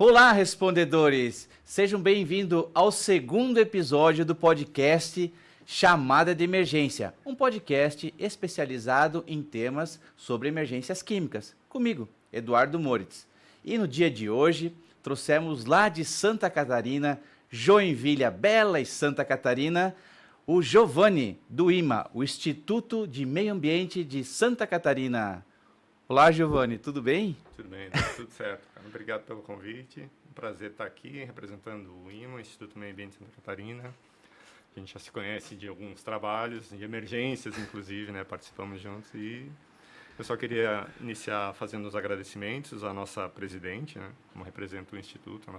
Olá, respondedores! Sejam bem-vindos ao segundo episódio do podcast Chamada de Emergência, um podcast especializado em temas sobre emergências químicas, comigo, Eduardo Moritz. E no dia de hoje, trouxemos lá de Santa Catarina, Joinville, bela e Santa Catarina, o Giovanni, do IMA, o Instituto de Meio Ambiente de Santa Catarina. Olá, Giovanni, tudo bem? Tudo bem, tudo certo, cara. Obrigado pelo convite. Um prazer estar aqui representando o IMA, Instituto Meio Ambiente de Santa Catarina. A gente já se conhece de alguns trabalhos, de emergências, inclusive, né? Participamos juntos e eu só queria iniciar fazendo os agradecimentos à nossa presidente, né? Como representa o Instituto, a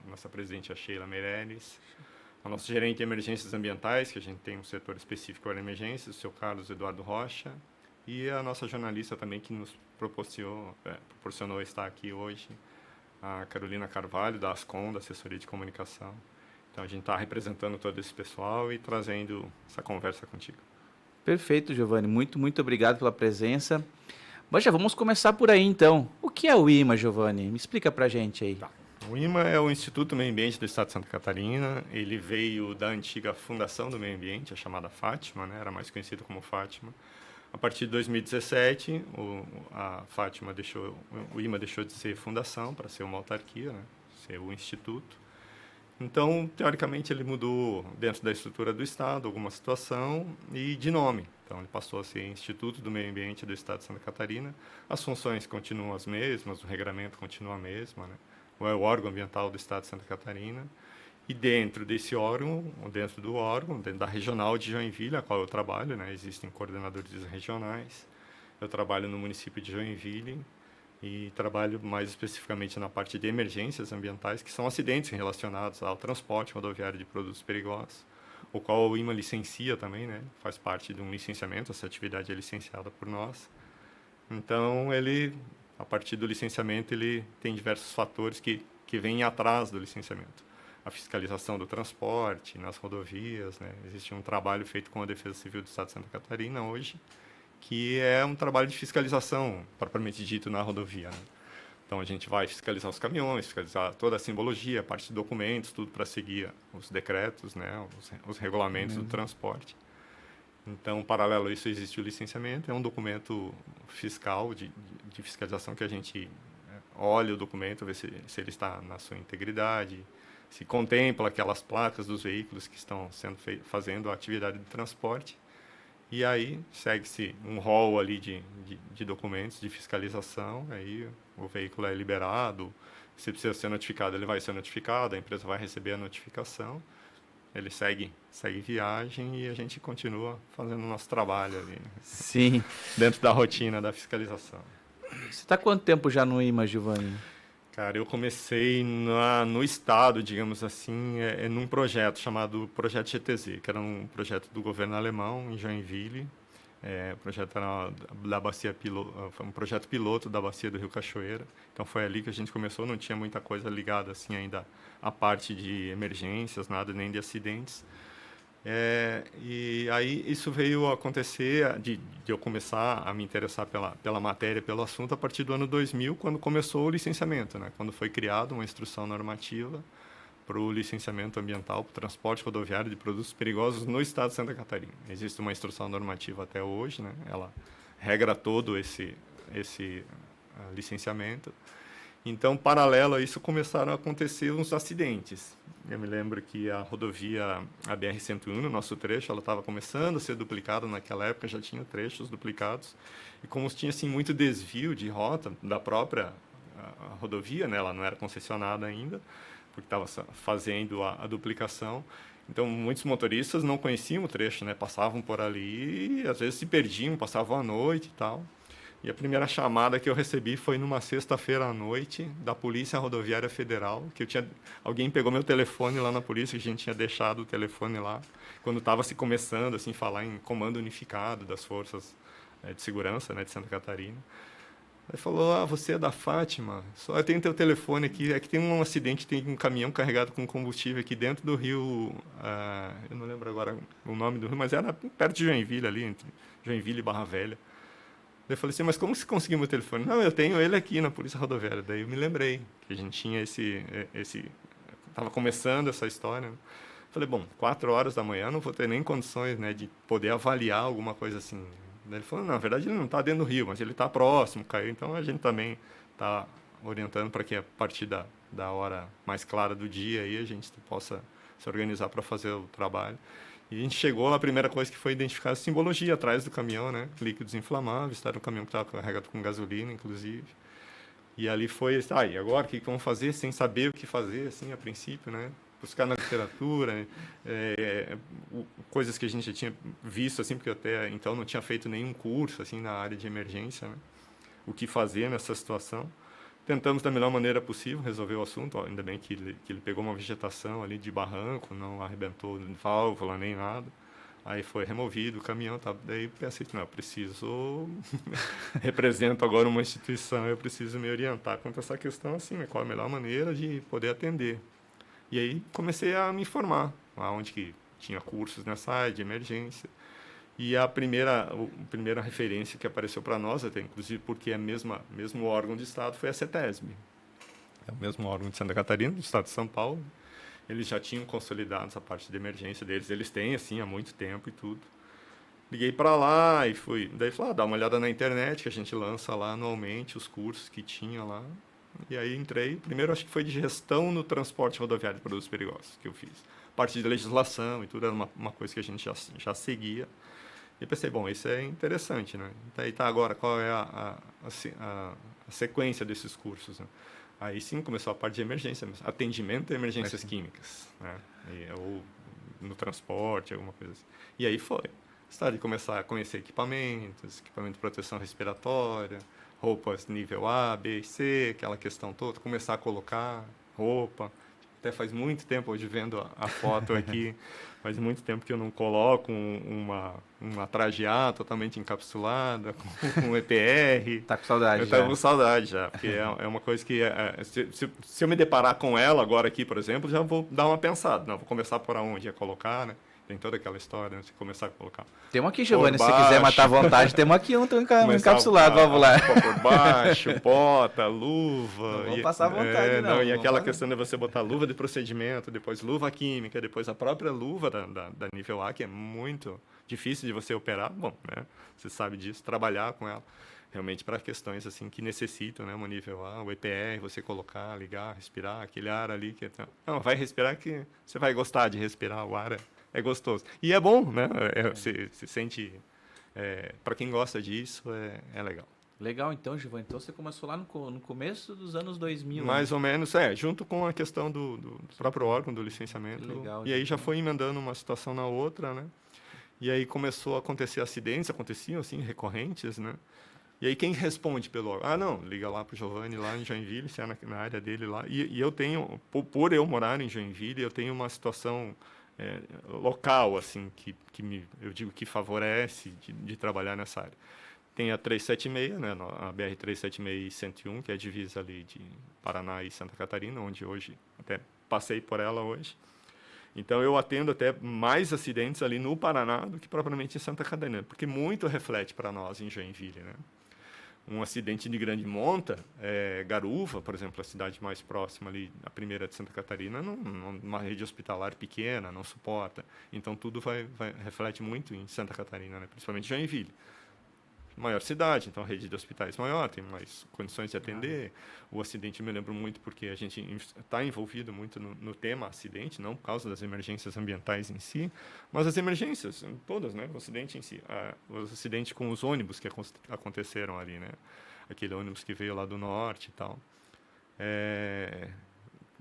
nossa presidente, a Sheila Meirelles, ao nosso gerente de emergências ambientais, que a gente tem um setor específico para emergências, o seu Carlos Eduardo Rocha, e a nossa jornalista também que nos proporcionou estar aqui hoje, a Carolina Carvalho, da Ascom, da Assessoria de Comunicação. Então, a gente está representando todo esse pessoal e trazendo essa conversa contigo. Perfeito, Giovanni. Muito obrigado pela presença. Mas já vamos começar por aí, então. O que é o IMA, Giovanni? Me explica pra gente aí. Tá. O IMA é o Instituto Meio Ambiente do Estado de Santa Catarina. Ele veio da antiga Fundação do Meio Ambiente, a chamada Fátima, né? Era mais conhecido como Fátima. A partir de 2017, o IMA deixou de ser fundação para ser uma autarquia, né? Ser o instituto. Então, teoricamente, ele mudou dentro da estrutura do Estado alguma situação e de nome. Então, ele passou a ser Instituto do Meio Ambiente do Estado de Santa Catarina. As funções continuam as mesmas, o regramento continua a mesma, né? É o órgão ambiental do Estado de Santa Catarina. E dentro desse órgão, dentro da regional de Joinville, a qual eu trabalho, né, existem coordenadores regionais. Eu trabalho no município de Joinville e trabalho mais especificamente na parte de emergências ambientais, que são acidentes relacionados ao transporte rodoviário de produtos perigosos, o qual o IMA licencia também, né, faz parte de um licenciamento, essa atividade é licenciada por nós. Então, a partir do licenciamento, ele tem diversos fatores que vêm atrás do licenciamento. A fiscalização do transporte nas rodovias, né? Existe um trabalho feito com a Defesa Civil do Estado de Santa Catarina hoje, que é um trabalho de fiscalização, propriamente dito, na rodovia, né? Então, a gente vai fiscalizar os caminhões, fiscalizar toda a simbologia, a parte de documentos, tudo para seguir os decretos, né? Os regulamentos do transporte. Então, paralelo a isso, existe o licenciamento, é um documento fiscal de fiscalização que a gente olha o documento, vê se ele está na sua integridade, se contempla aquelas placas dos veículos que estão fazendo a atividade de transporte. E aí segue-se um rol ali de documentos de fiscalização, aí o veículo é liberado, se precisa ser notificado, ele vai ser notificado, a empresa vai receber a notificação, ele segue viagem e a gente continua fazendo o nosso trabalho ali. Sim. Dentro da rotina da fiscalização. Você está há quanto tempo já no IMA, Giovanni? Cara, eu comecei no estado, digamos assim, num projeto chamado Projeto GTZ, que era um projeto do governo alemão em Joinville. O projeto era da bacia foi um projeto piloto da bacia do Rio Cachoeira. Então foi ali que a gente começou, não tinha muita coisa ligada assim ainda à parte de emergências, nada nem de acidentes. E aí isso veio a acontecer de eu começar a me interessar pela matéria, pelo assunto, a partir do ano 2000, quando começou o licenciamento, né? Quando foi criada uma instrução normativa para o licenciamento ambiental, para o transporte rodoviário de produtos perigosos no estado de Santa Catarina. Existe uma instrução normativa até hoje, né? Ela regra todo esse licenciamento. Então, paralelo a isso, começaram a acontecer uns acidentes. Eu me lembro que a rodovia, a BR-101, no nosso trecho, ela estava começando a ser duplicada naquela época, já tinha trechos duplicados. E como tinha assim, muito desvio de rota da própria a rodovia, né, ela não era concessionada ainda, porque estava fazendo a duplicação. Então, muitos motoristas não conheciam o trecho, né, passavam por ali e às vezes se perdiam, passavam a noite e tal. E a primeira chamada que eu recebi foi numa sexta-feira à noite, da Polícia Rodoviária Federal, que alguém pegou meu telefone lá na polícia, que a gente tinha deixado o telefone lá, quando estava se começando assim, falar em comando unificado das forças de segurança, né, de Santa Catarina. Aí falou, você é da Fátima? Só eu tenho teu telefone aqui, é que tem um acidente, tem um caminhão carregado com combustível aqui dentro do rio, eu não lembro agora o nome do rio, mas era perto de Joinville ali, entre Joinville e Barra Velha. Daí eu falei assim, mas como você conseguiu meu telefone? Não, eu tenho ele aqui na Polícia Rodoviária. Daí eu me lembrei que a gente tinha estava começando essa história, né? Falei, bom, 4 horas da manhã não vou ter nem condições, né, de poder avaliar alguma coisa assim. Daí ele falou, não, na verdade ele não está dentro do rio, mas ele está próximo, caiu. Então a gente também está orientando para que a partir da hora mais clara do dia aí a gente possa se organizar para fazer o trabalho. E a gente chegou lá, a primeira coisa que foi identificar a simbologia atrás do caminhão, né? Líquidos inflamáveis, era um caminhão que estava carregado com gasolina, inclusive. E ali foi, e agora o que vamos fazer sem saber o que fazer, assim, a princípio, né? Buscar na literatura, coisas que a gente já tinha visto, assim, porque eu até então não tinha feito nenhum curso, assim, na área de emergência, né? O que fazer nessa situação. Tentamos da melhor maneira possível resolver o assunto, ainda bem que ele pegou uma vegetação ali de barranco, não arrebentou válvula nem nada. Aí foi removido o caminhão, tá? Daí pensei, não, eu preciso, represento agora uma instituição, eu preciso me orientar quanto a essa questão, assim, né? Qual a melhor maneira de poder atender. E aí comecei a me informar, onde que tinha cursos nessa área de emergência. E a primeira referência que apareceu para nós, até inclusive porque é mesmo órgão de Estado, foi a CETESB. É o mesmo órgão de Santa Catarina, do Estado de São Paulo. Eles já tinham consolidado essa parte de emergência deles. Eles têm, assim, há muito tempo e tudo. Liguei para lá e fui. Daí falei, dá uma olhada na internet, que a gente lança lá anualmente os cursos que tinha lá. E aí entrei. Primeiro, acho que foi de gestão no transporte rodoviário de produtos perigosos que eu fiz. Parte de legislação e tudo, era uma coisa que a gente já seguia. E pensei, bom, isso é interessante, né? Daí agora, qual é a sequência desses cursos, né? Aí sim começou a parte de emergência, atendimento a emergências químicas, né? Ou no transporte, alguma coisa assim. E aí foi. História de começar a conhecer equipamento de proteção respiratória, roupas nível A, B e C, aquela questão toda, começar a colocar roupa. Até faz muito tempo, hoje vendo a foto aqui, faz muito tempo que eu não coloco uma traje A totalmente encapsulada, com EPR. Tá com saudade já? Eu tô com saudade já, porque é uma coisa que... se eu me deparar com ela agora aqui, por exemplo, já vou dar uma pensada. Não, vou começar por onde ia colocar, né? Tem toda aquela história, né? Você começar a colocar. Tem uma aqui, Giovanni, se você quiser matar à vontade, tem uma aqui, encapsulado, vamos lá. Por baixo, bota, luva. Não vou passar à vontade, não. E aquela questão de você botar luva de procedimento, depois luva química, depois a própria luva da nível A, que é muito difícil de você operar. Bom, né? Você sabe disso, trabalhar com ela. Realmente para questões assim que necessitam, né, uma nível A, o EPR, você colocar, ligar, respirar, aquele ar ali que não, vai respirar que você vai gostar de respirar, o ar é gostoso. E é bom, né? Você se sente... para quem gosta disso, é legal. Legal, então, Giovanni. Então, você começou lá no começo dos anos 2000. Mais ou menos, junto com a questão do próprio órgão, do licenciamento. Legal, e aí já foi emendando uma situação na outra, né? E aí começou a acontecer acidentes, aconteciam, assim, recorrentes, né? E aí quem responde pelo órgão? Não, liga lá para o Giovanni, lá em Joinville, se é na área dele lá. E eu tenho, por eu morar em Joinville, eu tenho uma situação... local, assim, eu digo que favorece de trabalhar nessa área. Tem a 376, né, a BR-376 e 101, que é a divisa ali de Paraná e Santa Catarina, onde hoje, até passei por ela hoje. Então, eu atendo até mais acidentes ali no Paraná do que propriamente em Santa Catarina, porque muito reflete para nós em Joinville, né? Um acidente de grande monta, Garuva, por exemplo, a cidade mais próxima ali, a primeira de Santa Catarina, uma rede hospitalar pequena, não suporta. Então, tudo reflete muito em Santa Catarina, né? Principalmente Joinville. Maior cidade, então a rede de hospitais maior, tem mais condições de atender. O acidente eu me lembro muito porque a gente está envolvido muito no tema acidente, não por causa das emergências ambientais em si, mas as emergências todas, né? O acidente em si, os acidentes com os ônibus que aconteceram ali, né? Aquele ônibus que veio lá do norte e tal.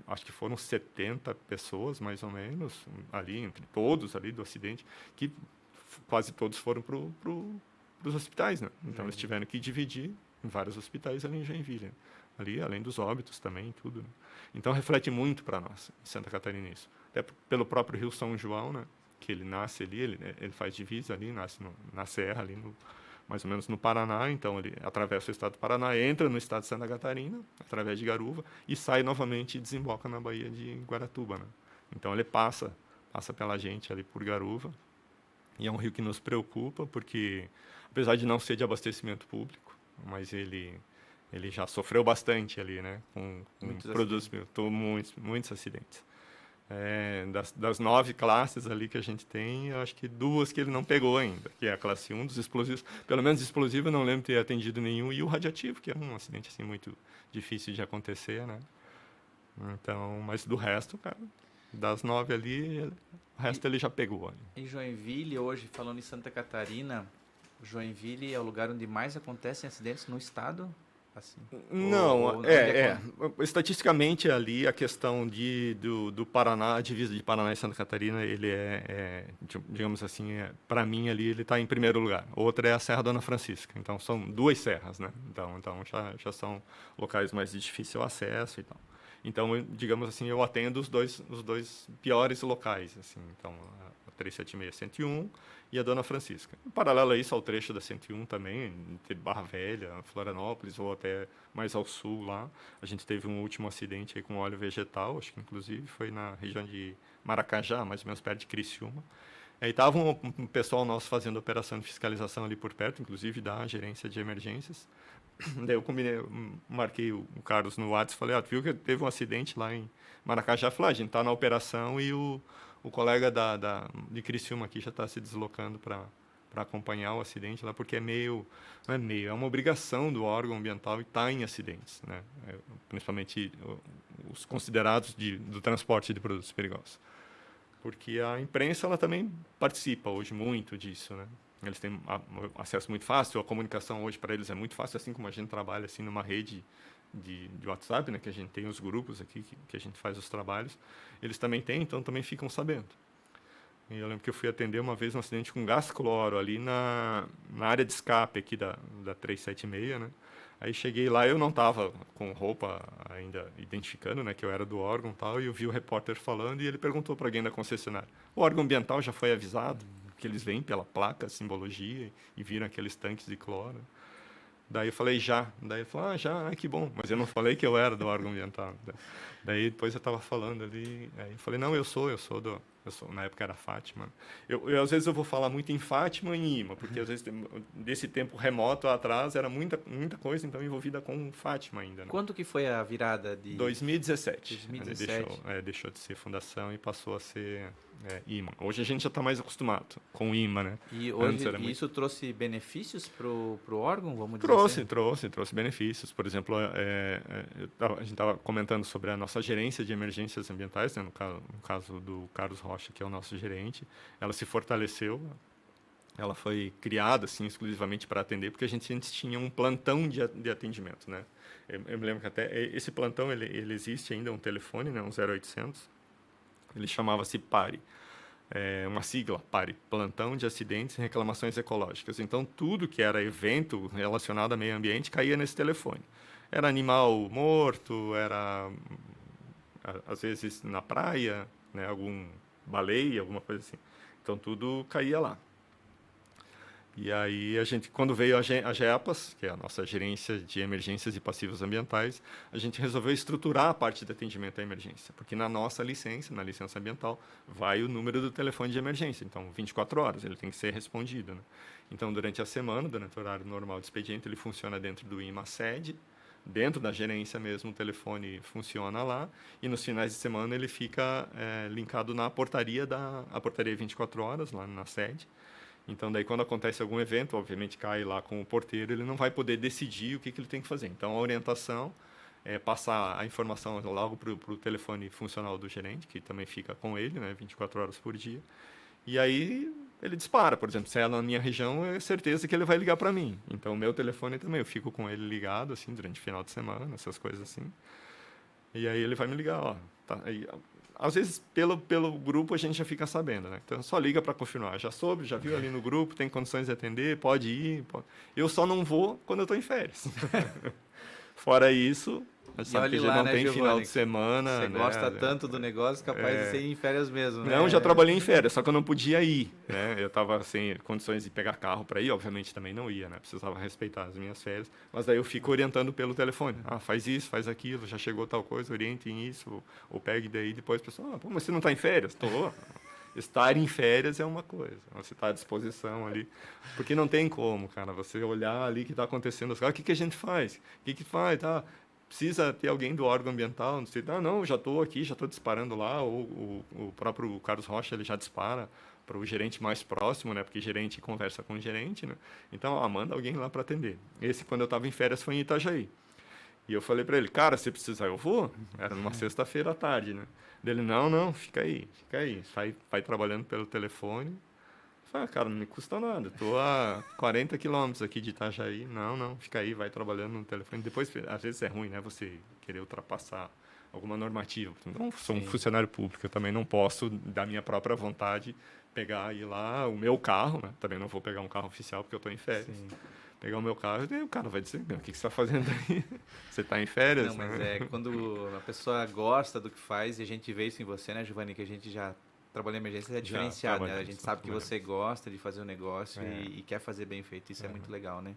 Acho que foram 70 pessoas, mais ou menos, ali, entre todos ali do acidente, que quase todos foram dos hospitais, né? Então, eles tiveram que dividir em vários hospitais ali em Joinville, né? Ali, além dos óbitos também, tudo, né? Então, reflete muito para nós, em Santa Catarina, isso. Até pelo próprio Rio São João, né? Que ele nasce ali, ele faz divisa ali, nasce na serra, ali mais ou menos no Paraná. Então, ele atravessa o estado do Paraná, entra no estado de Santa Catarina, através de Garuva, e sai novamente e desemboca na Baía de Guaratuba, né? Então, ele passa pela gente ali por Garuva. E é um rio que nos preocupa, porque, apesar de não ser de abastecimento público, mas ele já sofreu bastante ali, né? Com produtos, muitos acidentes. Das 9 classes ali que a gente tem, eu acho que 2 que ele não pegou ainda, que é a classe 1 dos explosivos. Pelo menos explosivo eu não lembro de ter atendido nenhum, e o radioativo, que é um acidente assim muito difícil de acontecer, né? Então, mas do resto, cara, das 9 ali, o resto ele já pegou. Ali. Em Joinville, hoje, falando em Santa Catarina, Joinville é o lugar onde mais acontecem acidentes no estado? Assim, não, estatisticamente ali a questão do Paraná, a divisa de Paraná e Santa Catarina, ele digamos assim, para mim ali ele está em primeiro lugar. Outra é a Serra Dona Francisca, então são 2 serras, né? Então já são locais mais de difícil acesso e tal. Então, digamos assim, eu atendo os dois piores locais, assim, então a 376 101 e a Dona Francisca. Em paralelo a isso, ao trecho da 101 também, entre Barra Velha, Florianópolis ou até mais ao sul lá, a gente teve um último acidente aí com óleo vegetal, acho que inclusive foi na região de Maracajá, mais ou menos perto de Criciúma. Aí estava um pessoal nosso fazendo operação de fiscalização ali por perto, inclusive da gerência de emergências. Daí eu marquei o Carlos no WhatsApp e falei, viu que teve um acidente lá em Maracajá? Falei, a gente está na operação e o colega de Criciúma aqui já está se deslocando para acompanhar o acidente lá, porque é uma obrigação do órgão ambiental estar em acidentes, né? Principalmente os considerados do transporte de produtos perigosos. Porque a imprensa ela também participa hoje muito disso, né? Eles têm acesso muito fácil, a comunicação hoje para eles é muito fácil, assim como a gente trabalha assim numa rede de WhatsApp, né, que a gente tem os grupos aqui que a gente faz os trabalhos, eles também têm, então também ficam sabendo. E eu lembro que eu fui atender uma vez um acidente com gás cloro ali na área de escape aqui da 376, né? Aí cheguei lá, eu não estava com roupa ainda identificando, né, que eu era do órgão e tal, e eu vi o repórter falando e ele perguntou para alguém da concessionária, o órgão ambiental já foi avisado? Que eles veem pela placa, simbologia, e viram aqueles tanques de cloro. Daí eu falei, já. Daí ele falou, já, que bom. Mas eu não falei que eu era do órgão ambiental. Daí depois eu estava falando ali, aí eu falei, não, eu sou na época era Fátima. Eu às vezes eu vou falar muito em Fátima e em Ima, porque às vezes desse tempo remoto atrás era muita coisa então envolvida com Fátima ainda. Né? Quanto que foi a virada de 2017? 2017. Deixou de ser fundação e passou a ser Ima. Hoje a gente já está mais acostumado com Ima, né? E hoje isso trouxe benefícios pro órgão, vamos dizer assim? Trouxe benefícios. Por exemplo, a gente estava comentando sobre a nossa gerência de emergências ambientais, né? No caso do Carlos Rocha, que é o nosso gerente, ela se fortaleceu. Ela foi criada assim exclusivamente para atender, porque a gente antes tinha um plantão de atendimento, né? Eu me lembro que até esse plantão ele existe ainda, um telefone, né? Um 0800. Ele chamava-se PARE. Uma sigla, PARE, Plantão de Acidentes e Reclamações Ecológicas. Então, tudo que era evento relacionado ao meio ambiente caía nesse telefone. Era animal morto, era, às vezes, na praia, né, algum baleia, alguma coisa assim. Então, tudo caía lá. E aí, quando veio a GEPAS, que é a nossa Gerência de Emergências e Passivos Ambientais, a gente resolveu estruturar a parte de atendimento à emergência, porque na nossa licença, na licença ambiental, vai o número do telefone de emergência. Então, 24 horas, ele tem que ser respondido. Né? Então, durante a semana, durante o horário normal de expediente, ele funciona dentro do IMA sede, dentro da gerência mesmo, o telefone funciona lá, e nos finais de semana ele fica linkado na portaria, a portaria 24 horas, lá na sede. Então, daí, quando acontece algum evento, obviamente cai lá com o porteiro, ele não vai poder decidir o que ele tem que fazer. Então, a orientação é passar a informação logo para o telefone funcional do gerente, que também fica com ele, né, 24 horas por dia. E aí, ele dispara. Por exemplo, se é na minha região, é certeza que ele vai ligar para mim. Então, o meu telefone também, eu fico com ele ligado, assim, durante o final de semana, essas coisas assim. E aí, ele vai me ligar, ó. Tá, aí, às vezes, pelo grupo, a gente já fica sabendo, né? Então, só liga para confirmar. Já soube, já viu ali no grupo, tem condições de atender, pode ir. Pode. Eu só não vou quando eu estou em férias. Fora isso, sabe que já não tem final de semana. Você gosta tanto do negócio, capaz de ser em férias mesmo, né? Não, já trabalhei em férias, só que eu não podia ir, né? Eu estava sem condições de pegar carro para ir, obviamente também não ia, né? Precisava respeitar as minhas férias, mas daí eu fico orientando pelo telefone. Faz isso, faz aquilo, já chegou tal coisa, orientem isso, ou pegue daí depois o pessoal, mas você não está em férias? Estou. Estar em férias é uma coisa, você está à disposição ali, porque não tem como, cara, você olhar ali o que está acontecendo, o que a gente faz? O que faz? Tá? Precisa ter alguém do órgão ambiental, não sei, não, já estou aqui, já estou disparando lá, ou o próprio Carlos Rocha, ele já dispara para o gerente mais próximo, né, porque gerente conversa com o gerente, né, então, manda alguém lá para atender. Esse, quando eu estava em férias, foi em Itajaí. E eu falei para ele, cara, se precisar eu vou. Era numa sexta-feira à tarde, né? Dele, não, fica aí. Vai trabalhando pelo telefone. Eu falei, cara, não me custa nada. Estou a 40 quilômetros aqui de Itajaí. Não, fica aí, vai trabalhando no telefone. Depois, às vezes é ruim, né? Você querer ultrapassar alguma normativa. Então, sou um funcionário público, eu também não posso, da minha própria vontade, pegar e ir lá, o meu carro, né? Também não vou pegar um carro oficial porque eu estou em férias. Sim. Pegar o meu carro, e o cara vai dizer, o que você está fazendo aí? Você está em férias? Não, mas quando a pessoa gosta do que faz, e a gente vê isso em você, né, Giovanni, que a gente já trabalhou em emergência, é diferenciado, né? A gente sabe que você gosta de fazer o negócio e quer fazer bem feito, isso é muito legal, né?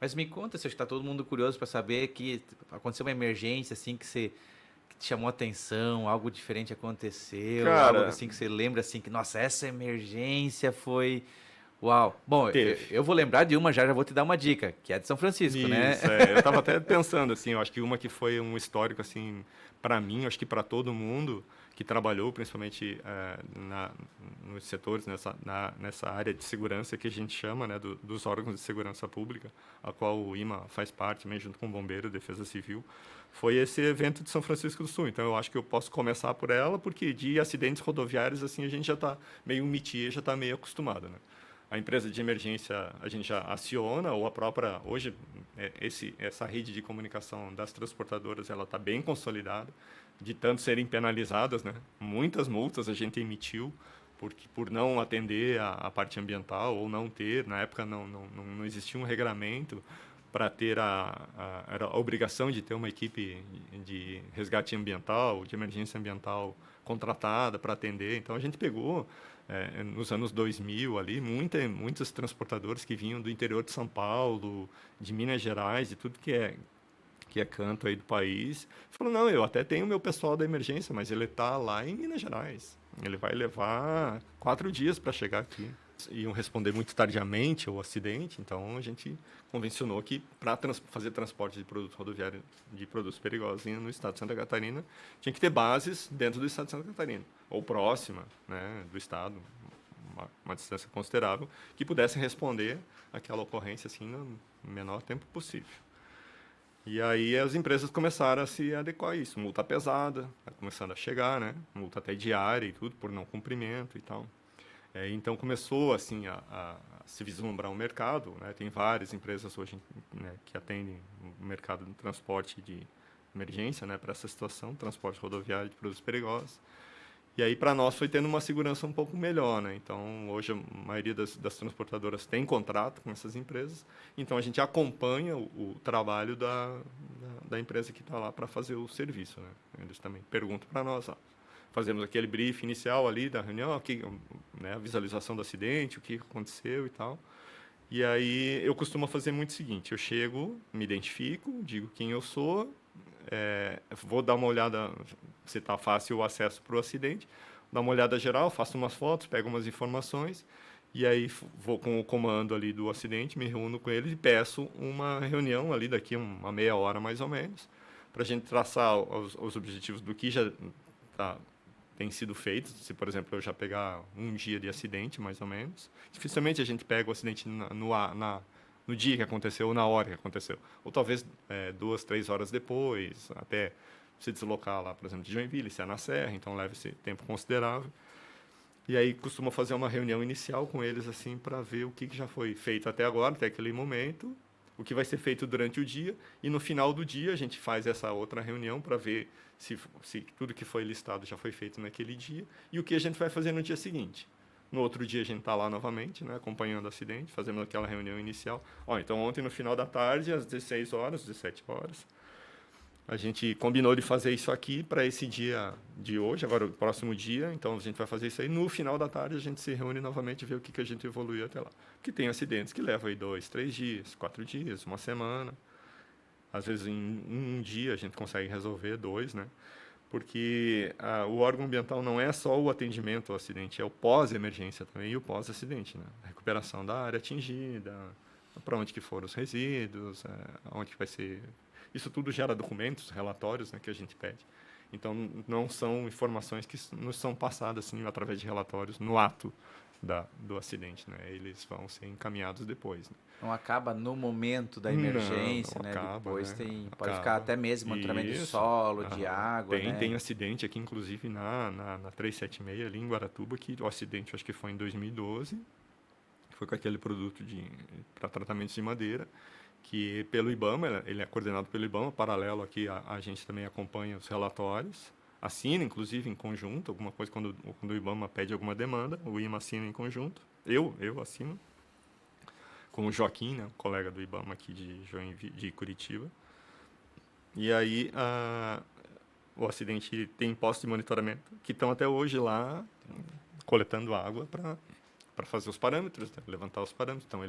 Mas me conta, se está todo mundo curioso para saber que aconteceu uma emergência, assim, que te chamou a atenção, algo diferente aconteceu, cara, algo assim que você lembra, assim, que, nossa, essa emergência foi... Uau! Bom, eu vou lembrar de uma, já vou te dar uma dica, que é de São Francisco, né? Eu estava até pensando, assim, eu acho que uma que foi um histórico, assim, para mim, acho que para todo mundo que trabalhou, principalmente nos setores, nessa área de segurança que a gente chama, né, dos órgãos de segurança pública, a qual o IMA faz parte, também junto com o Bombeiro, Defesa Civil, foi esse evento de São Francisco do Sul. Então, eu acho que eu posso começar por ela, porque de acidentes rodoviários, assim, a gente já está meio métier, já está meio acostumado, né? A empresa de emergência a gente já aciona, ou a própria, hoje, essa rede de comunicação das transportadoras, ela está bem consolidada, de tanto serem penalizadas, né? Muitas multas a gente emitiu por não atender a parte ambiental, ou não ter, na época não existia um regramento para ter era a obrigação de ter uma equipe de resgate ambiental, de emergência ambiental contratada para atender. Então, a gente pegou... nos anos 2000 ali, muitos transportadores que vinham do interior de São Paulo, de Minas Gerais, de tudo que é canto aí do país, falou, não, eu até tenho meu pessoal da emergência, mas ele está lá em Minas Gerais. Ele vai levar 4 dias para chegar aqui. Iam responder muito tardiamente o acidente, então a gente convencionou que para fazer transporte de produtos rodoviários, de produtos perigosos no estado de Santa Catarina, tinha que ter bases dentro do estado de Santa Catarina, ou próxima, né, do estado, uma distância considerável, que pudessem responder aquela ocorrência assim no menor tempo possível. E aí as empresas começaram a se adequar a isso. Multa pesada, tá começando a chegar, né? Multa até diária e tudo, por não cumprimento e tal. Então começou assim a se vislumbrar um mercado, né? Tem várias empresas hoje, né, que atendem o mercado do transporte de emergência, né, para essa situação, transporte rodoviário de produtos perigosos. E aí para nós foi tendo uma segurança um pouco melhor, né? Então hoje a maioria das transportadoras tem contrato com essas empresas, então a gente acompanha o trabalho da empresa que está lá para fazer o serviço, né? Eles também perguntam para nós, fazemos aquele briefing inicial ali da reunião, aqui, né, a visualização do acidente, o que aconteceu e tal. E aí eu costumo fazer muito o seguinte, eu chego, me identifico, digo quem eu sou, vou dar uma olhada se está fácil o acesso para o acidente, dar uma olhada geral, faço umas fotos, pego umas informações, e aí vou com o comando ali do acidente, me reúno com eles e peço uma reunião ali daqui uma meia hora mais ou menos, para a gente traçar os objetivos do que já tem sido feito. Se, por exemplo, eu já pegar um dia de acidente, mais ou menos, dificilmente a gente pega o acidente no dia que aconteceu ou na hora que aconteceu. Ou talvez 2, 3 horas depois, até se deslocar lá, por exemplo, de Joinville, se é na Serra, então leva esse tempo considerável. E aí costumo fazer uma reunião inicial com eles assim para ver o que já foi feito até agora, até aquele momento, o que vai ser feito durante o dia, e no final do dia a gente faz essa outra reunião para ver se tudo que foi listado já foi feito naquele dia, e o que a gente vai fazer no dia seguinte. No outro dia a gente está lá novamente, né, acompanhando o acidente, fazendo aquela reunião inicial. Então ontem no final da tarde, às 16 horas, 17 horas, a gente combinou de fazer isso aqui para esse dia de hoje, agora o próximo dia, então a gente vai fazer isso aí. No final da tarde a gente se reúne novamente e vê o que a gente evoluiu até lá. Porque tem acidentes que levam aí 2, 3 dias, 4 dias, uma semana. Às vezes em um dia a gente consegue resolver 2, né? porque o órgão ambiental não é só o atendimento ao acidente, é o pós-emergência também e o pós-acidente, né? A recuperação da área atingida, para onde que foram os resíduos, onde que vai ser... Isso tudo gera documentos, relatórios, né, que a gente pede. Então, não são informações que nos são passadas assim, através de relatórios no ato do acidente, né? Eles vão ser encaminhados depois, né? Não acaba no momento da emergência, não né? acaba, Depois né? pode Acaba. ficar até mesmo monitoramento de Isso. solo, de água, né? Tem acidente aqui, inclusive, na 376, ali em Guaratuba, que o acidente, acho que foi em 2012, foi com aquele produto para tratamento de madeira, que pelo IBAMA, ele é coordenado pelo IBAMA, paralelo aqui, a gente também acompanha os relatórios, assina, inclusive, em conjunto, alguma coisa, quando o IBAMA pede alguma demanda, o IMA assina em conjunto, eu assino, com o Joaquim, né, um colega do IBAMA aqui de Curitiba. E aí, o acidente tem postos de monitoramento que estão até hoje lá coletando água para fazer os parâmetros, né, levantar os parâmetros. Então,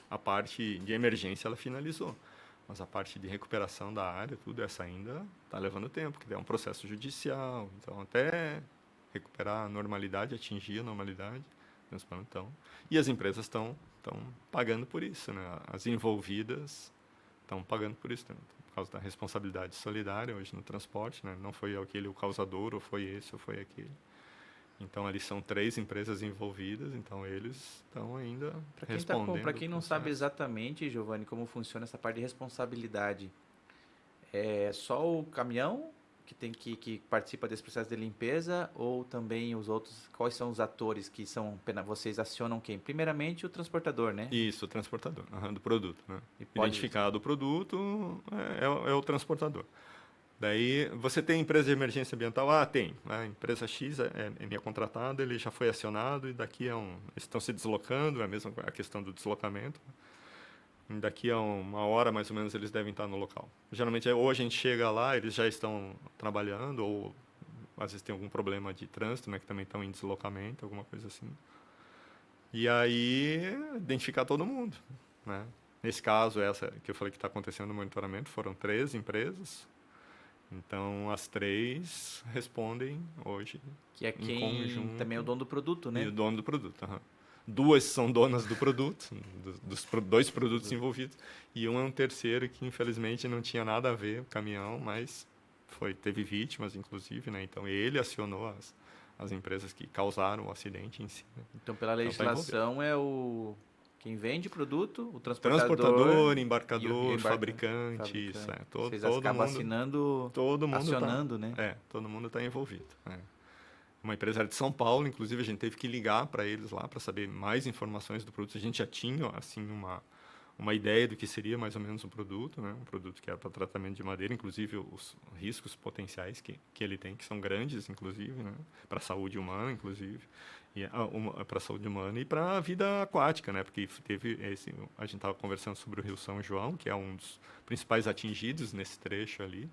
a parte de emergência ela finalizou, mas a parte de recuperação da área, tudo essa ainda está levando tempo, que é um processo judicial. Então, até recuperar a normalidade, atingir a normalidade, então, e as empresas estão pagando por isso, né? As envolvidas estão pagando por isso, né? Por causa da responsabilidade solidária hoje no transporte, né? Não foi aquele o causador, ou foi esse, ou foi aquele. Então, ali são 3 empresas envolvidas, então eles estão ainda respondendo. Para quem não sabe exatamente, Giovanni, como funciona essa parte de responsabilidade, é só o caminhão que participa desse processo de limpeza, ou também os outros, quais são os atores que vocês acionam quem? Primeiramente o transportador, né? Isso, o transportador, do produto, né? Pode... Identificado o produto, é o transportador. Daí, você tem empresa de emergência ambiental? Tem. A empresa X é minha contratada, ele já foi acionado e daqui eles estão se deslocando, é a mesma a questão do deslocamento. Daqui a uma hora, mais ou menos, eles devem estar no local. Geralmente, ou a gente chega lá, eles já estão trabalhando, ou às vezes tem algum problema de trânsito, né, que também estão em deslocamento, alguma coisa assim. E aí, identificar todo mundo, né? Nesse caso, essa que eu falei que está acontecendo no monitoramento, foram 3 empresas. Então, as 3 respondem hoje. Que é quem conjunto, também é o dono do produto, né? E o dono do produto, 2 são donas do produto, dos 2 produtos envolvidos, e um é um terceiro que, infelizmente, não tinha nada a ver com o caminhão, mas teve vítimas, inclusive, né? Então, ele acionou as empresas que causaram o acidente em si. Né? Então, pela legislação, quem vende produto, o transportador, embarcador, fabricante, isso. Vocês acabam assinando, acionando, né? Todo mundo está envolvido. Uma empresa de São Paulo, inclusive, a gente teve que ligar para eles lá para saber mais informações do produto. A gente já tinha, assim, uma ideia do que seria mais ou menos um produto, né? Um produto que era para tratamento de madeira, inclusive os riscos potenciais que ele tem, que são grandes, inclusive, né? Para a saúde humana, inclusive, e para a saúde humana e para a vida aquática, né? Porque a gente estava conversando sobre o Rio São João, que é um dos principais atingidos nesse trecho ali.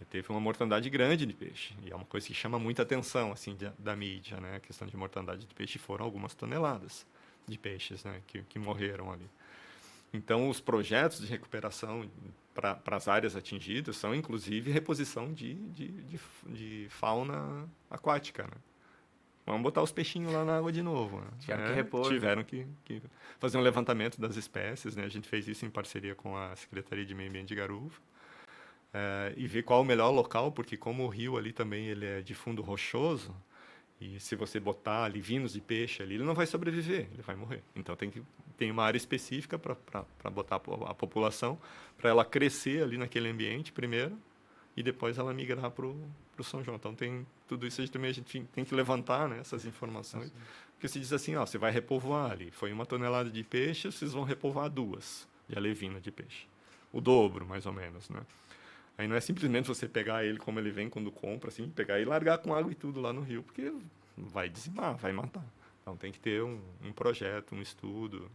E teve uma mortandade grande de peixe, e é uma coisa que chama muita atenção, assim, da mídia, né? A questão de mortandade de peixe, foram algumas toneladas de peixes, né? Que morreram ali. Então, os projetos de recuperação para as áreas atingidas são, inclusive, reposição de fauna aquática, né? Vamos botar os peixinhos lá na água de novo. Né? Tiveram que fazer um levantamento das espécies, né? A gente fez isso em parceria com a Secretaria de Meio Ambiente de Garuva. E ver qual o melhor local, porque como o rio ali também ele é de fundo rochoso, e se você botar ali vinos de peixe ali, ele não vai sobreviver, ele vai morrer. Então tem uma área específica para botar a população, para ela crescer ali naquele ambiente primeiro, e depois ela migrar para o São João. Então tudo isso também a gente tem que levantar, né, essas informações. Porque se diz assim, você vai repovoar ali, foi 1 tonelada de peixe, vocês vão repovoar 2 de alevina de peixe. O dobro, mais ou menos, né? Aí não é simplesmente você pegar ele como ele vem quando compra, assim, pegar e largar com água e tudo lá no rio, porque vai dizimar, vai matar. Então tem que ter um projeto, um estudo.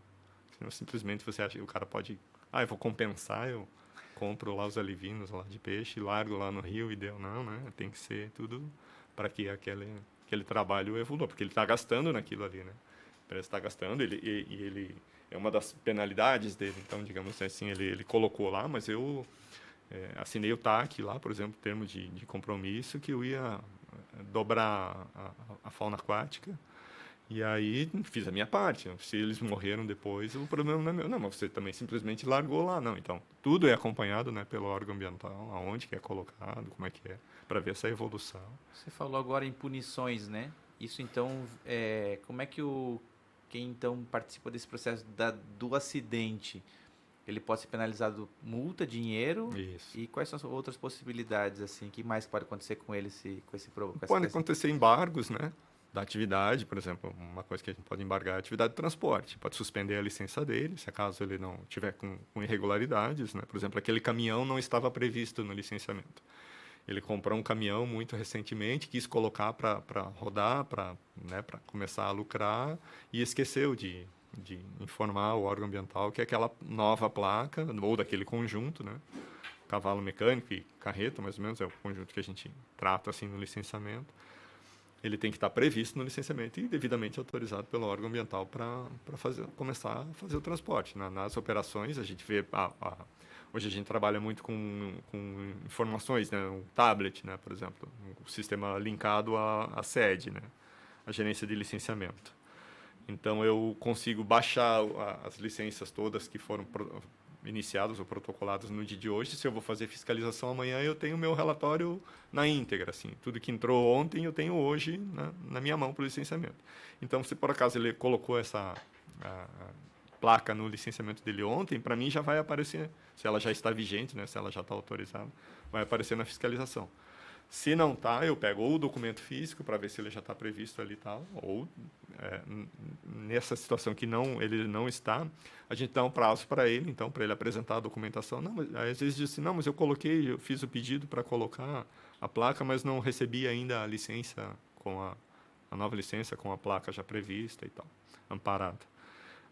Senão simplesmente você acha que o cara pode... eu vou compensar, eu compro lá os alevinos lá de peixe, largo lá no rio e deu. Não, né? Tem que ser tudo para que aquele trabalho evolua, porque ele está gastando naquilo ali, né? A empresa está gastando, ele é uma das penalidades dele. Então, digamos assim, ele colocou lá, mas eu assinei o TAC lá, por exemplo, termo de compromisso, que eu ia dobrar a fauna aquática. E aí fiz a minha parte. Se eles morreram depois, o problema não é meu. Não, mas você também simplesmente largou lá. Não, então, tudo é acompanhado, né, pelo órgão ambiental, aonde que é colocado, como é que é, para ver essa evolução. Você falou agora em punições, né? Isso então, como é que quem então participa desse processo do acidente, ele pode ser penalizado multa, dinheiro? Isso. E quais são as outras possibilidades, assim? O que mais pode acontecer com ele com esse problema? Pode acontecer embargos, né, da atividade, por exemplo, uma coisa que a gente pode embargar é a atividade de transporte. Pode suspender a licença dele, se acaso ele não tiver com irregularidades, né? Por exemplo, aquele caminhão não estava previsto no licenciamento. Ele comprou um caminhão muito recentemente, quis colocar para rodar, para começar a lucrar, e esqueceu de informar o órgão ambiental que aquela nova placa, ou daquele conjunto, né, cavalo mecânico e carreta, mais ou menos, é o conjunto que a gente trata assim no licenciamento, ele tem que estar previsto no licenciamento e devidamente autorizado pelo órgão ambiental para começar a fazer o transporte. Nas operações, a gente vê... Hoje a gente trabalha muito com informações, né? Um tablet, né? Por exemplo, um sistema linkado à sede, né? A gerência de licenciamento. Então, eu consigo baixar as licenças todas que foram iniciadas ou protocoladas no dia de hoje. Se eu vou fazer fiscalização amanhã, eu tenho o meu relatório na íntegra. Assim. Tudo que entrou ontem, eu tenho hoje na minha mão para o licenciamento. Então, se por acaso ele colocou essa placa no licenciamento dele ontem, para mim já vai aparecer, se ela já está vigente, né, se ela já está autorizada, vai aparecer na fiscalização. Se não está, eu pego ou o documento físico para ver se ele já está previsto ali e tal, ou nessa situação que ele não está, a gente dá um prazo para ele, então, para ele apresentar a documentação. Não, mas, às vezes diz assim, não, mas eu fiz o pedido para colocar a placa, mas não recebi ainda a licença com a nova licença com a placa já prevista e tal, amparada.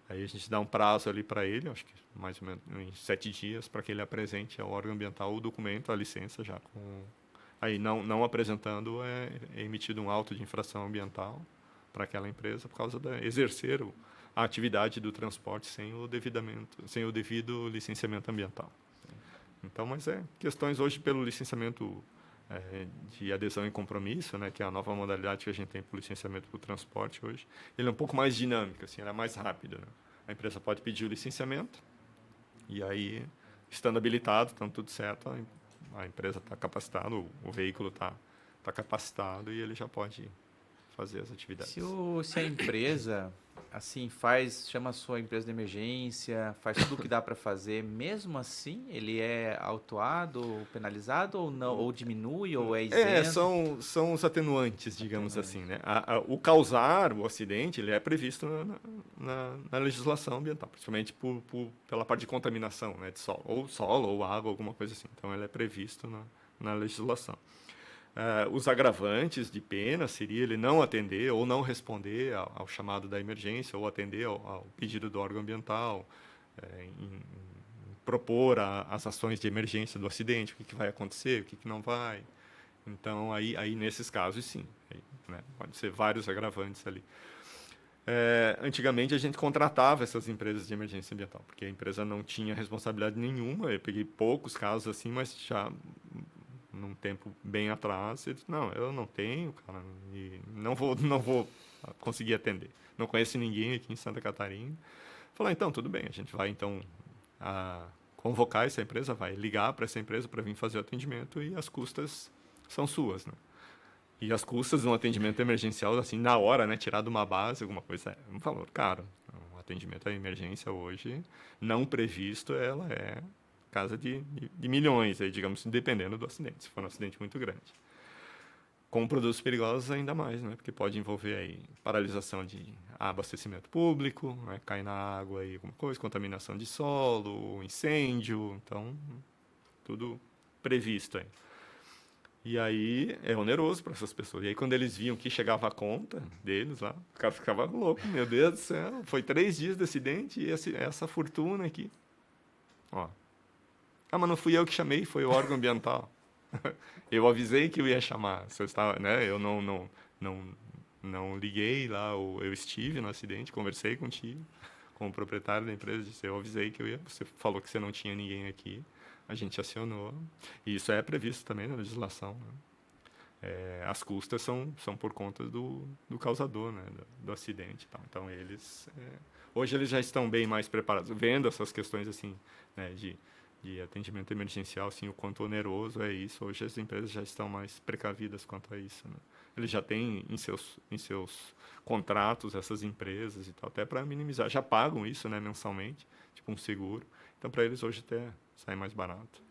Aí a gente dá um prazo ali para ele, acho que mais ou menos em 7 dias, para que ele apresente ao órgão ambiental o documento, a licença já com... Aí, não apresentando, é emitido um auto de infração ambiental para aquela empresa por causa de exercer a atividade do transporte sem o devido licenciamento ambiental. Então, mas questões hoje pelo licenciamento de adesão e compromisso, né, que é a nova modalidade que a gente tem para o licenciamento do transporte hoje, ele é um pouco mais dinâmico, assim, ele é mais rápido. Né? A empresa pode pedir o licenciamento e aí, estando habilitado, estando tudo certo, a empresa está capacitada, o veículo está capacitado e ele já pode fazer as atividades. Se a empresa assim chama a sua empresa de emergência, faz tudo o que dá para fazer, mesmo assim ele é autuado, ou penalizado ou não, ou diminui ou é isento? São os atenuantes, digamos assim, né? O causar o acidente, ele é previsto na legislação ambiental, principalmente pela parte de contaminação, né, de solo ou água, alguma coisa assim. Então ele é previsto na legislação. Os agravantes de pena seria ele não atender ou não responder ao chamado da emergência ou atender ao pedido do órgão ambiental, em propor as ações de emergência do acidente, o que vai acontecer, o que não vai. Então, aí nesses casos, sim. Né, pode ser vários agravantes ali. Antigamente, a gente contratava essas empresas de emergência ambiental, porque a empresa não tinha responsabilidade nenhuma. Eu peguei poucos casos assim, mas já... num tempo bem atrás, ele disse, não, eu não tenho, cara, e não vou conseguir atender. Não conheço ninguém aqui em Santa Catarina. Falei, então, tudo bem, a gente vai, então, convocar essa empresa, vai ligar para essa empresa para vir fazer o atendimento e as custas são suas, né? E as custas de um atendimento emergencial, assim, na hora, né, tirar de uma base, alguma coisa, é um valor caro. Um atendimento à emergência hoje, não previsto, ela é casa de milhões, aí, digamos, dependendo do acidente, se for um acidente muito grande. Com produtos perigosos ainda mais, né? Porque pode envolver aí paralisação de abastecimento público, né? Cai na água aí alguma coisa, contaminação de solo, incêndio, então tudo previsto aí. E aí é oneroso para essas pessoas. E aí quando eles viam que chegava a conta deles lá, o cara ficava louco, meu Deus do céu, foi 3 dias de acidente e essa fortuna aqui. Ó. Mas não fui eu que chamei, foi o órgão ambiental. Eu avisei que eu ia chamar. Se eu estava, né? Eu não liguei lá, eu estive no acidente, conversei contigo, com o proprietário da empresa, disse, eu avisei que eu ia. Você falou que você não tinha ninguém aqui, a gente acionou, e isso é previsto também na legislação, né? As custas são por conta do causador, né, do acidente e tal. Então, hoje eles já estão bem mais preparados, vendo essas questões assim, né, de atendimento emergencial, assim, o quanto oneroso é isso. Hoje as empresas já estão mais precavidas quanto a isso, né? Eles já têm em seus contratos essas empresas e tal, até para minimizar. Já pagam isso, né, mensalmente, tipo um seguro. Então, para eles hoje até sai mais barato.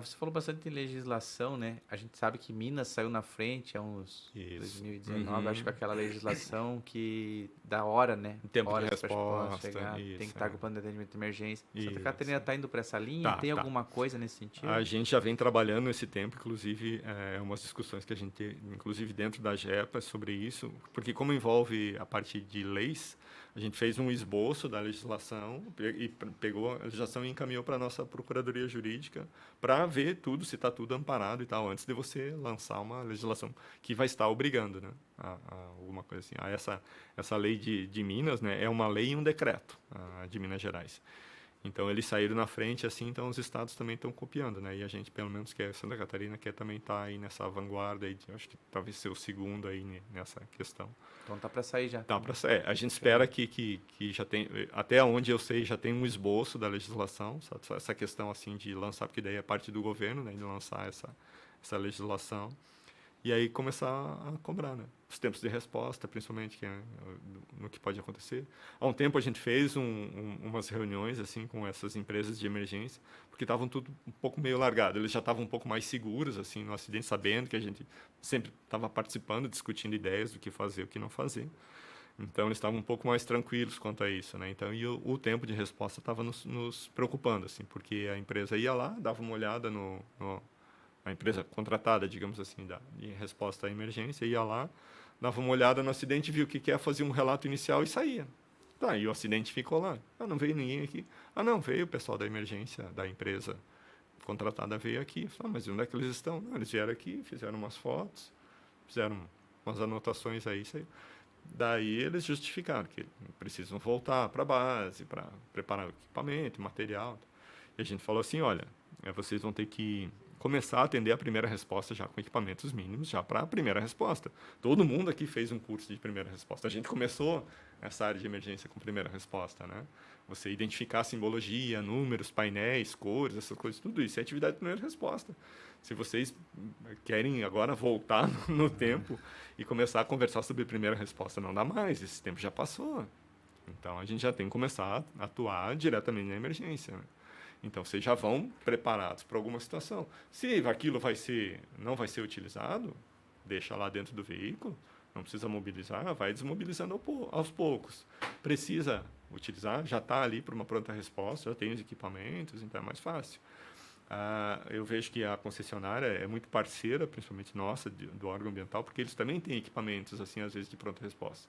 Você falou bastante em legislação, né? A gente sabe que Minas saiu na frente há uns Isso. 2019, acho que aquela legislação que dá hora, né? Em tempo de Horas pra resposta, chegar, isso, tem que estar com o plano de atendimento de emergência. Santa Isso. Catarina está indo para essa linha? Tem alguma coisa nesse sentido? A gente já vem trabalhando nesse tempo, inclusive, umas discussões que a gente teve, inclusive dentro da GEPA, sobre isso, porque como envolve a parte de leis, a gente fez um esboço da legislação e pegou a legislação e encaminhou para a nossa Procuradoria Jurídica para ver tudo, se está tudo amparado e tal, antes de você lançar uma legislação que vai estar obrigando, né, a alguma coisa assim. Essa lei de Minas, né, é uma lei e um decreto, de Minas Gerais. Então, eles saíram na frente, assim, então os estados também estão copiando, né? E a gente, pelo menos, que é Santa Catarina, quer também estar aí nessa vanguarda, aí, acho que talvez ser o segundo aí nessa questão. Então, tá para sair já. Tá para sair. A gente espera que já tem, até onde eu sei, já tem um esboço da legislação, essa questão, assim, de lançar, porque daí é parte do governo, né? De lançar essa legislação. E aí começar a cobrar, né? Os tempos de resposta, principalmente, que é no que pode acontecer. Há um tempo a gente fez umas reuniões assim com essas empresas de emergência, porque estavam tudo um pouco meio largado. Eles já estavam um pouco mais seguros assim no acidente, sabendo que a gente sempre estava participando, discutindo ideias do que fazer, o que não fazer. Então eles estavam um pouco mais tranquilos quanto a isso, né? Então o tempo de resposta estava nos preocupando assim, porque a empresa ia lá, dava uma olhada a empresa contratada, digamos assim, de resposta à emergência, ia lá, dava uma olhada no acidente, viu o que é, fazia um relato inicial e saía. Tá, e o acidente ficou lá. Não veio ninguém aqui. Não, veio o pessoal da emergência, da empresa contratada veio aqui. Mas onde é que eles estão? Não, eles vieram aqui, fizeram umas fotos, fizeram umas anotações aí, saiu. Daí eles justificaram que precisam voltar para a base, para preparar o equipamento, material. E a gente falou assim, olha, vocês vão ter que começar a atender a primeira resposta já com equipamentos mínimos, já para a primeira resposta. Todo mundo aqui fez um curso de primeira resposta. A gente começou essa área de emergência com primeira resposta, né? Você identificar simbologia, números, painéis, cores, essas coisas, tudo isso é atividade de primeira resposta. Se vocês querem agora voltar no tempo e começar a conversar sobre primeira resposta, não dá mais, esse tempo já passou. Então, a gente já tem que começar a atuar diretamente na emergência, né? Então, vocês já vão preparados para alguma situação. Se aquilo não vai ser utilizado, deixa lá dentro do veículo, não precisa mobilizar, vai desmobilizando aos poucos. Precisa utilizar, já está ali para uma pronta resposta, já tem os equipamentos, então é mais fácil. Eu vejo que a concessionária é muito parceira, principalmente nossa, do órgão ambiental, porque eles também têm equipamentos, assim, às vezes, de pronta resposta.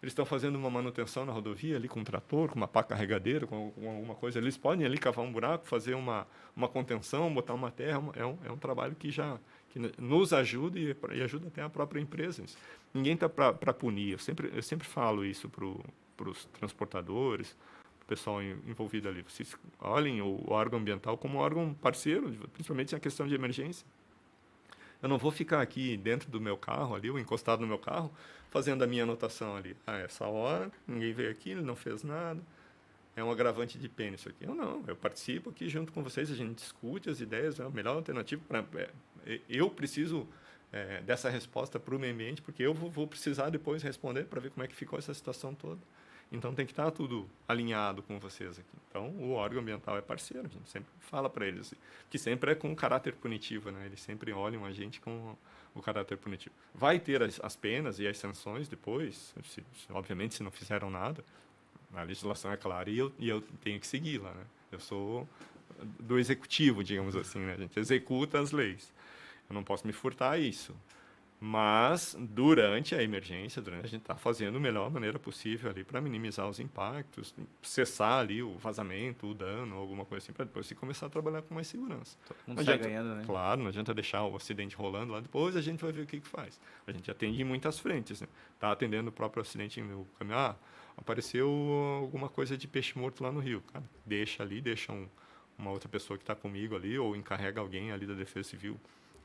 Eles estão fazendo uma manutenção na rodovia ali com um trator, com uma pá carregadeira, com alguma coisa. Eles podem ali cavar um buraco, fazer uma contenção, botar uma terra. É um trabalho que nos ajuda e ajuda até a própria empresa. Ninguém está para punir. Eu sempre falo isso para os transportadores, para o pessoal envolvido ali. Vocês olhem o órgão ambiental como um órgão parceiro, principalmente na questão de emergência. Eu não vou ficar aqui dentro do meu carro, ali, ou encostado no meu carro, fazendo a minha anotação ali. Essa hora, ninguém veio aqui, ele não fez nada. É um agravante de pena isso aqui. Eu participo aqui junto com vocês, a gente discute as ideias, é a melhor alternativa. Eu preciso dessa resposta para o meio ambiente, porque eu vou precisar depois responder para ver como é que ficou essa situação toda. Então, tem que estar tudo alinhado com vocês aqui. Então, o órgão ambiental é parceiro, a gente sempre fala para eles, que sempre é com caráter punitivo, né? Eles sempre olham a gente com o caráter punitivo. Vai ter as penas e as sanções depois, obviamente, se não fizeram nada, a legislação é clara e eu tenho que segui-la, né? Eu sou do executivo, digamos assim, né? A gente executa as leis. Eu não posso me furtar a isso. Mas, durante a emergência, a gente está fazendo da melhor maneira possível ali para minimizar os impactos, cessar ali o vazamento, o dano, alguma coisa assim, para depois se começar a trabalhar com mais segurança. Todo mundo sai ganhando, né? Claro, não adianta deixar o acidente rolando lá, depois a gente vai ver o que faz. A gente atende em muitas frentes, né? Está atendendo o próprio acidente no caminhão, apareceu alguma coisa de peixe morto lá no rio. Cara, deixa ali, deixa uma outra pessoa que está comigo ali, ou encarrega alguém ali da Defesa Civil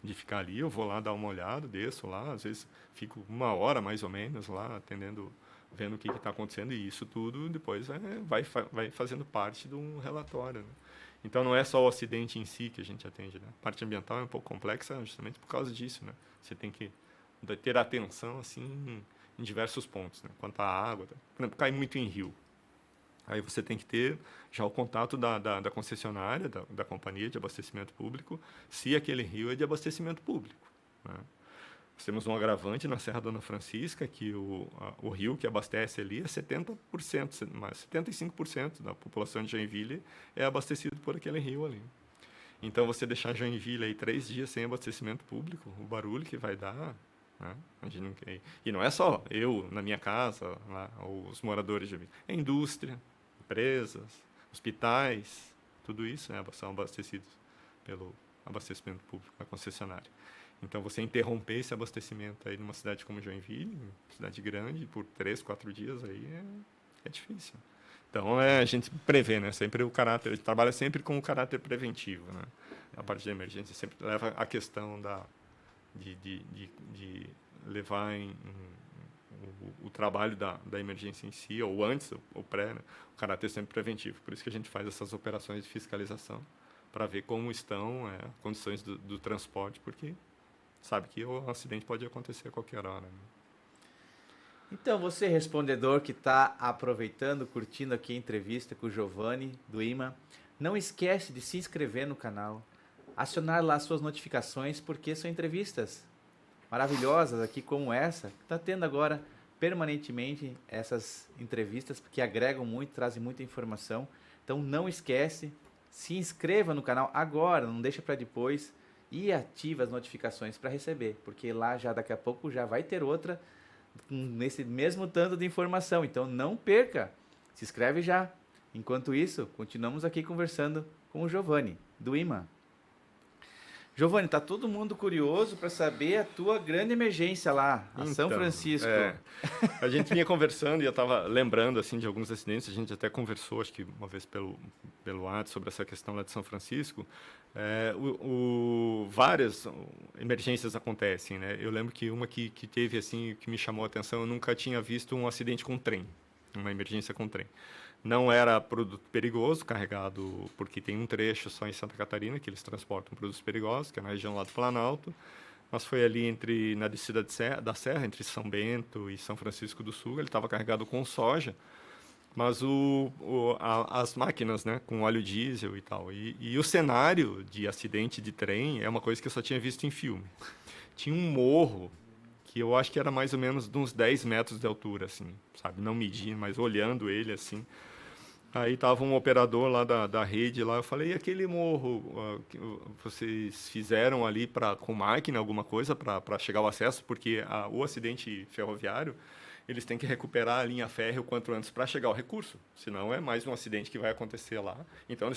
de ficar ali, eu vou lá dar uma olhada, desço lá, às vezes fico 1 hora mais ou menos lá, atendendo, vendo o que está acontecendo, e isso tudo depois vai fazendo parte de um relatório, né? Então, não é só o acidente em si que a gente atende, né? A parte ambiental é um pouco complexa justamente por causa disso, né? Você tem que ter atenção, assim, em diversos pontos, né? Quanto à água, por exemplo, cai muito em rio. Aí você tem que ter já o contato da concessionária, da companhia de abastecimento público, se aquele rio é de abastecimento público, né? Nós temos um agravante na Serra Dona Francisca, que o rio que abastece ali é 70%, mas 75% da população de Joinville é abastecido por aquele rio ali. Então, você deixar Joinville aí 3 dias sem abastecimento público, o barulho que vai dar, né? E não é só eu na minha casa, lá, ou os moradores de Joinville. É indústria, empresas, hospitais, tudo isso são abastecidos pelo abastecimento público da concessionária. Então, você interromper esse abastecimento aí numa cidade como Joinville, cidade grande, por 3, 4 dias, aí é difícil. Então, a gente prevê, né? Sempre a gente trabalha sempre com o caráter preventivo, né? A parte da emergência sempre leva a questão de levar o trabalho da emergência em si, ou antes, ou pré, né? O caráter sempre preventivo. Por isso que a gente faz essas operações de fiscalização, para ver como estão as condições do transporte, porque sabe que o acidente pode acontecer a qualquer hora, né? Então, você, respondedor que está aproveitando, curtindo aqui a entrevista com o Giovanni, do IMA, não esquece de se inscrever no canal, acionar lá suas notificações, porque são entrevistas maravilhosas aqui como essa. Está tendo agora permanentemente essas entrevistas, porque agregam muito, trazem muita informação. Então, não esquece, se inscreva no canal agora, não deixa para depois, e ativa as notificações para receber, porque lá já daqui a pouco já vai ter outra nesse mesmo tanto de informação. Então não perca, se inscreve já. Enquanto isso, continuamos aqui conversando com o Giovanni, do IMA. Giovanni, tá todo mundo curioso para saber a tua grande emergência lá, a São Francisco. A gente vinha conversando e eu estava lembrando assim de alguns acidentes. A gente até conversou, acho que uma vez pelo WhatsApp, sobre essa questão lá de São Francisco. Várias emergências acontecem, né? Eu lembro que uma que teve assim, que me chamou a atenção, eu nunca tinha visto um acidente com trem, uma emergência com trem. Não era produto perigoso carregado, porque tem um trecho só em Santa Catarina que eles transportam produtos perigosos, que é na região lá do Planalto, mas foi ali na descida da serra, entre São Bento e São Francisco do Sul. Ele estava carregado com soja, mas as máquinas, né, com óleo diesel e tal. E o cenário de acidente de trem é uma coisa que eu só tinha visto em filme. Tinha um morro que eu acho que era mais ou menos de uns 10 metros de altura, assim, sabe? Não medindo, mas olhando ele, assim. Aí estava um operador lá da rede, lá, eu falei, e aquele morro que vocês fizeram ali com máquina, alguma coisa, para chegar ao acesso? Porque o acidente ferroviário, eles têm que recuperar a linha férrea o quanto antes para chegar ao recurso, senão é mais um acidente que vai acontecer lá. Então,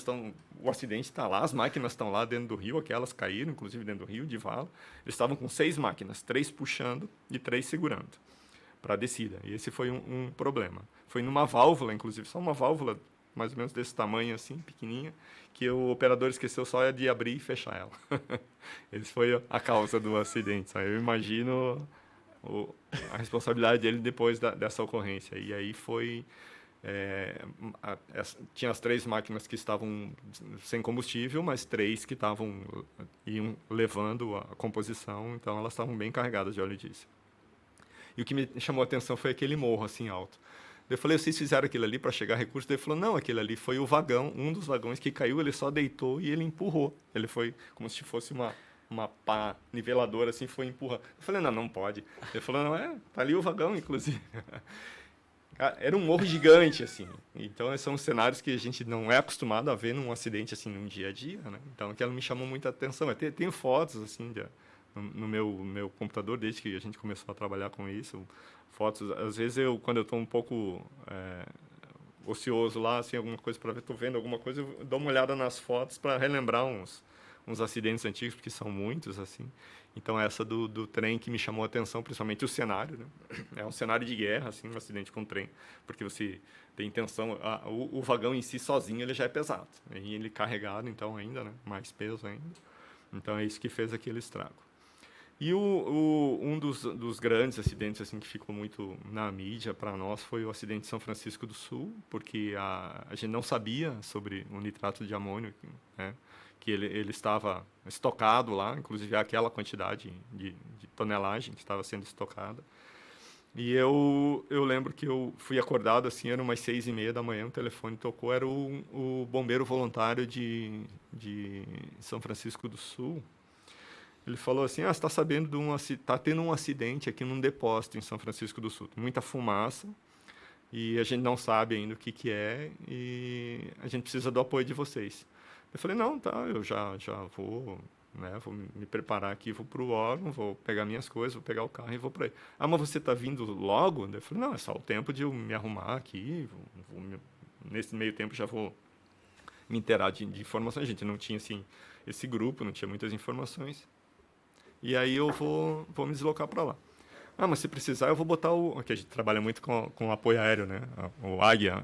o acidente está lá, as máquinas estão lá dentro do rio, aquelas caíram, inclusive dentro do rio, de vala. Eles estavam com 6 máquinas, 3 puxando e 3 segurando para a descida. E esse foi um problema. Foi numa válvula, inclusive, só uma válvula mais ou menos desse tamanho, assim, pequenininha, que o operador esqueceu só de abrir e fechar ela. Esse foi a causa do acidente. Sabe? Eu imagino a responsabilidade dele depois dessa ocorrência. E aí foi... tinha as 3 máquinas que estavam sem combustível, mas 3 que iam levando a composição, então elas estavam bem carregadas de óleo diesel. E o que me chamou a atenção foi aquele morro assim alto. Eu falei, vocês fizeram aquilo ali para chegar a recurso? Ele falou, não, aquele ali foi o vagão, um dos vagões que caiu, ele só deitou e ele empurrou. Ele foi como se fosse uma pá niveladora, assim, foi empurrar. Eu falei, não pode. Ele falou, não, tá ali o vagão, inclusive. Era um morro gigante, assim. Então, são cenários que a gente não é acostumado a ver num acidente, assim, no dia a dia, né? Então, aquilo me chamou muita atenção. Eu tenho fotos, assim, no meu computador, desde que a gente começou a trabalhar com isso, fotos. Às vezes, quando eu estou um pouco ocioso lá, assim, alguma coisa para ver, estou vendo alguma coisa, eu dou uma olhada nas fotos para relembrar uns uns acidentes antigos, porque são muitos, assim. Então, essa do trem que me chamou a atenção, principalmente o cenário, né? É um cenário de guerra, assim, um acidente com trem, porque você tem tensão, o vagão em si sozinho ele já é pesado, e ele carregado, então, ainda, né? Mais peso ainda. Então, é isso que fez aquele estrago. E um dos grandes acidentes assim que ficou muito na mídia para nós foi o acidente de São Francisco do Sul, porque a gente não sabia sobre o nitrato de amônio, né? Que ele estava estocado lá, inclusive aquela quantidade de tonelagem que estava sendo estocada. E eu lembro que eu fui acordado assim, eram umas 6:30 da manhã, o telefone tocou, era o bombeiro voluntário de São Francisco do Sul. Ele falou assim, você está sabendo está tendo um acidente aqui num depósito em São Francisco do Sul, muita fumaça, e a gente não sabe ainda o que é, e a gente precisa do apoio de vocês. Eu falei, não, tá, eu já vou, né, vou me preparar aqui, vou para o órgão, vou pegar minhas coisas, vou pegar o carro e vou para aí. Ah, mas você está vindo logo? Eu falei, não, é só o tempo de eu me arrumar aqui, nesse meio tempo já vou me inteirar de informações. A gente não tinha, assim, esse grupo, não tinha muitas informações. E aí eu vou me deslocar para lá. Ah, mas se precisar, eu vou botar aqui a gente trabalha muito com apoio aéreo, né? O Águia,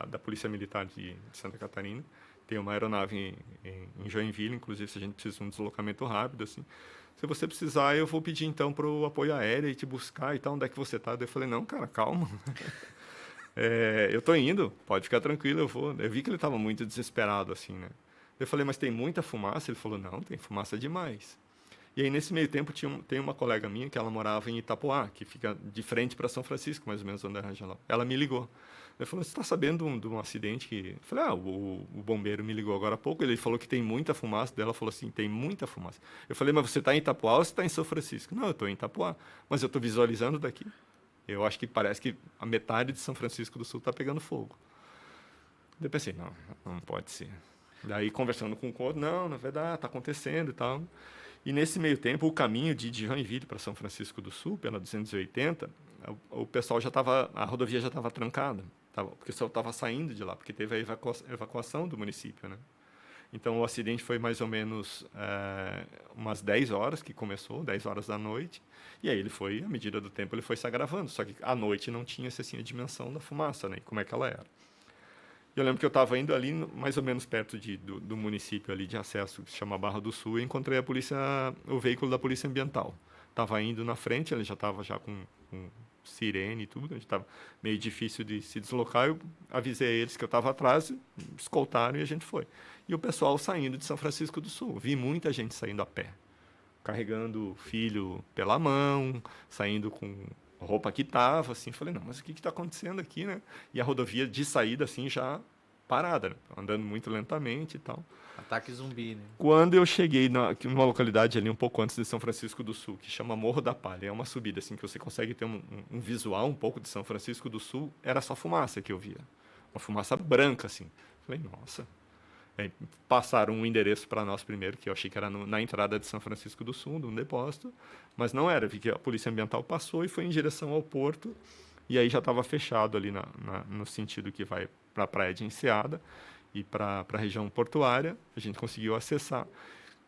da Polícia Militar de Santa Catarina. Tem uma aeronave em Joinville, inclusive, se a gente precisa de um deslocamento rápido, assim. Se você precisar, eu vou pedir, então, para o apoio aéreo e te buscar e tal, onde é que você está? Eu falei, não, cara, calma. Eu estou indo, pode ficar tranquilo, eu vou. Eu vi que ele estava muito desesperado, assim, né? Eu falei, mas tem muita fumaça? Ele falou, não, tem fumaça demais. E aí, nesse meio tempo, tem uma colega minha que ela morava em Itapoá, que fica de frente para São Francisco, mais ou menos, onde é a região lá. Ela me ligou. Ele falou, você está sabendo de um acidente que... Eu falei, o bombeiro me ligou agora há pouco, ele falou que tem muita fumaça. Daí ela falou assim, tem muita fumaça. Eu falei, mas você está em Itapoá ou você está em São Francisco? Não, eu estou em Itapoá, mas eu estou visualizando daqui. Eu acho que parece que a metade de São Francisco do Sul está pegando fogo. Daí eu pensei, não pode ser. Daí, conversando com o outro, não, na verdade, está acontecendo e tal. E nesse meio tempo, o caminho de Joinville para São Francisco do Sul, pela 280, o pessoal a rodovia já estava trancada, porque o pessoal estava saindo de lá, porque teve a evacuação do município, né? Então, o acidente foi mais ou menos umas 10 horas que começou, 10 horas da noite, e aí à medida do tempo, ele foi se agravando, só que à noite não tinha assim, a dimensão da fumaça, né? E como é que ela era. Eu lembro que eu estava indo ali, mais ou menos perto do município ali de acesso, que se chama Barra do Sul, e encontrei o veículo da Polícia Ambiental. Estava indo na frente, ele já estava com sirene e tudo, estava meio difícil de se deslocar. Eu avisei eles que eu estava atrás, escoltaram e a gente foi. E o pessoal saindo de São Francisco do Sul. Vi muita gente saindo a pé, carregando filho pela mão, saindo com roupa que estava, assim, falei, não, mas o que está acontecendo aqui, né? E a rodovia de saída, assim, já parada, né? Andando muito lentamente e tal. Ataque zumbi, né? Quando eu cheguei numa localidade ali um pouco antes de São Francisco do Sul, que chama Morro da Palha, é uma subida, assim, que você consegue ter um visual um pouco de São Francisco do Sul, era só fumaça que eu via. Uma fumaça branca, assim. Falei, nossa. Aí passaram um endereço para nós primeiro, que eu achei que era na entrada de São Francisco do Sul, de um depósito, mas não era, vi que a Polícia Ambiental passou e foi em direção ao porto, e aí já estava fechado ali no sentido que vai para a praia de Enseada e para a região portuária, a gente conseguiu acessar.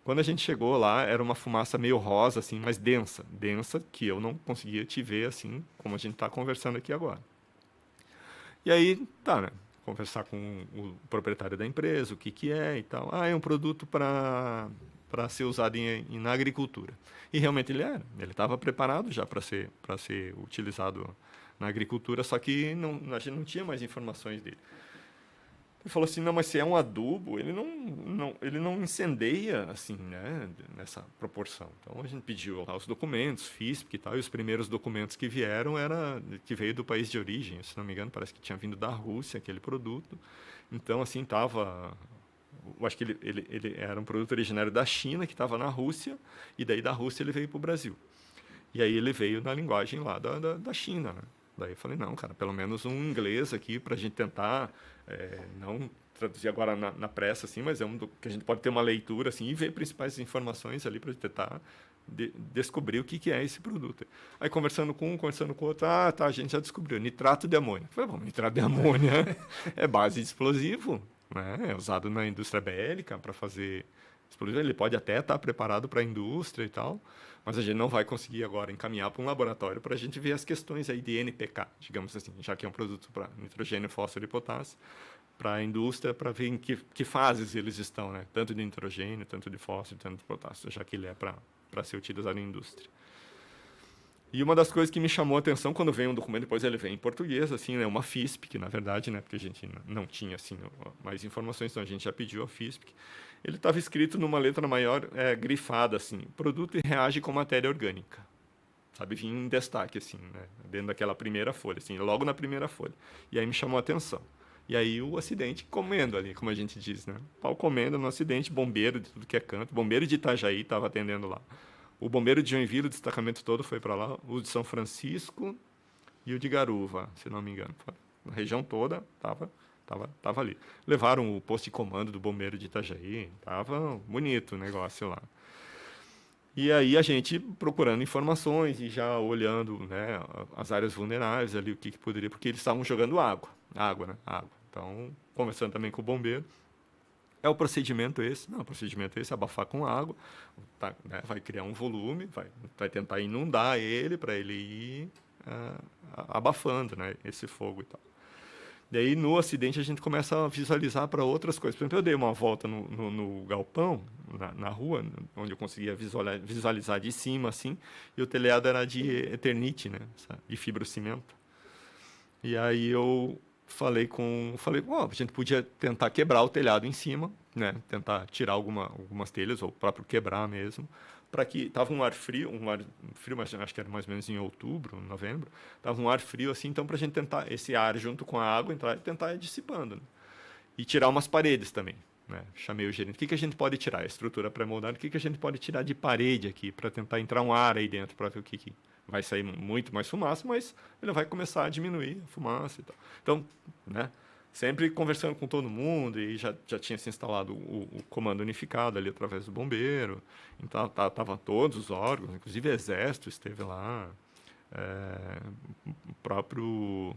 Quando a gente chegou lá, era uma fumaça meio rosa, assim, mas densa, que eu não conseguia te ver, assim, como a gente está conversando aqui agora. E aí, tá, né? Conversar com o proprietário da empresa, o que é e tal. É um produto para ser usado na agricultura. E realmente ele era. Ele estava preparado já para ser utilizado na agricultura, só que a gente não tinha mais informações dele. Ele falou assim, não, mas se é um adubo, ele não incendeia assim, né, nessa proporção. Então a gente pediu lá os documentos, FISP e tal, e os primeiros documentos que vieram que veio do país de origem, se não me engano, parece que tinha vindo da Rússia aquele produto. Então assim eu acho que ele era um produto originário da China que estava na Rússia, e daí da Rússia ele veio para o Brasil. E aí ele veio na linguagem lá da China, né? Daí eu falei, não, cara, pelo menos um inglês aqui para a gente tentar, não traduzir agora na pressa, assim, mas que a gente pode ter uma leitura assim, e ver principais informações ali para tentar descobrir o que é esse produto. Aí conversando com um, conversando com o outro, tá, a gente já descobriu, nitrato de amônia. Eu falei, bom, nitrato de amônia é base de explosivo, né? É usado na indústria bélica para fazer Esse produto ele pode até estar preparado para a indústria e tal, mas a gente não vai conseguir agora encaminhar para um laboratório para a gente ver as questões aí de NPK, digamos assim, já que é um produto para nitrogênio, fósforo e potássio, para a indústria, para ver em que fases eles estão, né? Tanto de nitrogênio, tanto de fósforo, tanto de potássio, já que ele é para ser utilizado em indústria. E uma das coisas que me chamou a atenção quando vem um documento, depois ele vem em português, assim, né, uma FISP, na verdade, né, porque a gente não tinha assim mais informações, então a gente já pediu a FISP. Ele estava escrito numa letra maior, grifada assim, produto e reage com matéria orgânica. Sabe, vinha em destaque assim, né, dentro daquela primeira folha, assim, logo na primeira folha. E aí me chamou a atenção. E aí o acidente comendo ali, como a gente diz, né? Pau comendo no acidente, bombeiro de tudo que é canto, bombeiro de Itajaí estava atendendo lá. O bombeiro de Joinville, o destacamento todo foi para lá, o de São Francisco e o de Garuva, se não me engano. A região toda estava ali. Levaram o posto de comando do bombeiro de Itajaí, estava bonito o negócio lá. E aí a gente procurando informações e já olhando, né, as áreas vulneráveis ali, o que poderia, porque eles estavam jogando água, né, água. Então, conversando também com o bombeiro. É o procedimento esse? Não, o procedimento esse é abafar com água, tá, né, vai criar um volume, vai tentar inundar ele para ele ir abafando, né, esse fogo e tal. Daí, no acidente, a gente começa a visualizar para outras coisas. Por exemplo, eu dei uma volta no galpão, na rua, onde eu conseguia visualizar de cima, assim, e o telhado era de Eternite, né, de fibrocimento. E aí eu falei, a gente podia tentar quebrar o telhado em cima, né? Tentar tirar algumas telhas, ou próprio quebrar mesmo, para que tava um ar frio, mas acho que era mais ou menos em outubro, novembro, tava um ar frio assim, então para a gente tentar esse ar junto com a água entrar e tentar ir dissipando, né? E tirar umas paredes também, né? Chamei o gerente, o que a gente pode tirar? A estrutura pré-moldada, o que a gente pode tirar de parede aqui para tentar entrar um ar aí dentro para ver o que vai sair muito mais fumaça, mas ele vai começar a diminuir a fumaça e tal. Então, né, sempre conversando com todo mundo, e já tinha se instalado o comando unificado ali através do bombeiro, então estavam todos os órgãos, inclusive o Exército esteve lá, o próprio...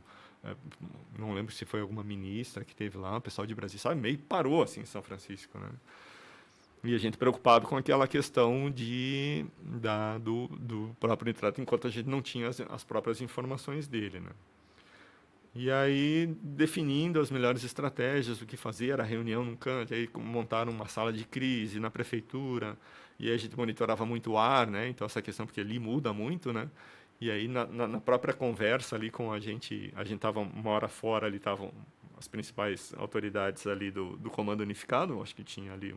não lembro se foi alguma ministra que esteve lá, o pessoal de Brasília, sabe, meio parou assim em São Francisco, né? E a gente preocupado com aquela questão do próprio nitrato, enquanto a gente não tinha as próprias informações dele, né? E aí, definindo as melhores estratégias, o que fazer, era reunião num canto, aí montaram uma sala de crise na prefeitura, e aí a gente monitorava muito o ar, né? Então, essa questão, porque ali muda muito, né? E aí, na própria conversa ali com a gente estava uma hora fora, ali estavam as principais autoridades ali do Comando Unificado, acho que tinha ali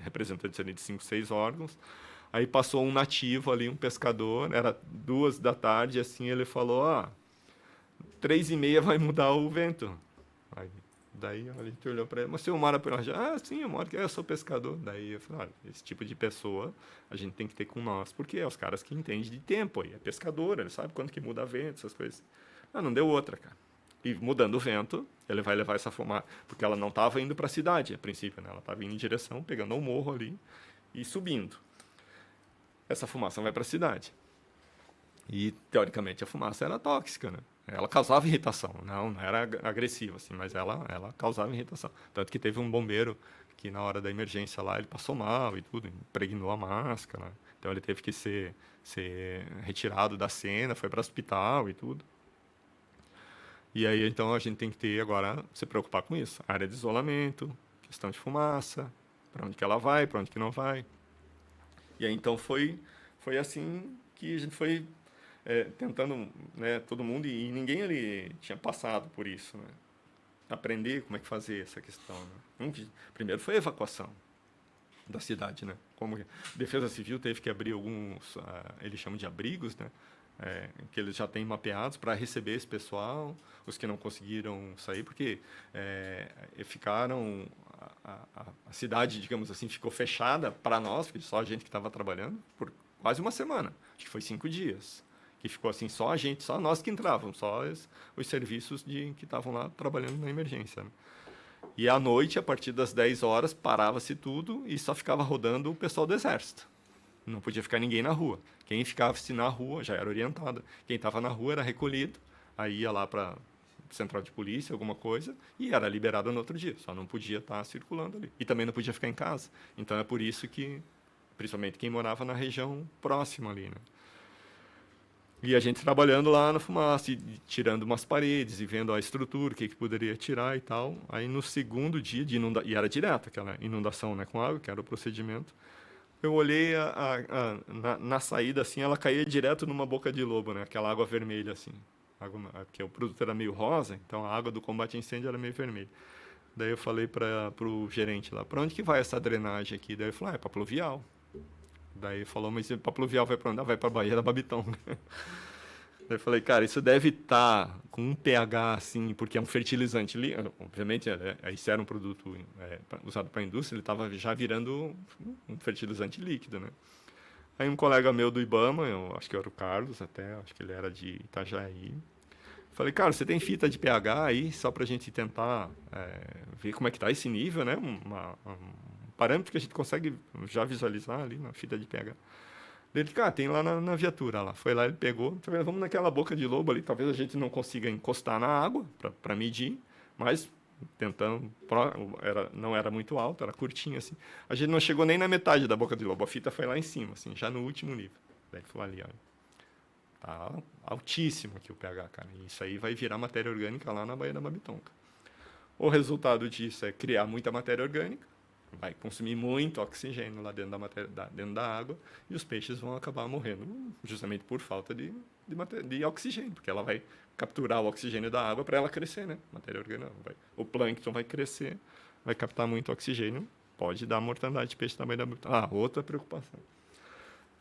representantes ali de 5, 6 órgãos. Aí passou um nativo ali, um pescador, era 2 da tarde, assim, ele falou, 3h30 vai mudar o vento. Daí a gente olhou para ele, mas você mora por lá? Sim, eu moro aqui, eu sou pescador. Daí eu falei, esse tipo de pessoa a gente tem que ter com nós, porque é os caras que entendem de tempo, aí é pescador, ele sabe quando que muda vento, essas coisas. Não deu outra, cara. E mudando o vento, ele vai levar essa fumaça, porque ela não estava indo para a cidade, a princípio, né? Ela estava indo em direção, pegando o morro ali e subindo. Essa fumaça vai para a cidade. E, teoricamente, a fumaça era tóxica, né? Ela causava irritação, não era agressiva, assim, mas ela causava irritação. Tanto que teve um bombeiro que, na hora da emergência lá, ele passou mal e tudo, impregnou a máscara, né? Então ele teve que ser retirado da cena, foi para o hospital e tudo. E aí, então, a gente tem que ter agora, se preocupar com isso. Área de isolamento, questão de fumaça, para onde que ela vai, para onde que não vai. E aí, então, foi assim que a gente foi tentando, né, todo mundo, e ninguém ali tinha passado por isso, né? Aprender como é que fazer essa questão, né? Primeiro foi a evacuação da cidade, né? Como a Defesa Civil teve que abrir alguns, eles chamam de abrigos, né? Que eles já têm mapeados para receber esse pessoal, os que não conseguiram sair, porque ficaram, a cidade, digamos assim, ficou fechada para nós, porque só a gente que estava trabalhando, por quase uma semana, acho que foi 5 dias, que ficou assim, só a gente, só nós que entravam, só os serviços que estavam lá trabalhando na emergência, né? E à noite, a partir das 10 horas, parava-se tudo e só ficava rodando o pessoal do Exército. Não podia ficar ninguém na rua. Quem ficava na rua já era orientado. Quem estava na rua era recolhido. Aí ia lá para central de polícia, alguma coisa, e era liberado no outro dia, só não podia estar circulando ali. E também não podia ficar em casa. Então é por isso que, principalmente quem morava na região próxima ali, né? E a gente trabalhando lá na fumaça, e tirando umas paredes, e vendo a estrutura, o que poderia tirar e tal. Aí no segundo dia de inundação, e era direto aquela inundação, né, com água, que era o procedimento, eu olhei na saída, assim, ela caía direto numa boca de lobo, né, aquela água vermelha, assim. Porque o produto era meio rosa, então a água do combate a incêndio era meio vermelha. Daí eu falei para o gerente lá, para onde que vai essa drenagem aqui? Daí ele falou, é para pluvial. Daí ele falou, mas para pluvial vai para onde? Ah, vai para a Baía da Babitonga. Daí eu falei, cara, isso deve estar com um pH assim, porque é um fertilizante. Obviamente, isso era um produto usado para a indústria, ele estava já virando um fertilizante líquido, né? Aí um colega meu do IBAMA, eu acho que era o Carlos até, acho que ele era de Itajaí. Falei, cara, você tem fita de pH aí, só para a gente tentar ver como é que está esse nível, né? Um parâmetro que a gente consegue já visualizar ali na fita de pH. Ele, cara, tem lá na viatura lá. Foi lá, ele pegou, vamos naquela boca de lobo ali, talvez a gente não consiga encostar na água para medir, mas tentando, não era muito alto, era curtinho assim. A gente não chegou nem na metade da boca de lobo, a fita foi lá em cima, assim, já no último nível. Daí ele falou ali, olha, tá altíssimo aqui o pH, cara, e isso aí vai virar matéria orgânica lá na Baía da Babitonga. O resultado disso é criar muita matéria orgânica, vai consumir muito oxigênio lá dentro dentro da água, e os peixes vão acabar morrendo justamente por falta de oxigênio, porque ela vai capturar o oxigênio da água para ela crescer, né? Matéria orgânica, o plâncton vai crescer, vai captar muito oxigênio, pode dar mortandade de peixe também. Outra preocupação.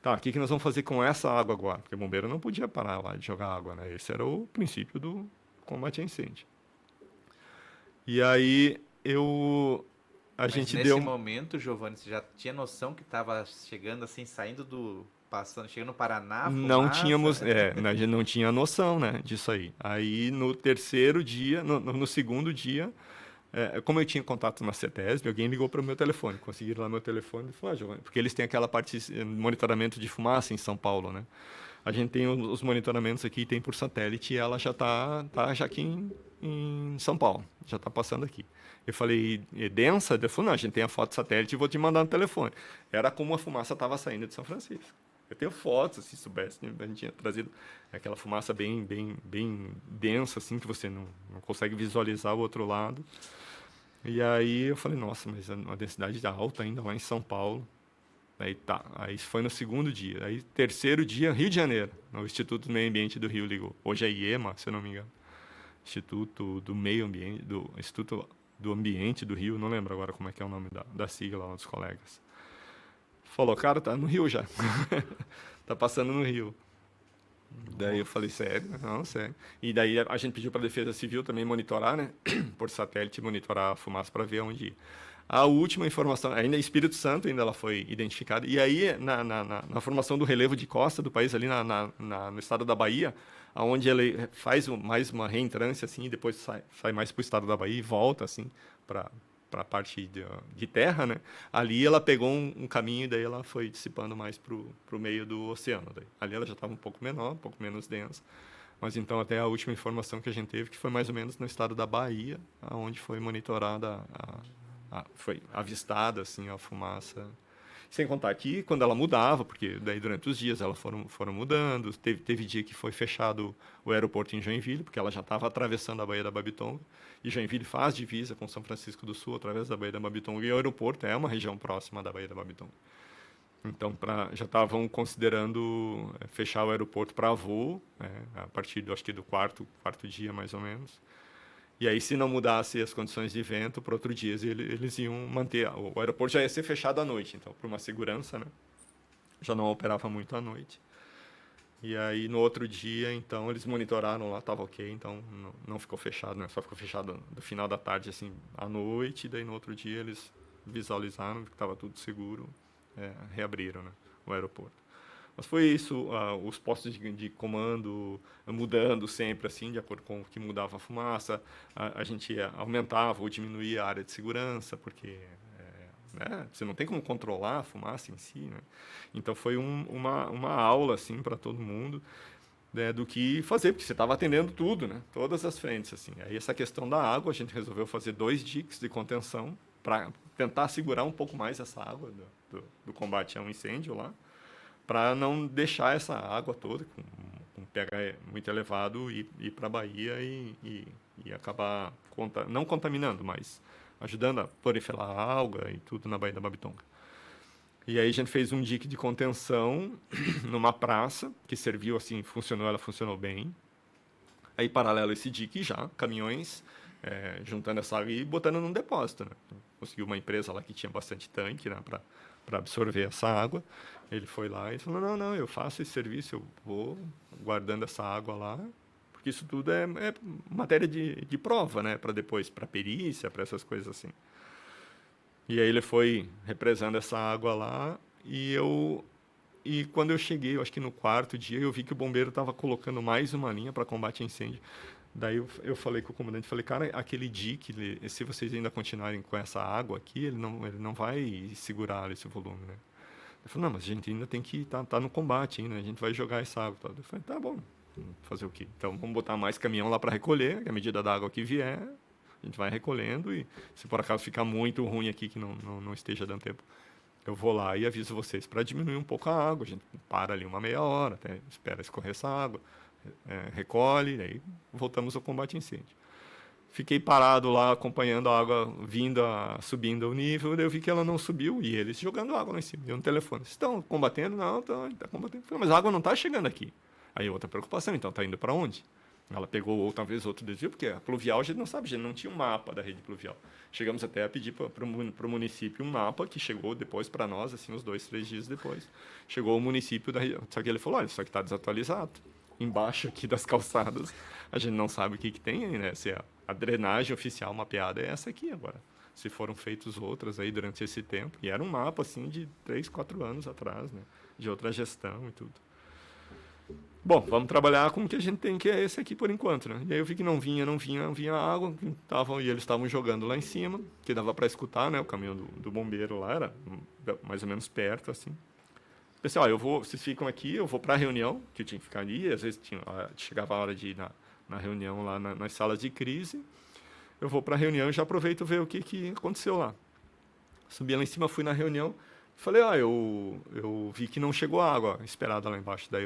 Tá, o que nós vamos fazer com essa água agora? Porque o bombeiro não podia parar lá de jogar água, né? Esse era o princípio do combate a incêndio. E aí Mas nesse momento, Giovanni, você já tinha noção que estava chegando assim, chegando no Paraná, não fumaça? tínhamos, a gente não tinha noção, né, disso aí. Aí no terceiro dia, no segundo dia, como eu tinha contato na CETESB, alguém ligou para o meu telefone, conseguiram lá meu telefone e falou, Giovanni, porque eles têm aquela parte de monitoramento de fumaça em São Paulo, né? A gente tem os monitoramentos aqui, tem por satélite, e ela já está já aqui em São Paulo, já está passando aqui. Eu falei, é densa? Ele falou, não, a gente tem a foto satélite e vou te mandar no telefone. Era como a fumaça estava saindo de São Francisco. Eu tenho fotos, se soubesse, a gente tinha trazido aquela fumaça bem densa, assim, que você não consegue visualizar o outro lado. E aí eu falei, nossa, mas uma densidade alta ainda lá em São Paulo. Aí tá, aí foi no segundo dia. Aí terceiro dia, Rio de Janeiro, o Instituto do Meio Ambiente do Rio ligou. Hoje é IEMA, se eu não me engano. Instituto do Meio Ambiente, do Instituto do Ambiente do Rio, não lembro agora como é que é o nome da sigla lá dos colegas. Falou, cara, tá no Rio já. Tá passando no Rio. Daí eu falei, sério? Não, sério. E daí a gente pediu para a Defesa Civil também monitorar, né? Por satélite, monitorar a fumaça para ver onde ia. A última informação, ainda Espírito Santo ainda ela foi identificada. E aí, na formação do relevo de costa do país, ali no estado da Bahia, onde ele faz mais uma reentrância, assim, e depois sai mais para o estado da Bahia e volta, assim, para a parte de terra, né? Ali ela pegou um caminho e daí ela foi dissipando mais para o meio do oceano. Daí. Ali ela já estava um pouco menor, um pouco menos densa. Mas então até a última informação que a gente teve, que foi mais ou menos no estado da Bahia, onde foi monitorada, foi avistada assim, a fumaça. Sem contar que quando ela mudava, porque daí durante os dias elas foram mudando, teve dia que foi fechado o aeroporto em Joinville, porque ela já estava atravessando a Baía da Babitonga, e Joinville faz divisa com São Francisco do Sul através da Baía da Babitonga, e o aeroporto é uma região próxima da Baía da Babitonga. Então, já estavam considerando fechar o aeroporto para voo, a partir acho que do quarto dia, mais ou menos. E aí, se não mudasse as condições de vento, para outro dia eles iam manter. O aeroporto já ia ser fechado à noite, então, por uma segurança, né? Já não operava muito à noite. E aí, no outro dia, então, eles monitoraram lá, estava ok, então não ficou fechado, né? Só ficou fechado no final da tarde, assim, à noite, e daí no outro dia eles visualizaram que estava tudo seguro, reabriram, né, o aeroporto. Mas foi isso, os postos de comando mudando sempre, assim, de acordo com o que mudava a fumaça. A gente aumentava ou diminuía a área de segurança, porque você não tem como controlar a fumaça em si, né? Então foi uma aula, assim, para todo mundo. né, do que fazer, porque você estava atendendo tudo, né? Todas as frentes, assim. Aí essa questão da água, a gente resolveu fazer 2 diques de contenção para tentar segurar um pouco mais essa água do combate a um incêndio lá, para não deixar essa água toda com pH muito elevado ir para a Bahia e acabar não contaminando, mas ajudando a proliferar a alga e tudo na Baía da Babitonga. E aí a gente fez um dique de contenção numa praça, que serviu assim, ela funcionou bem. Aí, paralelo a esse dique já, caminhões juntando essa água e botando num depósito, né? Conseguiu uma empresa lá que tinha bastante tanque, né, para absorver essa água. Ele foi lá e falou, não, eu faço esse serviço, eu vou guardando essa água lá, porque isso tudo é matéria de prova, né, para depois, para perícia, para essas coisas assim. E aí ele foi represando essa água lá e quando eu cheguei, eu acho que no 4º dia, eu vi que o bombeiro estava colocando mais uma linha para combate a incêndio. Daí eu falei com o comandante, falei, cara, aquele dique, se vocês ainda continuarem com essa água aqui, ele não vai segurar esse volume, né? Ele falou, não, mas a gente ainda tem que tá no combate ainda, a gente vai jogar essa água. Eu falei, tá bom, fazer o quê? Então vamos botar mais caminhão lá para recolher, que à medida da água que vier, a gente vai recolhendo e se por acaso ficar muito ruim aqui, que não esteja dando tempo, eu vou lá e aviso vocês para diminuir um pouco a água. A gente para ali uma meia hora, até espera escorrer essa água, recolhe, aí voltamos ao combate a incêndio. Fiquei parado lá acompanhando a água subindo o nível, daí eu vi que ela não subiu e eles jogando água lá em cima. Deu no telefone. Vocês estão combatendo? Não, está combatendo. Falei, mas a água não está chegando aqui. Aí outra preocupação, então está indo para onde? Ela pegou ou talvez outro desvio, porque a pluvial a gente não sabe, a gente não tinha um mapa da rede pluvial. Chegamos até a pedir para o município um mapa que chegou depois para nós, assim, uns 2, 3 dias depois. Chegou o município da região, só que ele falou, olha, isso aqui está desatualizado. Embaixo aqui das calçadas, a gente não sabe o que tem aí, né? Se a drenagem oficial mapeada é essa aqui agora. Se foram feitos outras aí durante esse tempo. E era um mapa, assim, de 3, 4 anos atrás, né? De outra gestão e tudo. Bom, vamos trabalhar com o que a gente tem, que é esse aqui por enquanto, né? E aí eu vi que não vinha a água, e eles estavam jogando lá em cima, que dava para escutar, né? O caminhão do bombeiro lá era mais ou menos perto, assim. Pensei, vocês ficam aqui, eu vou para a reunião, que eu tinha que ficar ali, às vezes chegava a hora de ir na reunião lá nas salas de crise, eu vou para a reunião e já aproveito ver o que aconteceu lá. Subi lá em cima, fui na reunião, falei, eu vi que não chegou água esperada lá embaixo, daí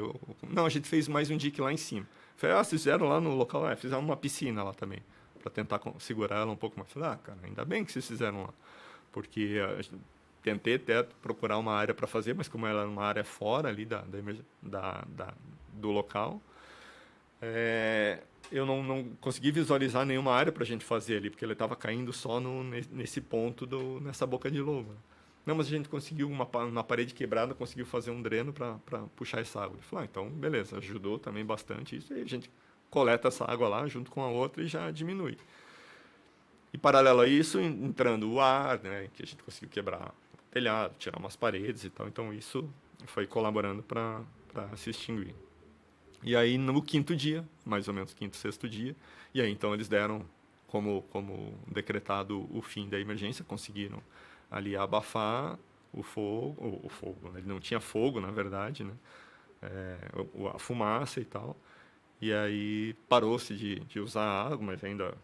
não, a gente fez mais um dique lá em cima. Falei, vocês fizeram lá no local, fizeram uma piscina lá também, para tentar segurar ela um pouco mais. Falei, cara, ainda bem que vocês fizeram lá, porque tentei até procurar uma área para fazer, mas como ela era uma área fora ali do local, eu não consegui visualizar nenhuma área para a gente fazer ali, porque ele estava caindo só nesse ponto, nessa boca de lobo. Não, mas a gente conseguiu, na parede quebrada, conseguiu fazer um dreno para puxar essa água. Ele falou, então, beleza, ajudou também bastante isso, aí a gente coleta essa água lá junto com a outra e já diminui. E, paralelo a isso, entrando o ar, né, que a gente conseguiu quebrar o telhado, tirar umas paredes e tal. Então, isso foi colaborando para se extinguir. E aí, no 5º dia, mais ou menos 5º, 6º dia, e aí, então, eles deram como decretado o fim da emergência, conseguiram ali abafar o fogo, ele não tinha fogo, na verdade, né, a fumaça e tal. E aí, parou-se de usar a água, mas ainda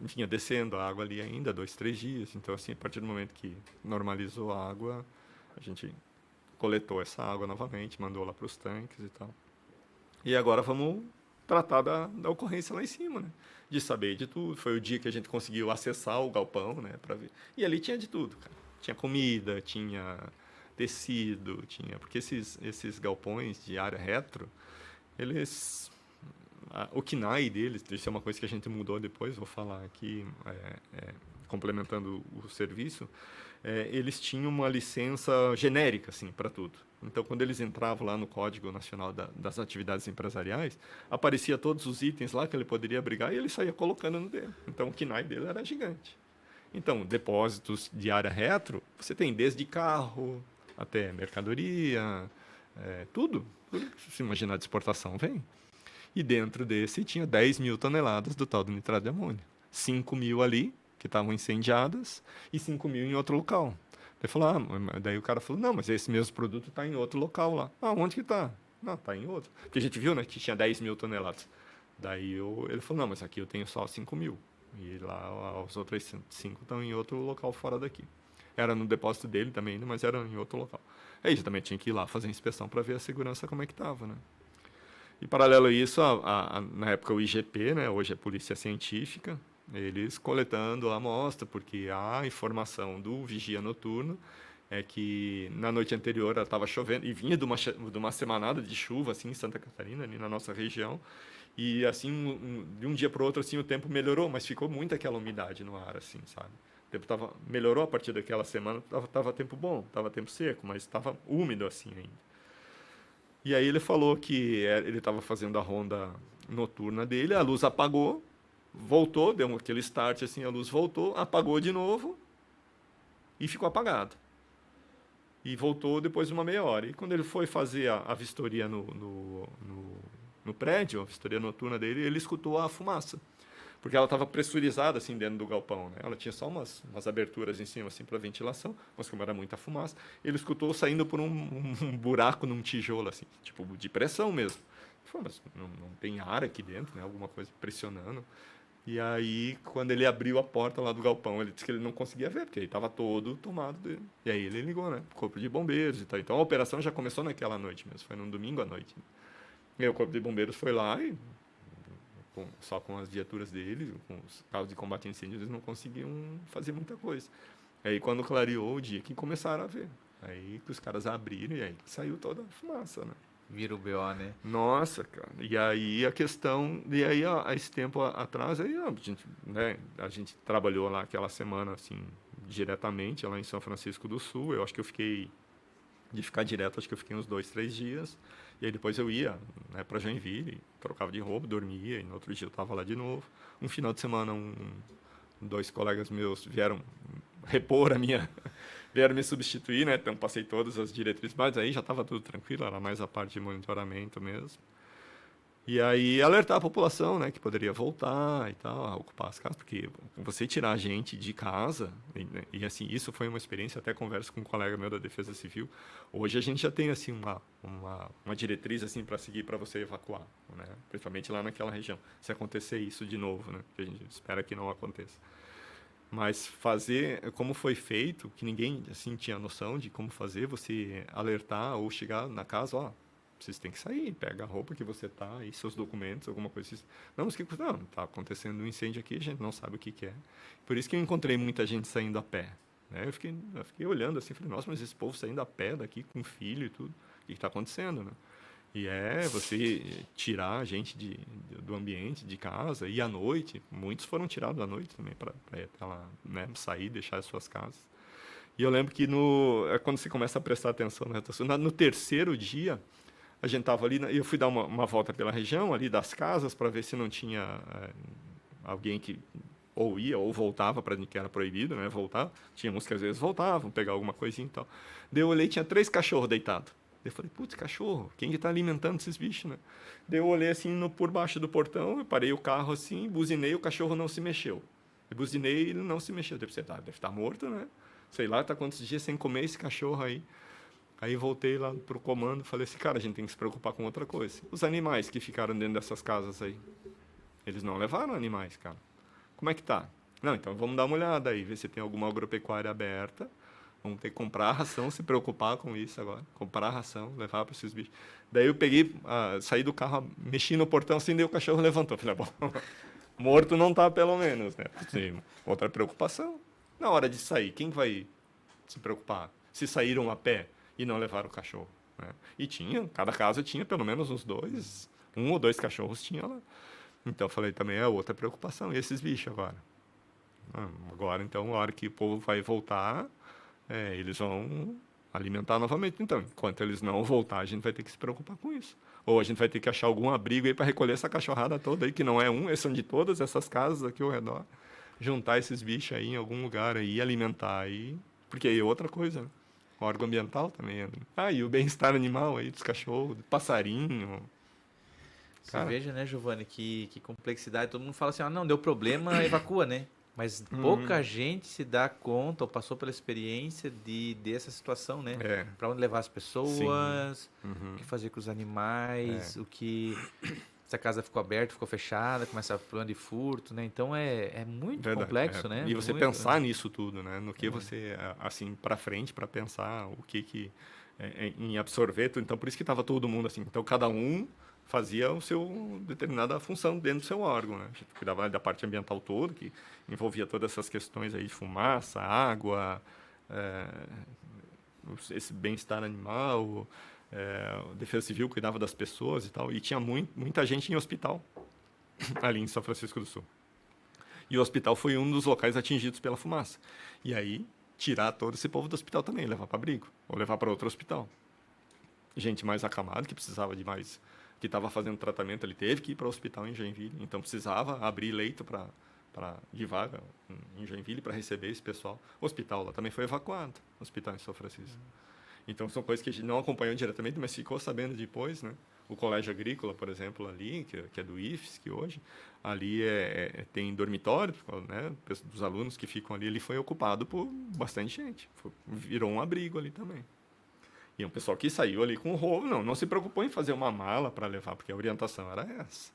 vinha descendo a água ali ainda, 2, 3 dias. Então, assim, a partir do momento que normalizou a água, a gente coletou essa água novamente, mandou lá para os tanques e tal. E agora vamos tratar da ocorrência lá em cima, né? De saber de tudo. Foi o dia que a gente conseguiu acessar o galpão, né? Para ver. E ali tinha de tudo, cara. Tinha comida, tinha tecido, porque esses galpões de área retro, eles... O KNAI deles, isso é uma coisa que a gente mudou depois, vou falar aqui, complementando o serviço, eles tinham uma licença genérica, assim, para tudo. Então, quando eles entravam lá no Código Nacional das Atividades Empresariais, aparecia todos os itens lá que ele poderia abrigar e ele saía colocando no dele. Então, o KNAI dele era gigante. Então, depósitos de área retro, você tem desde carro até mercadoria, tudo que se imaginar de exportação vem. E dentro desse tinha 10 mil toneladas do tal do nitrato de amônio. 5 mil ali, que estavam incendiadas, e 5 mil em outro local. Daí o cara falou, não, mas esse mesmo produto está em outro local lá. Onde que está? Não, tá em outro. Porque a gente viu, né, que tinha 10 mil toneladas. Daí ele falou, não, mas aqui eu tenho só 5 mil. E lá os outros 5 estão em outro local fora daqui. Era no depósito dele também, mas era em outro local. Aí a gente também tinha que ir lá fazer a inspeção para ver a segurança como é que estava, né? E paralelo a isso, na época o IGP, né, hoje é Polícia Científica, eles coletando a amostra, porque a informação do vigia noturno é que na noite anterior ela estava chovendo, e vinha de uma semanada de chuva assim, em Santa Catarina, ali na nossa região, e assim, de um dia para o outro, assim, o tempo melhorou, mas ficou muito aquela umidade no ar, assim, sabe? O tempo melhorou a partir daquela semana, estava tempo bom, estava tempo seco, mas estava úmido assim ainda. E aí ele falou que ele estava fazendo a ronda noturna dele, a luz apagou, voltou, deu aquele start assim, a luz voltou, apagou de novo e ficou apagado. E voltou depois de uma meia hora. E quando ele foi fazer a vistoria no prédio, a vistoria noturna dele, ele escutou a fumaça. Porque ela estava pressurizada assim dentro do galpão, né? Ela tinha só umas aberturas em cima assim para ventilação, mas como era muita fumaça, ele escutou saindo por um buraco num tijolo assim, tipo de pressão mesmo. Ele falou, mas não tem ar aqui dentro, né? Alguma coisa pressionando. E aí, quando ele abriu a porta lá do galpão, ele disse que ele não conseguia ver, porque ele estava todo tomado dele. E aí ele ligou, né? Corpo de bombeiros e tal. Então a operação já começou naquela noite mesmo, foi num domingo à noite. E aí o corpo de bombeiros foi lá e só com as viaturas dele, com os carros de combate a incêndio, eles não conseguiam fazer muita coisa. Aí quando clareou o dia que começaram a ver. Aí que os caras abriram e aí saiu toda a fumaça, né? Vira o BO, né? Nossa, cara. E aí a questão... E aí, há esse tempo atrás, aí a gente trabalhou lá aquela semana, assim, diretamente, lá em São Francisco do Sul. Eu acho que eu fiquei... De ficar direto, acho que eu fiquei uns 2, 3 dias. E aí depois eu ia, né, para Joinville, trocava de roupa, dormia, e no outro dia eu estava lá de novo. Um final de semana, 2 colegas meus vieram repor vieram me substituir, né? Então passei todas as diretrizes, mas aí já estava tudo tranquilo, era mais a parte de monitoramento mesmo. E aí alertar a população, né, que poderia voltar e tal, a ocupar as casas, porque você tirar a gente de casa, e assim, isso foi uma experiência, até converso com um colega meu da Defesa Civil, hoje a gente já tem assim uma diretriz assim para seguir para você evacuar, né, principalmente lá naquela região, se acontecer isso de novo, né, que a gente espera que não aconteça. Mas fazer como foi feito, que ninguém assim tinha noção de como fazer, você alertar ou chegar na casa, ó, vocês têm que sair, pega a roupa que você tá e seus documentos, alguma coisa assim. Não, mas não, tá acontecendo um incêndio aqui, a gente não sabe o que é. Por isso que eu encontrei muita gente saindo a pé, né? Eu fiquei olhando assim, falei, nossa, mas esse povo saindo a pé daqui com filho e tudo, o que está acontecendo, né? E você tirar a gente do ambiente, de casa, e à noite, muitos foram tirados à noite também para lá, né, sair, deixar as suas casas. E eu lembro que quando você começa a prestar atenção no terceiro dia, a gente estava ali, eu fui dar uma volta pela região ali das casas para ver se não tinha alguém que ou ia ou voltava para que era proibido, né, voltar. Tinha uns que às vezes voltavam, pegar alguma coisinha e tal. Daí eu olhei, tinha 3 cachorros deitados. Eu falei, putz, cachorro, quem que está alimentando esses bichos, né? Daí eu olhei assim por baixo do portão, eu parei o carro assim, buzinei, o cachorro não se mexeu. Eu buzinei e ele não se mexeu. Deve estar morto, né? Sei lá, tá quantos dias sem comer esse cachorro aí. Aí voltei lá pro comando e falei assim, cara, a gente tem que se preocupar com outra coisa. Os animais que ficaram dentro dessas casas aí, eles não levaram animais, cara. Como é que tá? Não, então vamos dar uma olhada aí, ver se tem alguma agropecuária aberta. Vamos ter que comprar a ração, se preocupar com isso agora. Comprar a ração, levar para esses bichos. Daí eu peguei, saí do carro, mexi no portão assim, daí o cachorro levantou. Falei, bom, morto não tá pelo menos, né? Sim, outra preocupação. Na hora de sair, quem vai se preocupar? Se saíram a pé e não levaram o cachorro, né? E cada casa tinha pelo menos uns 2, 1 ou 2 cachorros tinha lá. Então eu falei, também é outra preocupação. E esses bichos agora? Agora, então, a hora que o povo vai voltar... eles vão alimentar novamente. Então, enquanto eles não voltar, a gente vai ter que se preocupar com isso. Ou a gente vai ter que achar algum abrigo aí para recolher essa cachorrada toda aí, que não é são de todas essas casas aqui ao redor. Juntar esses bichos aí em algum lugar aí, alimentar aí. Porque aí é outra coisa, né? O órgão ambiental também entra. E o bem-estar animal aí dos cachorros, do passarinho. Você veja, né, Giovanni, que complexidade. Todo mundo fala assim, não, deu problema, evacua, né? Mas pouca gente se dá conta ou passou pela experiência dessa situação, né? Para onde levar as pessoas, o que fazer com os animais, se a casa ficou aberta, ficou fechada, começa a plano de furto, né? Então é muito complexo, né? E você muito, pensar nisso tudo, né? No que você, assim, para frente, para pensar o que em absorver tudo. Então, por isso que estava todo mundo assim. Então, cada um fazia o seu determinada função dentro do seu órgão, né? A gente cuidava da parte ambiental toda, que envolvia todas essas questões aí de fumaça, água, esse bem-estar animal, a Defesa Civil cuidava das pessoas e tal. E tinha muita gente em hospital ali em São Francisco do Sul. E o hospital foi um dos locais atingidos pela fumaça. E aí, tirar todo esse povo do hospital também, levar para abrigo, ou levar para outro hospital. Gente mais acamada, que precisava de mais, que estava fazendo tratamento, ele teve que ir para o hospital em Joinville. Então, precisava abrir leito de vaga em Joinville para receber esse pessoal. O hospital lá também foi evacuado, o hospital em São Francisco. Então, são coisas que a gente não acompanhou diretamente, mas ficou sabendo depois, né? O Colégio Agrícola, por exemplo, ali, que é do IFES, que hoje, ali tem dormitório, né, dos alunos que ficam ali, ele foi ocupado por bastante gente. Virou um abrigo ali também. E um pessoal que saiu ali com roupa, não se preocupou em fazer uma mala para levar, porque a orientação era essa,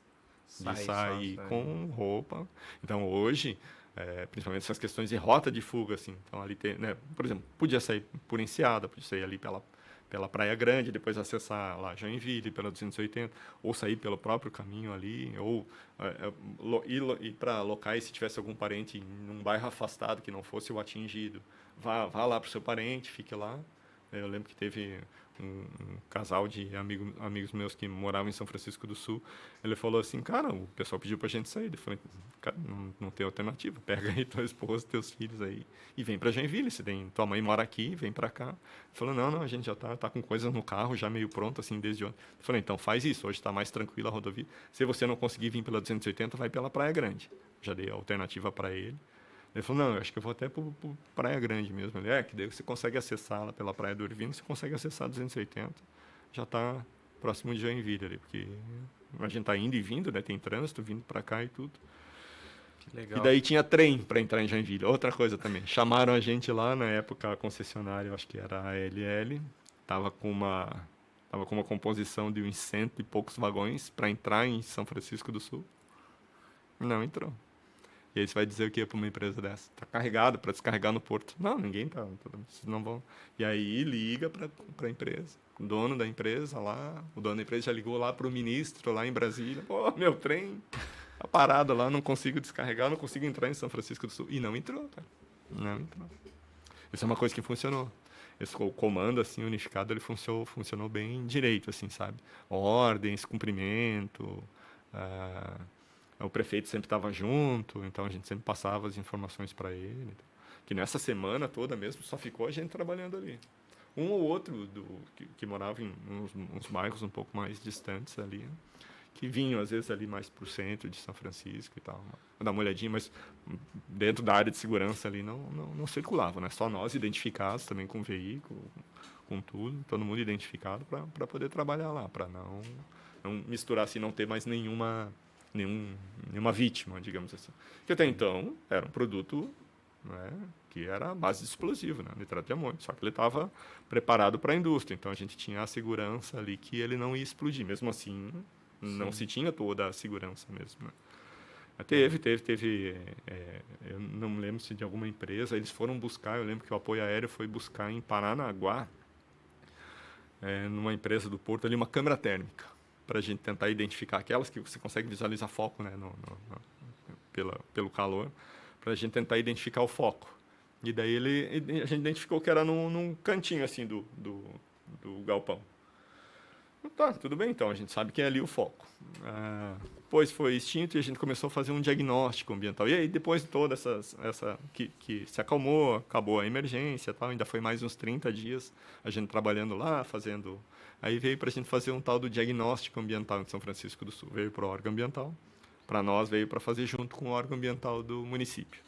de sair com roupa. Então, hoje, principalmente essas questões de rota de fuga, assim, então ali tem, né, por exemplo, podia sair por Enseada, podia sair ali pela Praia Grande, depois acessar lá Joinville pela 280, ou sair pelo próprio caminho ali, ou ir para locais se tivesse algum parente em um bairro afastado que não fosse o atingido. Vá lá para o seu parente, fique lá. Eu lembro que teve um casal de amigos meus que moravam em São Francisco do Sul. Ele falou assim, cara, o pessoal pediu pra gente sair. Eu falei, cara, não tem alternativa. Pega aí tua esposa, teus filhos aí e vem pra Joinville. Tua mãe mora aqui, vem pra cá. Ele falou, não, a gente já tá com coisas no carro, já meio pronto, assim, desde ontem. Eu falei, então faz isso, hoje tá mais tranquila a rodovia. Se você não conseguir vir pela 280, vai pela Praia Grande. Já dei a alternativa para ele. Ele falou, não, eu acho que eu vou até para Praia Grande mesmo. Ele, que daí você consegue acessar lá pela Praia do Urvino, você consegue acessar 280, já está próximo de Joinville ali, porque a gente está indo e vindo, né? Tem trânsito vindo para cá e tudo. Que legal. E daí tinha trem para entrar em Joinville, outra coisa também. Chamaram a gente lá, na época, a concessionária, eu acho que era a ALL, estava com uma composição de uns 100 e poucos vagões para entrar em São Francisco do Sul. Não entrou. E aí você vai dizer o que para uma empresa dessa? Está carregado para descarregar no porto. Não, ninguém está. Vocês não vão. E aí liga para a empresa. O dono da empresa lá, o dono da empresa já ligou lá para o ministro lá em Brasília. Pô, meu trem está parado lá, não consigo descarregar, não consigo entrar em São Francisco do Sul. E não entrou, cara. Não entrou. Isso é uma coisa que funcionou. O comando assim unificado, ele funcionou bem direito, assim, sabe? Ordens, cumprimento. O prefeito sempre estava junto, então a gente sempre passava as informações para ele. Que nessa semana toda mesmo só ficou a gente trabalhando ali. Um ou outro que morava em uns bairros um pouco mais distantes ali, que vinham às vezes ali mais para o centro de São Francisco e tal, dar uma olhadinha, mas dentro da área de segurança ali não circulava, né? Só nós identificados também com o veículo, com tudo, todo mundo identificado para poder trabalhar lá, para não misturar assim, não ter mais nenhuma vítima, digamos assim. Que até então era um produto, né, que era a base de explosivo, né, nitrato de amônio, só que ele estava preparado para a indústria, então a gente tinha a segurança ali que ele não ia explodir. Mesmo assim, não se tinha toda a segurança mesmo, né. Teve, eu não me lembro se de alguma empresa, eles foram buscar, eu lembro que o apoio aéreo foi buscar em Paranaguá, numa empresa do Porto, ali uma câmera térmica, para a gente tentar identificar aquelas que você consegue visualizar foco, né, pelo calor, para a gente tentar identificar o foco. E daí a gente identificou que era num cantinho assim do galpão. Tá, tudo bem, então a gente sabe que é ali o foco. Depois foi extinto e a gente começou a fazer um diagnóstico ambiental. E aí depois de toda essa que se acabou a emergência, tal, ainda foi mais uns 30 dias a gente trabalhando lá, fazendo. Aí veio para a gente fazer um tal do diagnóstico ambiental em São Francisco do Sul. Veio para o órgão ambiental. Para nós, veio para fazer junto com o órgão ambiental do município.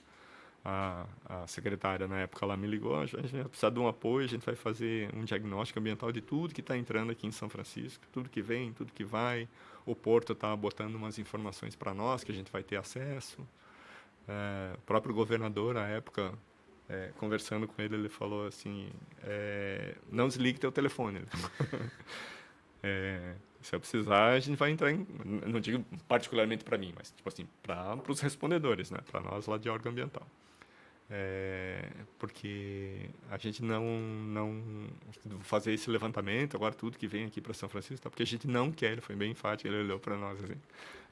A secretária, na época, lá me ligou, a gente vai precisar de um apoio, a gente vai fazer um diagnóstico ambiental de tudo que está entrando aqui em São Francisco, tudo que vem, tudo que vai. O Porto está botando umas informações para nós, que a gente vai ter acesso. O próprio governador, na época, conversando com ele, ele falou assim, não desligue teu telefone. Se eu precisar, a gente vai entrar em... Não digo particularmente para mim, mas tipo assim, para os respondedores, né? Para nós lá de órgão ambiental. Porque a gente não fazer esse levantamento, agora tudo que vem aqui para São Francisco, tá? Porque a gente não quer, ele foi bem enfático, ele olhou para nós assim,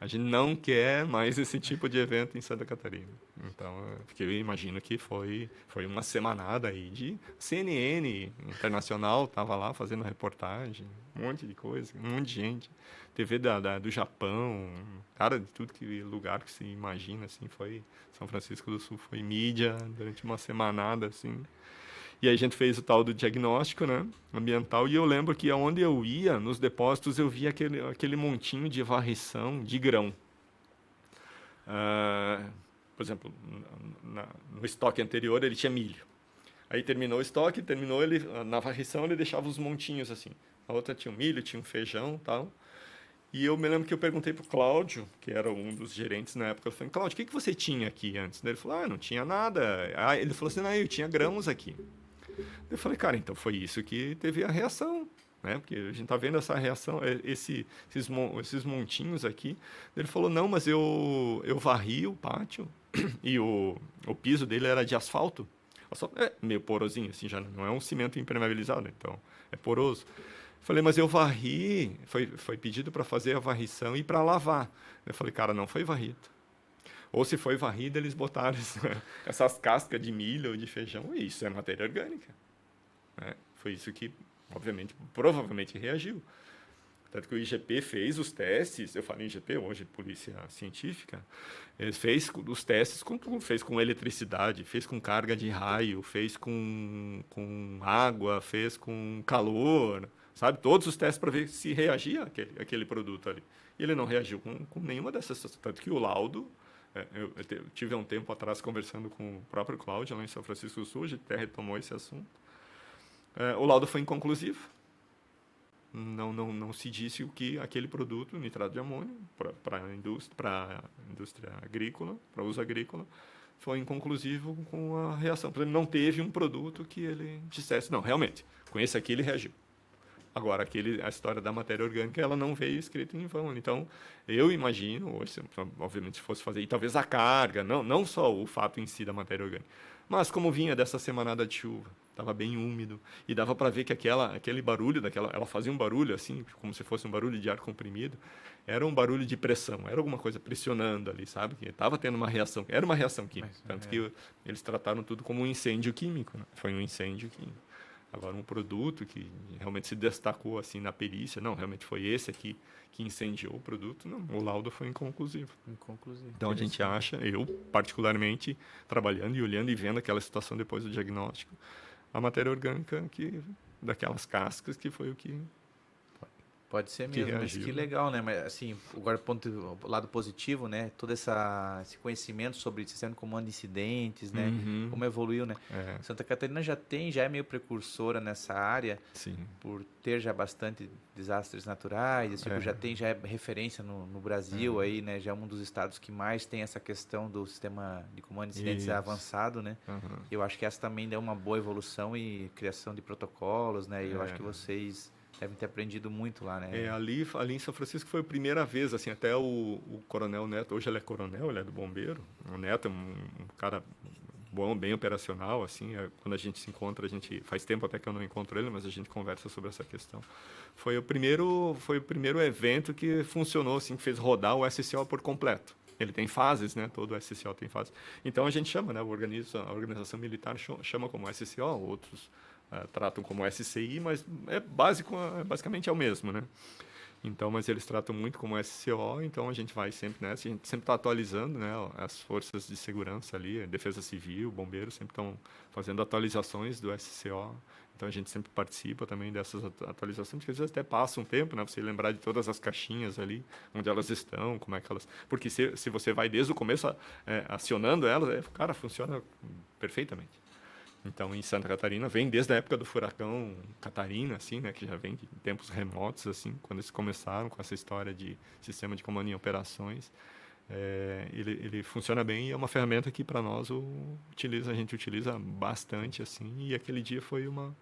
a gente não quer mais esse tipo de evento em Santa Catarina. Então, porque eu imagino que foi uma semanada aí de CNN internacional, estava lá fazendo reportagem, um monte de coisa, um monte de gente. TV do Japão, cara, de tudo que lugar que se imagina, assim, foi São Francisco do Sul, foi mídia durante uma semanada, assim. E aí a gente fez o tal do diagnóstico, né, ambiental, e eu lembro que aonde eu ia, nos depósitos, eu via aquele montinho de varrição de grão. Por exemplo, no estoque anterior ele tinha milho. Aí terminou o estoque, na varrição ele deixava os montinhos assim. A outra tinha um milho, tinha um feijão, tal. E eu me lembro que eu perguntei pro Cláudio, que era um dos gerentes na época, eu falei, Cláudio, o que você tinha aqui antes? Ele falou, não tinha nada. Aí ele falou assim, eu tinha grãos aqui. Eu falei, cara, então foi isso que teve a reação, né? Porque a gente tá vendo essa reação, esses montinhos aqui. Ele falou, não, mas eu varri o pátio e o piso dele era de asfalto. É meio porosinho, assim, já não é um cimento impermeabilizado, então é poroso. Falei, mas eu varri, foi pedido para fazer a varrição e para lavar. Eu falei, cara, não foi varrido. Ou se foi varrido, eles botaram essas cascas de milho ou de feijão, e isso é matéria orgânica. Né? Foi isso que, obviamente, provavelmente reagiu. Tanto que o IGP fez os testes, eu falo IGP hoje, Polícia Científica, fez os testes com tudo, fez com eletricidade, fez com carga de raio, fez com água, fez com calor, sabe? Todos os testes para ver se reagia aquele produto ali. E ele não reagiu com nenhuma dessas, tanto que o laudo, eu tive há um tempo atrás conversando com o próprio Cláudio, lá em São Francisco do Sul, a gente até retomou esse assunto. O laudo foi inconclusivo. Não se disse o que aquele produto, nitrato de amônio, para a indústria agrícola, para uso agrícola, foi inconclusivo com a reação. Por exemplo, não teve um produto que ele dissesse, não, realmente, com esse aqui ele reagiu. Agora, a história da matéria orgânica, ela não veio escrita em vão. Então, eu imagino, hoje, obviamente, se fosse fazer, e talvez a carga, não só o fato em si da matéria orgânica, mas como vinha dessa semanada de chuva, estava bem úmido, e dava para ver que aquele barulho, ela fazia um barulho assim, como se fosse um barulho de ar comprimido, era um barulho de pressão, era alguma coisa pressionando ali, sabe? Que estava tendo uma reação, era uma reação química, tanto que eles trataram tudo como um incêndio químico, né? Foi um incêndio químico. Agora, um produto que realmente se destacou assim na perícia, não, realmente foi esse aqui que incendiou o produto, não, o laudo foi inconclusivo. Então, a gente acha, eu particularmente, trabalhando e olhando e vendo aquela situação depois do diagnóstico, a matéria orgânica daquelas cascas que foi o que... Pode ser mesmo, mas que legal, né? Mas assim, agora o lado positivo, né? Todo esse conhecimento sobre sistema de comando de incidentes, né? Como evoluiu, né? Santa Catarina já é meio precursora nessa área, sim, por ter já bastante desastres naturais, já é referência no Brasil aí, né? Já é um dos estados que mais tem essa questão do sistema de comando de incidentes avançado, né? Eu acho que essa também deu uma boa evolução e criação de protocolos, né? E eu acho que vocês devem ter aprendido muito lá, né? Ali em São Francisco foi a primeira vez, assim, até o Coronel Neto, hoje ele é coronel, ele é do Bombeiro. O Neto é um cara bom, bem operacional, assim, quando a gente se encontra, faz tempo até que eu não encontro ele, mas a gente conversa sobre essa questão. Foi o primeiro evento que funcionou, assim, que fez rodar o SCO por completo. Ele tem fases, né? Todo o SCO tem fases. Então a gente chama, né? A organização militar chama como SCO, outros tratam como SCI, mas basicamente é o mesmo, né? Então, mas eles tratam muito como SCO, então a gente vai sempre nessa, a gente sempre está atualizando, né? As forças de segurança ali, a Defesa Civil, bombeiros sempre estão fazendo atualizações do SCO, então a gente sempre participa também dessas atualizações, porque às vezes até passa um tempo, né? Você lembrar de todas as caixinhas ali, onde elas estão, como é que elas... Porque se você vai desde o começo acionando elas, cara, funciona perfeitamente. Então, em Santa Catarina, vem desde a época do furacão Catarina, assim, né, que já vem de tempos remotos, assim, quando eles começaram com essa história de sistema de comando em operações. Ele funciona bem e é uma ferramenta que para nós a gente utiliza bastante assim. E aquele dia foi uma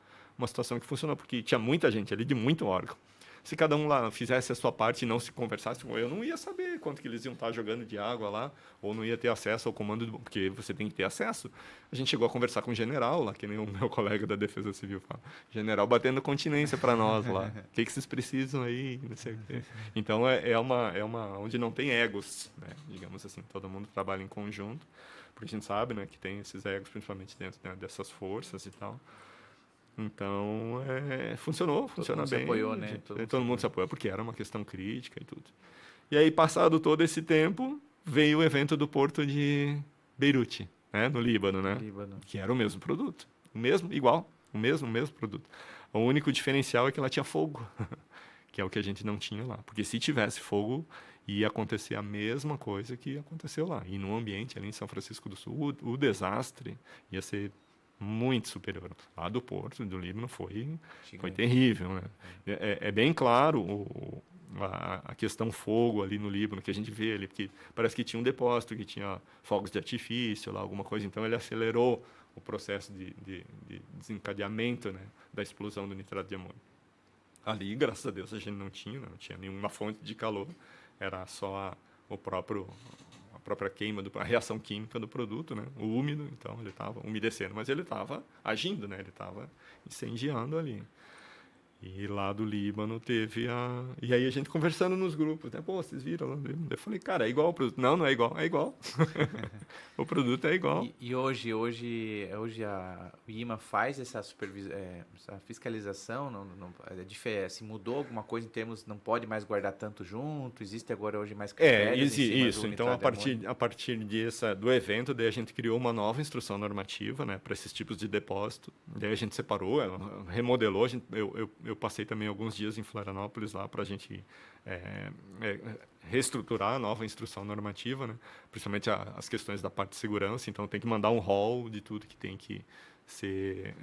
situação que funcionou, porque tinha muita gente ali de muito órgão. Se cada um lá fizesse a sua parte e não se conversasse, eu não ia saber quanto que eles iam estar jogando de água lá, ou não ia ter acesso ao comando, porque você tem que ter acesso. A gente chegou a conversar com o general lá, que nem o meu colega da Defesa Civil fala. General batendo continência para nós lá. O que vocês precisam aí? Não sei o quê. Então, é uma onde não tem egos, né? Digamos assim, todo mundo trabalha em conjunto, porque a gente sabe, né, que tem esses egos, principalmente dentro, né, dessas forças e tal. Então, funciona bem. Todo mundo se apoiou, né? Todo mundo se apoiou, porque era uma questão crítica e tudo. E aí, passado todo esse tempo, veio o evento do porto de Beirute, né? No Líbano, né? Que era o mesmo produto. O mesmo produto. O único diferencial é que ela tinha fogo, que é o que a gente não tinha lá. Porque se tivesse fogo, ia acontecer a mesma coisa que aconteceu lá. E no ambiente ali em São Francisco do Sul, o desastre ia ser muito superior. Lá do Porto, do Líbano, foi terrível, né? É bem claro a questão fogo ali no Líbano, que a gente vê ali, porque parece que tinha um depósito, que tinha fogos de artifício lá, alguma coisa, então ele acelerou o processo de desencadeamento, né, da explosão do nitrato de amônio. Ali, graças a Deus, a gente não tinha nenhuma fonte de calor, era só a própria queima, a reação química do produto, né? O úmido, então ele estava umedecendo, mas ele estava agindo, né? Ele estava incendiando ali. E lá do Líbano teve E aí a gente conversando nos grupos, né? Pô, vocês viram lá do Líbano? Eu falei, cara, é igual o produto. Não é igual, é igual. O produto é igual. E hoje o IMA faz essa essa fiscalização? Se mudou alguma coisa em termos, não pode mais guardar tanto junto? Existe agora hoje mais critérios isso. Então, a partir do evento, daí a gente criou uma nova instrução normativa, né, para esses tipos de depósito. Daí a gente separou, remodelou. Eu passei também alguns dias em Florianópolis lá para a gente reestruturar a nova instrução normativa, né? Principalmente as questões da parte de segurança. Então, tem que mandar um rol de tudo que tem que ser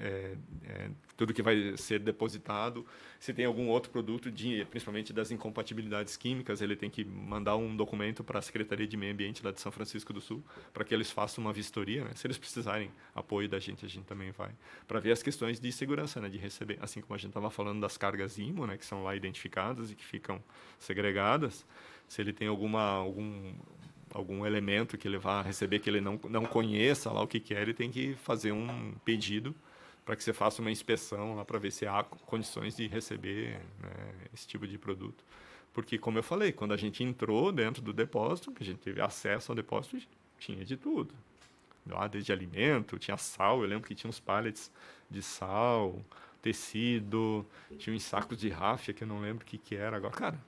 tudo que vai ser depositado. Se tem algum outro produto, principalmente das incompatibilidades químicas, ele tem que mandar um documento para a Secretaria de Meio Ambiente lá de São Francisco do Sul, para que eles façam uma vistoria, né? Se eles precisarem apoio da gente, a gente também vai, para ver as questões de segurança, né? De receber, assim como a gente estava falando das cargas IMO, né? Que são lá identificadas e que ficam segregadas. Se ele tem algum elemento que ele vá receber que ele não conheça lá o que é, ele tem que fazer um pedido para que você faça uma inspeção lá para ver se há condições de receber, né, esse tipo de produto. Porque, como eu falei, quando a gente entrou dentro do depósito, que a gente teve acesso ao depósito, tinha de tudo. Lá desde alimento, tinha sal, eu lembro que tinha uns pallets de sal, tecido, tinha uns sacos de ráfia que eu não lembro o que era agora. Cara,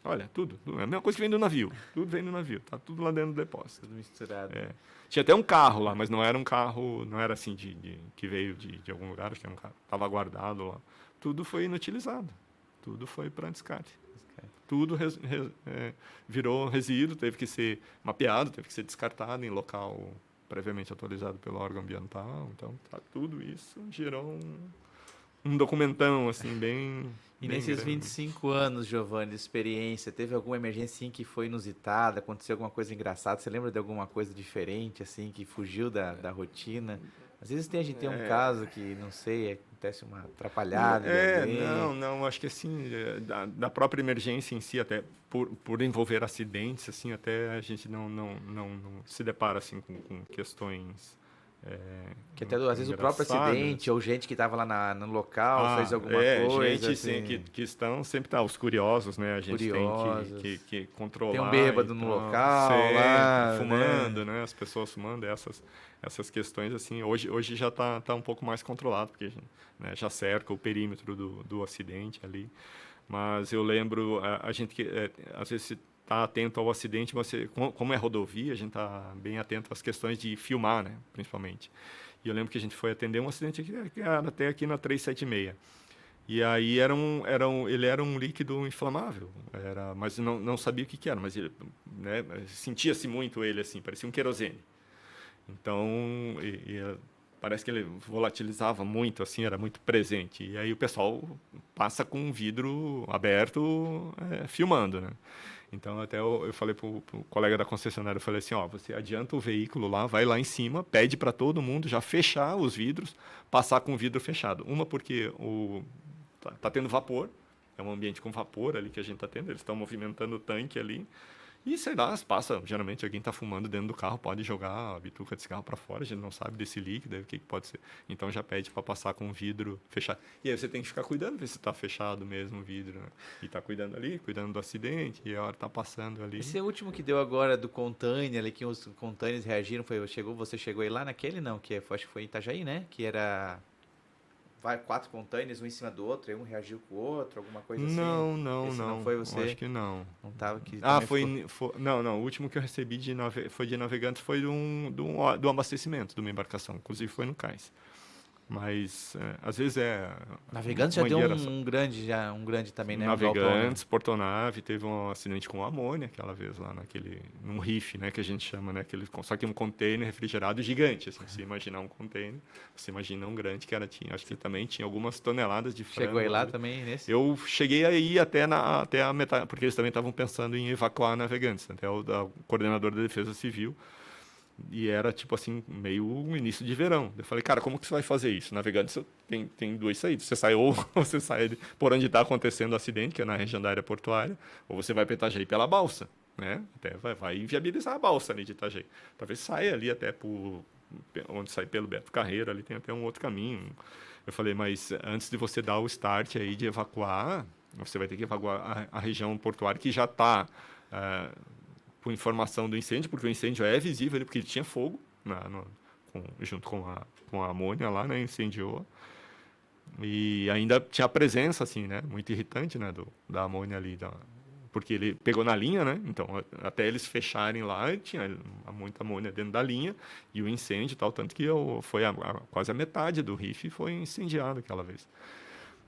olha, tudo. É a mesma coisa que vem do navio. Tudo vem do navio. Tá tudo lá dentro do depósito. Tudo misturado. Tinha até um carro lá, mas não era um carro, não era assim que veio de algum lugar, acho que era um carro. Estava guardado lá. Tudo foi inutilizado. Tudo foi para descarte. Tudo virou resíduo, teve que ser mapeado, teve que ser descartado em local previamente autorizado pelo órgão ambiental. Então, tudo isso gerou um documentão, assim, bem... E nesses grande. 25 anos, Giovanni, de experiência, teve alguma emergência assim, que foi inusitada? Aconteceu alguma coisa engraçada? Você lembra de alguma coisa diferente, assim, que fugiu da rotina? Às vezes a gente tem um caso que, não sei, acontece uma atrapalhada. Não, acho que assim, da própria emergência em si, até por envolver acidentes, assim, até a gente não se depara assim, com questões... que até às vezes o próprio acidente ou gente que estava lá no local fez alguma coisa. Gente assim, que estão sempre os curiosos, né? A gente tem que controlar. Tem um bêbado no local, lá, fumando, né? As pessoas fumando, essas questões assim. Hoje já tá um pouco mais controlado, porque né, já cerca o perímetro do acidente ali. Mas eu lembro a gente que às vezes tá atento ao acidente, mas como é rodovia, a gente tá bem atento às questões de filmar, né, principalmente. E eu lembro que a gente foi atender um acidente que era até aqui na 376. E aí ele era um líquido inflamável, mas não sabia o que era, mas ele, né, sentia-se muito ele assim, parecia um querosene. Então, parece que ele volatilizava muito, assim, era muito presente. E aí o pessoal passa com um vidro aberto, filmando, né? Então, até eu falei pro colega da concessionária, eu falei assim, ó, você adianta o veículo lá, vai lá em cima, pede para todo mundo já fechar os vidros, passar com o vidro fechado. Uma porque tá tendo vapor, é um ambiente com vapor ali que a gente está tendo, eles estão movimentando o tanque ali. E sei lá, geralmente alguém está fumando dentro do carro, pode jogar a bituca de cigarro para fora, a gente não sabe desse líquido, o que pode ser. Então já pede para passar com o vidro fechado. E aí você tem que ficar cuidando, ver se está fechado mesmo o vidro, né? E tá cuidando ali, cuidando do acidente, e a hora tá passando ali. Esse último que deu agora do container, ali que os containers reagiram, você chegou aí lá naquele não, acho que foi em Itajaí, né? Que era 4 containers, um em cima do outro, aí um reagiu com o outro, alguma coisa assim. Esse não foi você? Acho que não. Não tava que Não, o último que eu recebi foi de Navegantes, foi do abastecimento de uma embarcação, inclusive foi no cais. Mas às vezes Navegantes já deu um grande também, né? Navegantes, Portonave, teve um acidente com amônia aquela vez lá num riff, né, que a gente chama, né, só que um container refrigerado gigante, assim, se imaginar um container, você imagina um grande que acho que também tinha algumas toneladas de frango. Chegou aí lá também nesse? Eu cheguei aí até a metade, porque eles também estavam pensando em evacuar Navegantes, até o coordenador da Defesa Civil. E era, tipo assim, meio o início de verão. Eu falei, cara, como que você vai fazer isso? Navegantes tem duas saídas. Você sai ou você sai por onde está acontecendo o acidente, que é na região da área portuária, ou você vai para Itajaí pela balsa, né? Até vai inviabilizar a balsa ali de Itajaí. Talvez saia ali até onde sai pelo Beto Carreiro, ali tem até um outro caminho. Eu falei, mas antes de você dar o start aí de evacuar, você vai ter que evacuar a região portuária que já está... com informação do incêndio, porque o incêndio é visível, porque ele tinha fogo junto com a amônia lá, né, incendiou. E ainda tinha a presença, assim, né, muito irritante, né, da amônia ali, porque ele pegou na linha, né, então até eles fecharem lá, tinha muita amônia dentro da linha, e o incêndio e tal, tanto que foi quase a metade do riff foi incendiado aquela vez.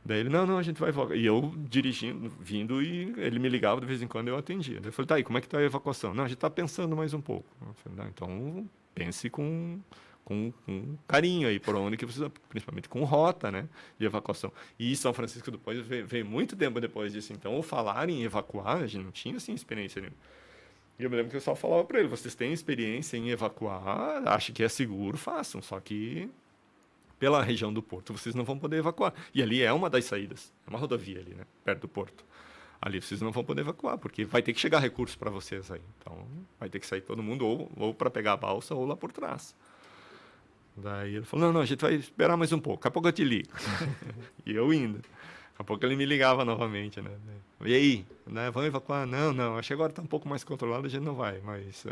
Daí ele, não, a gente vai evacuar. E eu dirigindo, vindo, e ele me ligava de vez em quando, eu atendia. Daí eu falei, tá, e como é que está a evacuação? Não, a gente está pensando mais um pouco. Eu falei, não, então pense com carinho aí, por onde que você, principalmente com rota, né, de evacuação. E São Francisco do Poço veio muito tempo depois disso. Então, ao falar em evacuar, a gente não tinha, assim, experiência nenhuma. E eu me lembro que eu só falava para ele, vocês têm experiência em evacuar, acho que é seguro, façam, só que... pela região do porto, vocês não vão poder evacuar. E ali é uma das saídas, é uma rodovia ali, né, perto do porto. Ali vocês não vão poder evacuar, porque vai ter que chegar recursos para vocês aí. Então, vai ter que sair todo mundo ou para pegar a balsa ou lá por trás. Daí ele falou, não, a gente vai esperar mais um pouco, daqui a pouco eu te ligo. E eu indo. Daqui a pouco ele me ligava novamente, né. E aí, né, vamos evacuar? Não, acho que agora está um pouco mais controlado, a gente não vai, mas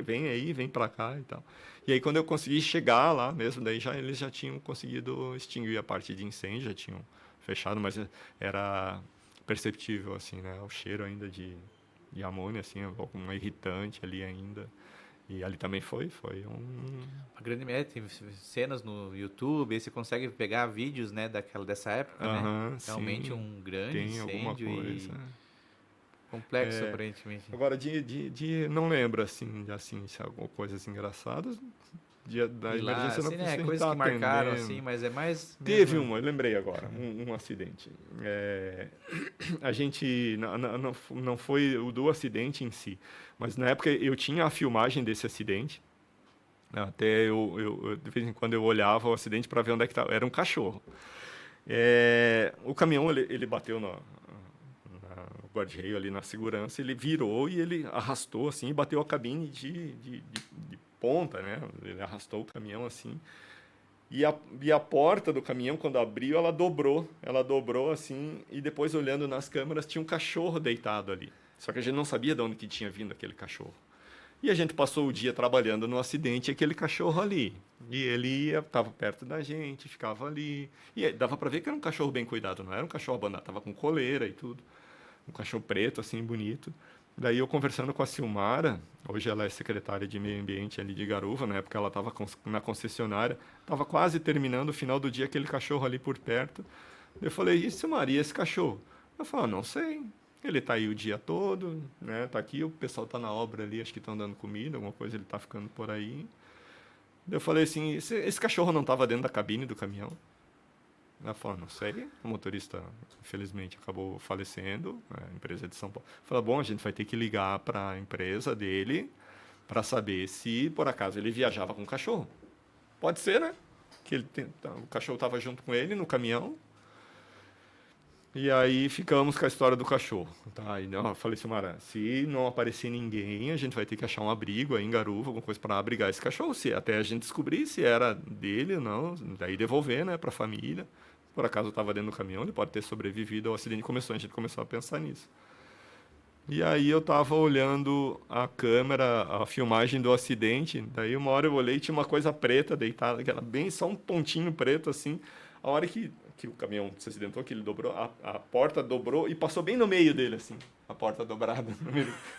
vem aí, vem para cá e tal. E aí, quando eu consegui chegar lá mesmo, daí eles já tinham conseguido extinguir a parte de incêndio, já tinham fechado, mas era perceptível, assim, né, o cheiro ainda de amônia, assim, um irritante ali ainda. E ali também foi uma grande média, tem cenas no YouTube, aí você consegue pegar vídeos, né, dessa época, né? Realmente sim, um grande tem incêndio alguma coisa. Complexo, aparentemente. Agora, não lembro, assim, se alguma coisas engraçadas. Da emergência assim, não né, precisa coisas que marcaram, assim, mas é mais... Teve eu lembrei agora, um acidente. A gente, não foi o do acidente em si, mas na época eu tinha a filmagem desse acidente. Até de vez em quando eu olhava o acidente para ver onde é que estava. Era um cachorro. O caminhão, ele bateu no guarda-reio ali na segurança, ele virou e ele arrastou assim e bateu a cabine de ponta, né? Ele arrastou o caminhão assim. E a porta do caminhão, quando abriu, ela dobrou assim, e depois olhando nas câmeras tinha um cachorro deitado ali. Só que a gente não sabia de onde que tinha vindo aquele cachorro. E a gente passou o dia trabalhando no acidente, aquele cachorro ali. E ele estava perto da gente, ficava ali. E dava para ver que era um cachorro bem cuidado, não era um cachorro abandonado, estava com coleira e tudo. Um cachorro preto, assim, bonito. Daí eu conversando com a Silmara, hoje ela é secretária de Meio Ambiente ali de Garuva, na época ela estava na concessionária, estava quase terminando o final do dia, aquele cachorro ali por perto. Eu falei, e Silmara, e esse cachorro? Eu falei, não sei, ele está aí o dia todo, né? Tá aqui, o pessoal está na obra ali, acho que estão dando comida, alguma coisa, ele está ficando por aí. Eu falei assim, esse cachorro não estava dentro da cabine do caminhão? Ela falou, não sei, o motorista, infelizmente, acabou falecendo, a empresa de São Paulo. Falou, bom, a gente vai ter que ligar para a empresa dele para saber se, por acaso, ele viajava com o cachorro. Pode ser, né? Que o cachorro estava junto com ele no caminhão. E aí ficamos com a história do cachorro. Tá? E eu falei, Silmara, se não aparecer ninguém, a gente vai ter que achar um abrigo aí em Garuva, alguma coisa para abrigar esse cachorro, até a gente descobrir se era dele ou não, daí devolver, né, para a família. Por acaso estava dentro do caminhão, ele pode ter sobrevivido ao acidente. A gente começou a pensar nisso. E aí eu estava olhando a câmera, a filmagem do acidente, daí uma hora eu olhei e tinha uma coisa preta deitada, que era bem só um pontinho preto assim. A hora que o caminhão se acidentou, que ele dobrou, a porta dobrou e passou bem no meio dele, assim, a porta dobrada.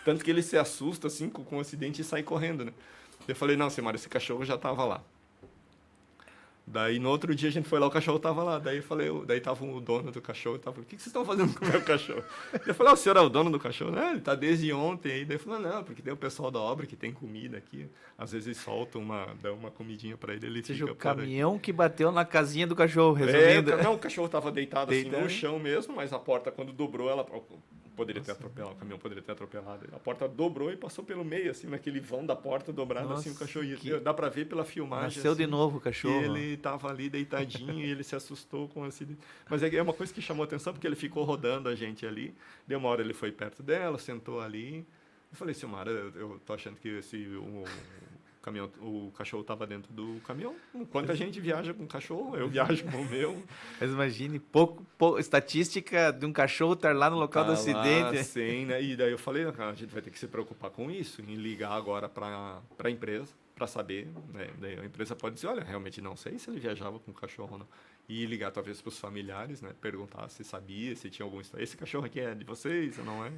Tanto que ele se assusta, assim, com o acidente e sai correndo, né? Eu falei, não, Silmara, esse cachorro já estava lá. Daí, no outro dia, a gente foi lá, o cachorro estava lá. Daí, daí tava o dono do cachorro, tava falando, o que vocês estão fazendo com o meu cachorro? Eu falei, o senhor é o dono do cachorro? Não, ele está desde ontem. Aí, daí ele falou, não, porque tem o pessoal da obra que tem comida aqui. Às vezes eles soltam dão uma comidinha para ele, ele Ou seja, fica o caminhão que bateu na casinha do cachorro, resumindo. Não, o cachorro estava deitado assim no chão mesmo, mas a porta, quando dobrou, ela poderia ter atropelado, o caminhão poderia ter atropelado. A porta dobrou e passou pelo meio, assim, naquele vão da porta dobrada, assim, o cachorro ia. Dá para ver pela filmagem. Nasceu assim, de novo o cachorro. E ele estava ali deitadinho e ele se assustou com o acidente. Mas é uma coisa que chamou atenção, porque ele ficou rodando a gente ali. Deu uma hora ele foi perto dela, sentou ali. Eu falei, Silmara, eu tô achando que o cachorro estava dentro do caminhão. Quanta gente viaja com cachorro? Eu viajo com o meu. Mas imagine, estatística de um cachorro estar lá no local do acidente. Sim, né? E daí eu falei, a gente vai ter que se preocupar com isso, em ligar agora para a empresa, para saber. Né? Daí a empresa pode dizer, olha, realmente não sei se ele viajava com o cachorro ou não. E ligar talvez para os familiares, né? Perguntar se sabia, se tinha algum... Esse cachorro aqui é de vocês ou não é?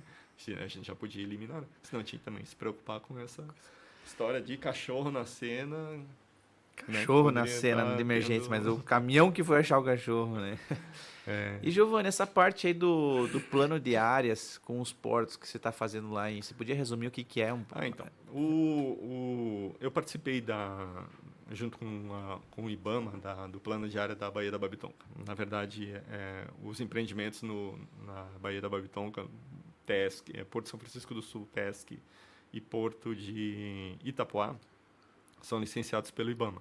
A gente já podia eliminar. Senão tinha que também se preocupar com essa... história de cachorro na cena. Cachorro, né, na cena de emergência, mas o caminhão que foi achar o cachorro, né? É. E, Giovanni, essa parte aí do plano de áreas com os portos que você está fazendo lá, você podia resumir o que é? Então. Eu participei junto com o IBAMA, do plano de área da Baía da Babitonca. Na verdade, os empreendimentos na Baía da Babitonca, TESC, Porto São Francisco do Sul, TESC, e Porto de Itapoá são licenciados pelo IBAMA.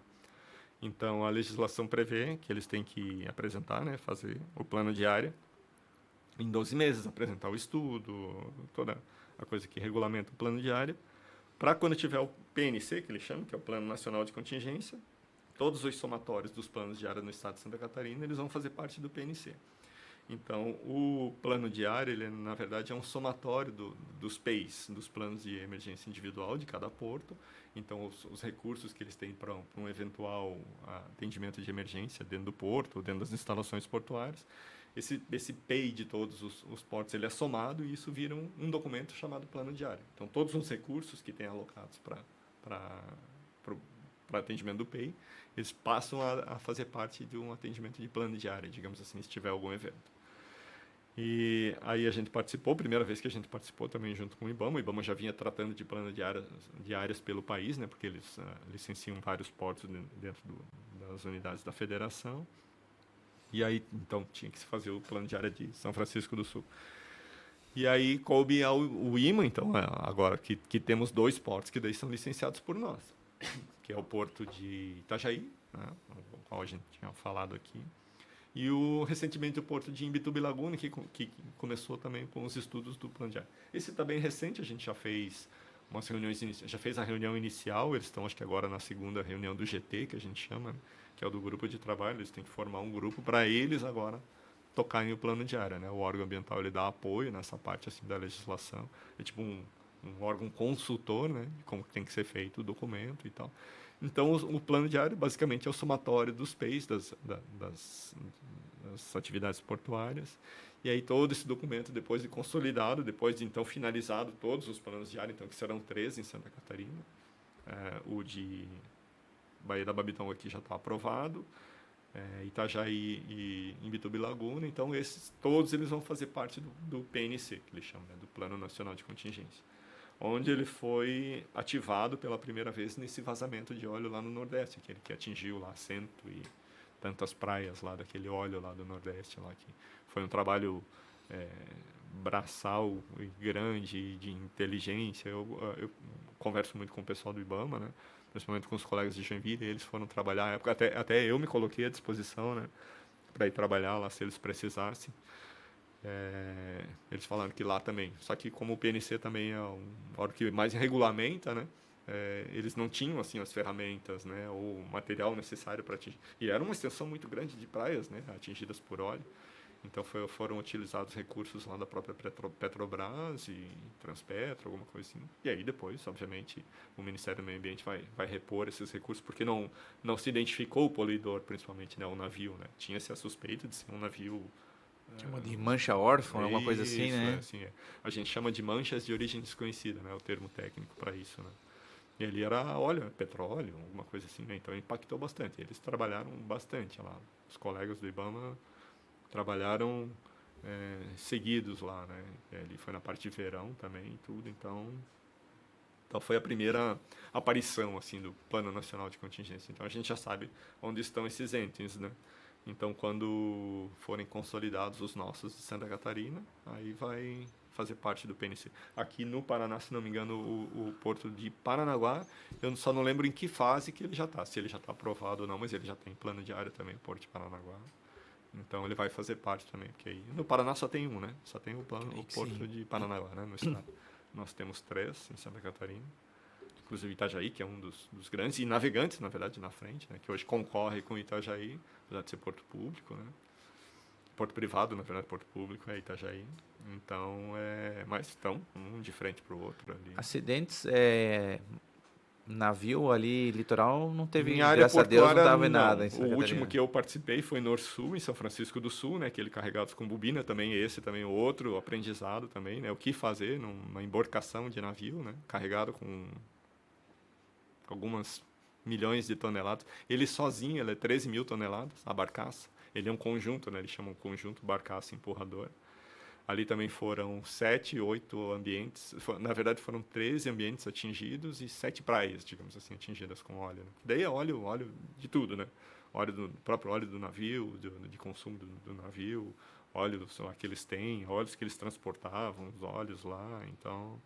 Então, a legislação prevê que eles têm que apresentar, né, fazer o plano de área em 12 meses, apresentar o estudo, toda a coisa que regulamenta o plano de área, para quando tiver o PNC, que eles chamam, que é o Plano Nacional de Contingência, todos os somatórios dos planos de área no estado de Santa Catarina, eles vão fazer parte do PNC. Então, o plano de área, ele, na verdade, é um somatório dos PEIs, dos planos de emergência individual de cada porto. Então, os recursos que eles têm para um eventual atendimento de emergência dentro do porto, dentro das instalações portuárias. Esse PEI de todos os portos, ele é somado e isso vira um documento chamado plano de área. Então, todos os recursos que têm alocados para atendimento do PEI, eles passam a fazer parte de um atendimento de plano de área, digamos assim, se tiver algum evento. E aí a gente participou, primeira vez que a gente participou também junto com o IBAMA. O IBAMA já vinha tratando de plano de áreas pelo país, né, porque eles licenciam vários portos dentro das unidades da federação. E aí, então, tinha que se fazer o plano de área de São Francisco do Sul. E aí coube ao IMA, então, agora que temos 2 portos que daí são licenciados por nós, que é o porto de Itajaí, né, o qual a gente tinha falado aqui, e recentemente o porto de Imbituba e Laguna, que começou também com os estudos do plano de área. Esse está bem recente, a gente já fez umas reuniões, já fez a reunião inicial, eles estão acho que agora na segunda reunião do GT, que a gente chama, né, que é o do grupo de trabalho, eles têm que formar um grupo para eles agora tocarem o plano de área, né? O órgão ambiental ele dá apoio nessa parte assim da legislação, é tipo um órgão consultor, né, de como tem que ser feito o documento e tal. Então, o plano de área, basicamente, é o somatório dos PEIs, das atividades portuárias. E aí, todo esse documento, depois de consolidado, depois de, então, finalizado todos os planos de área, então, que serão 13 em Santa Catarina. O de Baía da Babitonga aqui já está aprovado. Itajaí e Imbituba e Laguna. Então, todos eles vão fazer parte do PNC, que eles chamam, né, do Plano Nacional de Contingência, onde ele foi ativado pela primeira vez nesse vazamento de óleo lá no Nordeste, aquele que atingiu lá 100 e tantas praias lá, daquele óleo lá do Nordeste, lá, que foi um trabalho braçal e grande, de inteligência. Eu converso muito com o pessoal do IBAMA, né? Principalmente com os colegas de Joinville, eles foram trabalhar, na época até eu me coloquei à disposição, né? Para ir trabalhar lá, se eles precisassem. Eles falaram que lá também, só que como o PNC também é um órgão que mais regulamenta, né? Eles não tinham assim as ferramentas, né, ou o material necessário para atingir. E era uma extensão muito grande de praias, né, atingidas por óleo. Então foram utilizados recursos lá da própria Petrobras e Transpetro, alguma coisa assim. E aí depois, obviamente, o Ministério do Meio Ambiente vai repor esses recursos, porque não se identificou o poluidor, principalmente, né, o navio, né. Tinha-se a suspeita de ser um navio... Chama de mancha órfã, alguma coisa assim, né? Assim, a gente chama de manchas de origem desconhecida, né, o termo técnico para isso, né. E ali era óleo, petróleo, alguma coisa assim, né? Então impactou bastante. Eles trabalharam bastante lá. Os colegas do IBAMA trabalharam seguidos lá, né? Ele foi na parte de verão também e tudo, então foi a primeira aparição assim do Plano Nacional de Contingência. Então a gente já sabe onde estão esses entes, né? Então quando forem consolidados os nossos de Santa Catarina, aí vai fazer parte do PNC. Aqui no Paraná, se não me engano, o porto de Paranaguá, eu só não lembro em que fase que ele já está, se ele já está aprovado ou não, mas ele já tem plano de área também, o porto de Paranaguá. Então ele vai fazer parte também, porque aí no Paraná só tem um, né? Só tem o porto de Paranaguá, né, no estado. Nós temos 3 em Santa Catarina, inclusive Itajaí, que é um dos grandes, e Navegantes, na verdade, na frente, né, que hoje concorre com Itajaí, apesar de ser porto público, né? Porto privado, na verdade, porto público é Itajaí. Então, mas estão um de frente para o outro ali. Acidentes, navio ali, litoral, não teve, em área graças a Deus, não portuária, tava em nada em Santa O Catarina. último que eu participei foi Norsul, em São Francisco do Sul, né? Aquele carregados com bobina também, esse também outro aprendizado também, né? O que fazer numa embarcação de navio, né? Carregado com algumas milhões de toneladas. Ele sozinho, ele é 13 mil toneladas, a barcaça. Ele é um conjunto, né? Eles chamam conjunto barcaça empurrador. Ali também foram 7, 8 ambientes, na verdade foram 13 ambientes atingidos e 7 praias, digamos assim, atingidas com óleo. Né? Daí é óleo de tudo, né? Próprio óleo do navio, de consumo do navio, óleo que eles têm, óleos que eles transportavam, os óleos lá. Então,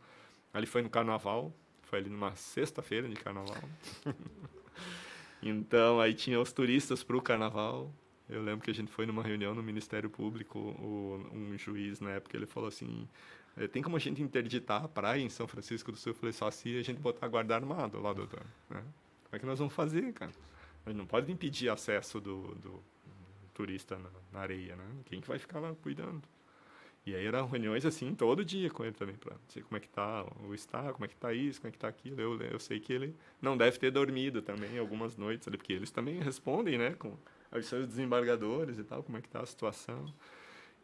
ali foi no carnaval, foi ali numa sexta-feira de carnaval. Então, aí tinha os turistas para o carnaval. Eu lembro que a gente foi numa reunião no Ministério Público, um juiz na época, ele falou assim, tem como a gente interditar a praia em São Francisco do Sul? Eu falei, só se a gente botar guarda armado lá, doutor. Né? Como é que nós vamos fazer, cara? A gente não pode impedir acesso do turista na areia, né? Quem que vai ficar lá cuidando? E aí eram reuniões assim, todo dia com ele também, para dizer como é que está o estado, como é que está isso, como é que está aquilo. Eu sei que ele não deve ter dormido também algumas noites ali, porque eles também respondem, né, com aos seus desembargadores e tal, como é que está a situação.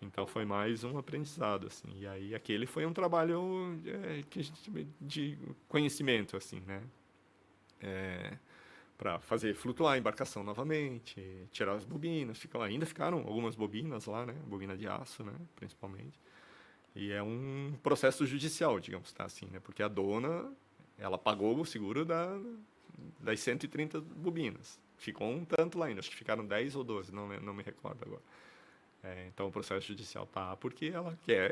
Então foi mais um aprendizado, assim. E aí aquele foi um trabalho que a gente de conhecimento, assim, né? Para fazer flutuar a embarcação novamente, tirar as bobinas, ainda ficaram algumas bobinas lá, né? Bobina de aço, né? Principalmente. E é um processo judicial, digamos, tá assim, né? Porque a dona, ela pagou o seguro das 130 bobinas. Ficou um tanto lá ainda, acho que ficaram 10 ou 12, não me recordo agora. Então o processo judicial tá porque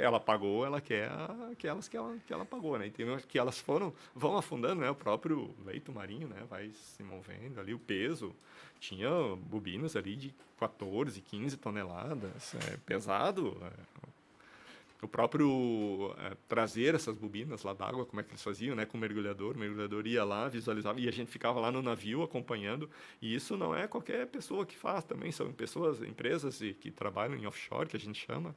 ela pagou, ela quer aquelas que ela pagou, né? E tem que elas vão afundando, né? O próprio leito marinho, né? Vai se movendo ali, o peso. Tinha bobinas ali de 14, 15 toneladas, pesado. O próprio trazer essas bobinas lá d'água, como é que eles faziam, né, com o mergulhador ia lá, visualizava, e a gente ficava lá no navio acompanhando, e isso não é qualquer pessoa que faz também, são empresas que trabalham em offshore, que a gente chama,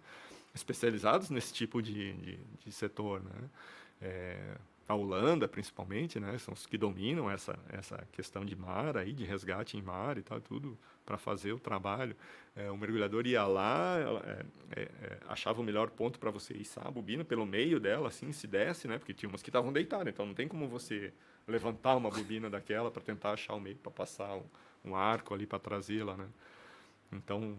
especializados nesse tipo de setor, né. A Holanda, principalmente, né, são os que dominam essa questão de mar, aí, de resgate em mar e tal, tudo para fazer o trabalho. O mergulhador ia lá, achava o melhor ponto para você içar a bobina pelo meio dela, assim, se desce, né, porque tinha umas que estavam deitadas, então não tem como você levantar uma bobina daquela para tentar achar o meio para passar um arco ali para trazê-la, né. Então,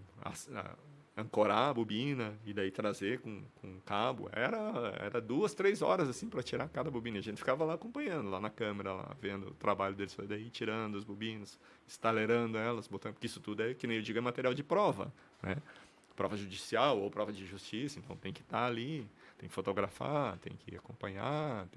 ancorar a bobina e daí trazer com cabo. Era 2, 3 horas assim para tirar cada bobina. A gente ficava lá acompanhando, lá na câmera, lá, vendo o trabalho deles, daí tirando as bobinas, estalerando elas, botando, porque isso tudo é, que nem eu digo, é material de prova, né? Prova judicial ou prova de justiça, então tem que estar ali, tem que fotografar, tem que acompanhar,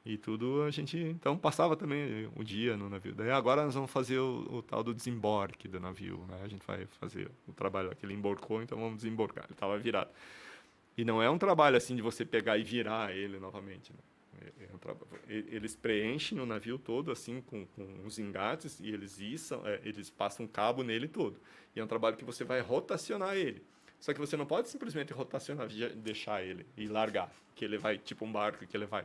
e tudo a gente, então, passava também o dia no navio. Daí agora nós vamos fazer o tal do desembarque do navio, né? A gente vai fazer o trabalho, aquele emborcou, então vamos desembarcar. Ele estava virado. E não é um trabalho assim de você pegar e virar ele novamente, né? Eles preenchem o navio todo assim com os engates e eles passam um cabo nele todo. E é um trabalho que você vai rotacionar ele. Só que você não pode simplesmente rotacionar, deixar ele e largar, que ele vai tipo um barco que ele vai.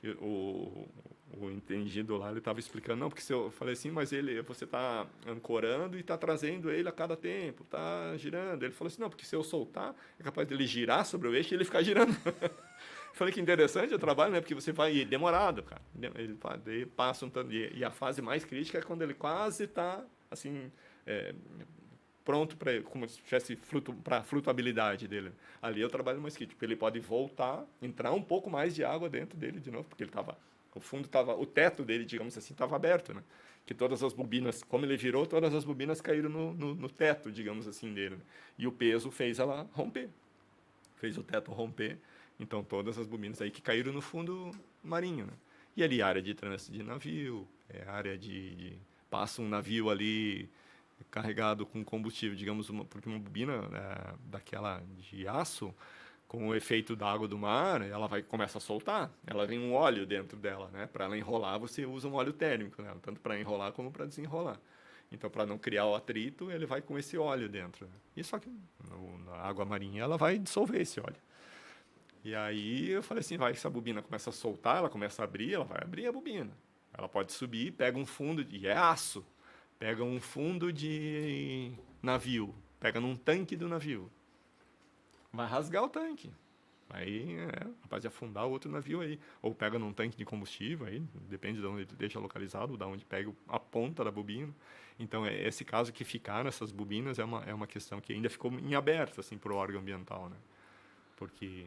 O entendido lá, ele estava explicando, não, porque eu falei assim, mas você está ancorando e está trazendo ele a cada tempo, está girando. Ele falou assim, não, porque se eu soltar, é capaz dele girar sobre o eixo e ele ficar girando. Falei que interessante o trabalho, né? Porque você vai demorado, cara. Ele passa um tanto, e a fase mais crítica é quando ele quase está, assim, pronto para como se tivesse para a flutuabilidade dele. Ali eu trabalho mais crítico. Ele pode voltar, entrar um pouco mais de água dentro dele de novo, porque o teto dele, digamos assim, estava aberto, né? Que todas as bobinas, como ele virou, todas as bobinas caíram no teto, digamos assim, dele. Né? E o peso fez ela romper. Fez o teto romper. Então, todas as bobinas aí que caíram no fundo marinho, né? E ali, área de trânsito de navio, área passa um navio ali carregado com combustível, digamos, porque uma bobina daquela de aço, com o efeito da água do mar, ela começa a soltar. Ela vem um óleo dentro dela, né? Para ela enrolar, você usa um óleo térmico, né? Tanto para enrolar como para desenrolar. Então, para não criar o atrito, ele vai com esse óleo dentro. Né? E só que na água marinha, ela vai dissolver esse óleo. E aí eu falei assim, essa bobina começa a soltar, ela começa a abrir, ela vai abrir a bobina. Ela pode subir, pega um fundo, e é aço, pega um fundo de navio, pega num tanque do navio. Vai rasgar o tanque. Aí capaz de afundar o outro navio aí. Ou pega num tanque de combustível, aí depende de onde ele deixa localizado, de onde pega a ponta da bobina. Então, esse caso que ficar nessas bobinas é uma questão que ainda ficou em aberto assim, para o órgão ambiental, né? Porque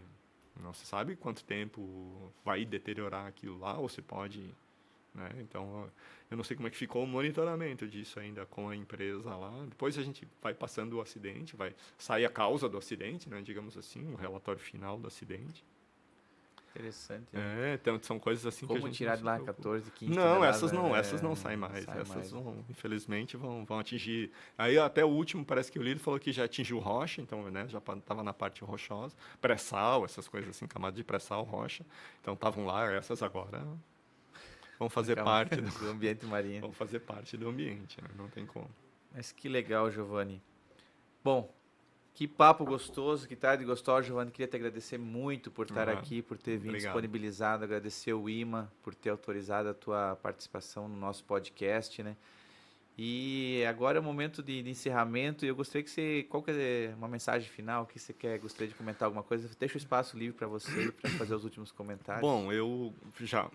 não se sabe quanto tempo vai deteriorar aquilo lá, ou se pode, né? Então, eu não sei como é que ficou o monitoramento disso ainda com a empresa lá. Depois a gente vai passando o acidente, vai sair a causa do acidente, né? Digamos assim, o relatório final do acidente. Interessante. Né? Então são coisas assim como que a gente tirar de lá 14, 15 Não, essas não saem mais. Essas infelizmente, vão atingir. Aí até o último, parece que o líder falou que já atingiu rocha, então, né, já estava na parte rochosa. Pré-sal, essas coisas assim, camada de pré-sal, rocha. Então estavam lá, essas agora vão fazer parte do ambiente marinho. Vão fazer parte do ambiente, né? Não tem como. Mas que legal, Giovanni. Bom, que papo gostoso, que tarde gostosa, Giovanni. Queria te agradecer muito por estar aqui, por ter vindo disponibilizado, agradecer o IMA por ter autorizado a tua participação no nosso podcast, né? E agora é o momento de encerramento e eu gostaria que qual que é uma mensagem final que você gostaria de comentar alguma coisa? Deixa o espaço livre para você, para fazer os últimos comentários. Bom, eu já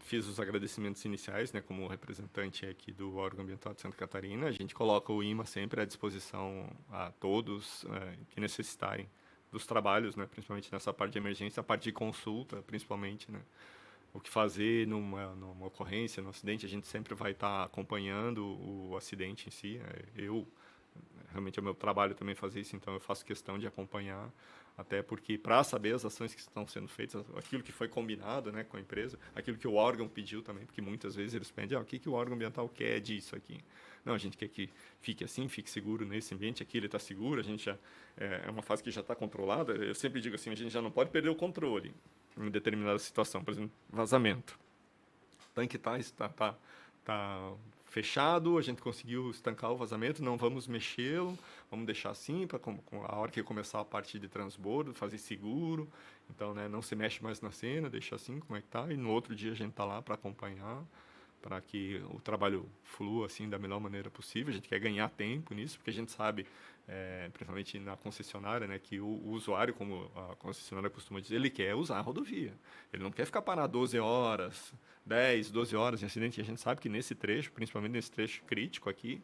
fiz os agradecimentos iniciais, né, como representante aqui do órgão ambiental de Santa Catarina. A gente coloca o IMA sempre à disposição a todos que necessitarem dos trabalhos, né, principalmente nessa parte de emergência, a parte de consulta, principalmente, né, o que fazer numa ocorrência, num acidente. A gente sempre vai estar acompanhando o acidente em si. Realmente é o meu trabalho também fazer isso, então eu faço questão de acompanhar, até porque para saber as ações que estão sendo feitas, aquilo que foi combinado, né, com a empresa, aquilo que o órgão pediu também, porque muitas vezes eles pedem, o que o órgão ambiental quer disso aqui? Não, a gente quer que fique assim, fique seguro nesse ambiente, aqui ele está seguro, a gente já é uma fase que já está controlada. Eu sempre digo assim, a gente já não pode perder o controle em determinada situação, por exemplo, vazamento. O tanque está fechado, a gente conseguiu estancar o vazamento, não vamos mexê-lo, vamos deixar assim, para a hora que começar a parte de transbordo, fazer seguro. Então, né, não se mexe mais na cena, deixa assim como é que está, e no outro dia a gente está lá para acompanhar, para que o trabalho flua assim da melhor maneira possível. A gente quer ganhar tempo nisso, porque a gente sabe, principalmente na concessionária, né, que o usuário, como a concessionária costuma dizer, ele quer usar a rodovia. Ele não quer ficar parado 12 horas, 10, 12 horas em acidente. E a gente sabe que nesse trecho, principalmente nesse trecho crítico aqui,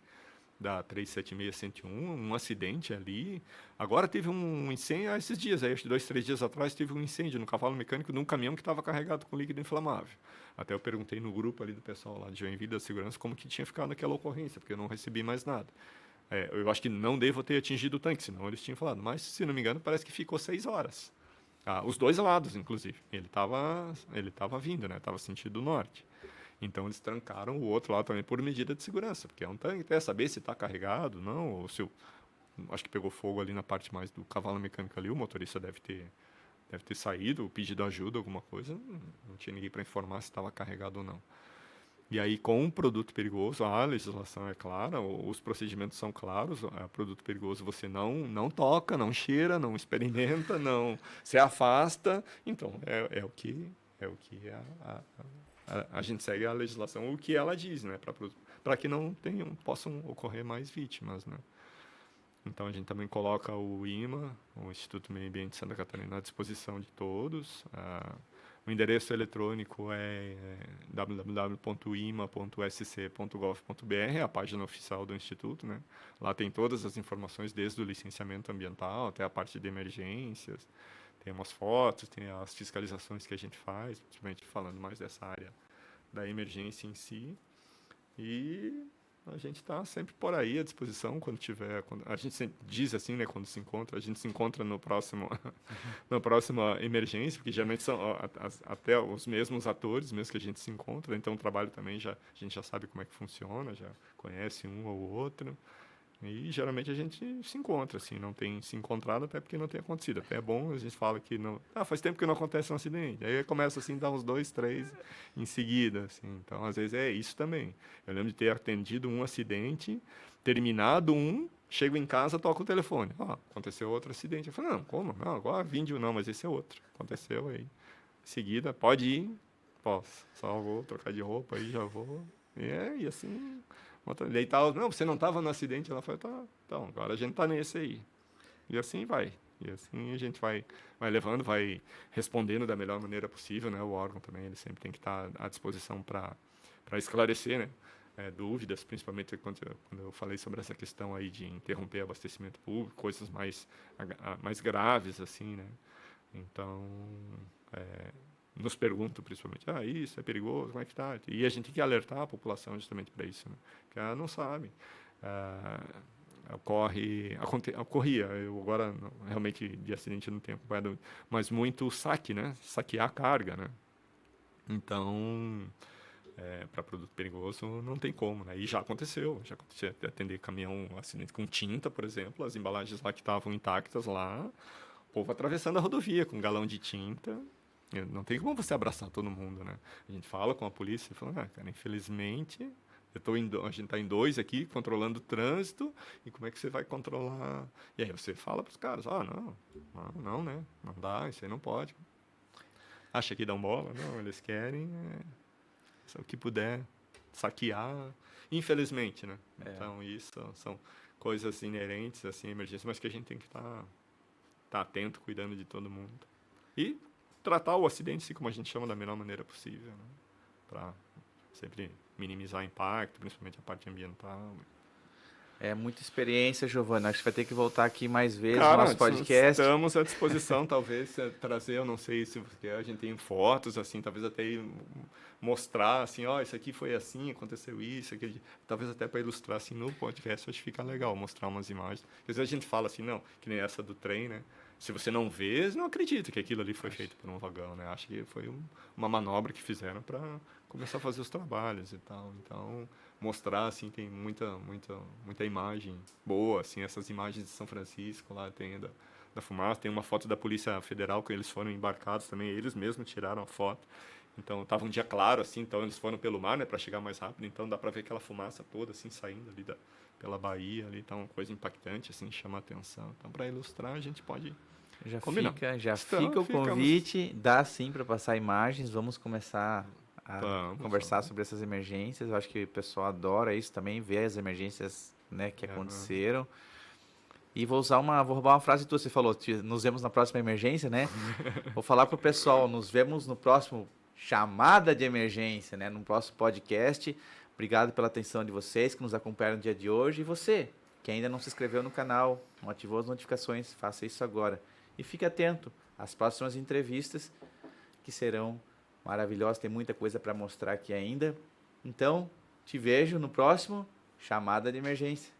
da 376-101, um acidente ali. Agora teve um incêndio, esses dias, aí, acho que 2, 3 dias atrás, teve um incêndio no cavalo mecânico de um caminhão que estava carregado com líquido inflamável. Até eu perguntei no grupo ali do pessoal lá de Joinville da Segurança como que tinha ficado aquela ocorrência, porque eu não recebi mais nada. Eu acho que não devo ter atingido o tanque, senão eles tinham falado. Mas, se não me engano, parece que ficou 6 horas. Os dois lados, inclusive. Ele estava vindo, né? Estava sentido norte. Então, eles trancaram o outro lado também por medida de segurança, porque é um tanque, até saber se está carregado, não, ou se acho que pegou fogo ali na parte mais do cavalo mecânico ali, o motorista deve ter saído, pedido ajuda, alguma coisa, não tinha ninguém para informar se estava carregado ou não. E aí, com um produto perigoso, a legislação é clara, os procedimentos são claros, produto perigoso você não toca, não cheira, não experimenta, não se afasta, então é o que a gente segue a legislação, o que ela diz, né, para que não possam ocorrer mais vítimas, né. Então, a gente também coloca o IMA, o Instituto Meio Ambiente de Santa Catarina, à disposição de todos. O endereço eletrônico é www.ima.sc.gov.br, a página oficial do Instituto, né? Lá tem todas as informações, desde o licenciamento ambiental até a parte de emergências. Tem umas fotos, tem as fiscalizações que a gente faz, principalmente falando mais dessa área da emergência em si. E a gente está sempre por aí à disposição quando tiver. A gente sempre diz assim, né? Quando se encontra, a gente se encontra no próximo, na próxima emergência, porque geralmente são até os mesmos atores, mesmo que a gente se encontra. Então o trabalho também a gente já sabe como é que funciona, já conhece um ou outro. E geralmente a gente se encontra, assim, não tem se encontrado até porque não tem acontecido. Até é bom, a gente fala que não. Faz tempo que não acontece um acidente. Aí começa assim, dá uns 2, 3 em seguida, assim. Então, às vezes é isso também. Eu lembro de ter atendido um acidente, terminado chego em casa, toco o telefone. Aconteceu outro acidente. Eu falei, não, como? Não, agora vídeo não, mas esse é outro. Aconteceu aí. Em seguida, pode ir. Posso. Só vou trocar de roupa aí, já vou. E assim. Daí não, você não estava no acidente. Ela falou, tá, então, agora a gente está nesse aí. E assim vai. E assim a gente vai levando, vai respondendo da melhor maneira possível, né? O órgão também, ele sempre tem que estar à disposição para esclarecer, né? Dúvidas, principalmente quando eu falei sobre essa questão aí de interromper abastecimento público, coisas mais graves, assim, né? Então, nos perguntam principalmente, isso é perigoso, como é que está? E a gente tem que alertar a população justamente para isso, né? Que ela não sabe. Ocorria, eu agora realmente de acidente não tenho acompanhado, mas muito saque, né? Saquear a carga, né? Então, para produto perigoso não tem como, né? E já aconteceu atender caminhão, acidente com tinta, por exemplo, as embalagens lá que estavam intactas lá, o povo atravessando a rodovia com um galão de tinta. Não tem como você abraçar todo mundo, né? A gente fala com a polícia e fala, cara, infelizmente, a gente está em 2 aqui, controlando o trânsito, e como é que você vai controlar? E aí você fala para os caras, não, né? Não dá, isso aí não pode. Acha que dão bola? Não, eles querem o que puder saquear, infelizmente, né? Então, isso são coisas inerentes, assim, emergência, mas que a gente tem que estar atento, cuidando de todo mundo. E tratar o acidente, assim, como a gente chama, da melhor maneira possível, né? Para sempre minimizar o impacto, principalmente a parte ambiental. É muita experiência, Giovana. Acho que vai ter que voltar aqui mais vezes no nosso podcast. Estamos à disposição, talvez, trazer, eu não sei se a gente tem fotos, assim, talvez até mostrar, assim, isso aqui foi assim, aconteceu isso, aquele, talvez até para ilustrar, assim, no podcast, acho que fica legal mostrar umas imagens. Às vezes a gente fala assim, não, que nem essa do trem, né? Se você não vê, não acredita que aquilo ali foi feito por um vagão, né? Acho que foi uma manobra que fizeram para começar a fazer os trabalhos e tal. Então, mostrar, assim, tem muita imagem boa, assim, essas imagens de São Francisco lá, tem da fumaça, tem uma foto da Polícia Federal que eles foram embarcados também, eles mesmos tiraram a foto. Então, estava um dia claro, assim, então eles foram pelo mar, né, para chegar mais rápido, então dá para ver aquela fumaça toda, assim, saindo ali pela Bahia, ali, tá uma coisa impactante, assim, chama a atenção. Então, para ilustrar, a gente pode combinar. Fica o convite, dá sim para passar imagens, vamos começar a conversar sobre essas emergências. Eu acho que o pessoal adora isso também, ver as emergências, né, que aconteceram. E vou roubar uma frase tua, você falou, nos vemos na próxima emergência, né? Vou falar pro pessoal, nos vemos no próximo chamada de emergência, né, no próximo podcast. Obrigado pela atenção de vocês que nos acompanharam no dia de hoje. E você, que ainda não se inscreveu no canal, não ativou as notificações, faça isso agora. E fique atento às próximas entrevistas, que serão maravilhosas. Tem muita coisa para mostrar aqui ainda. Então, te vejo no próximo Chamada de Emergência.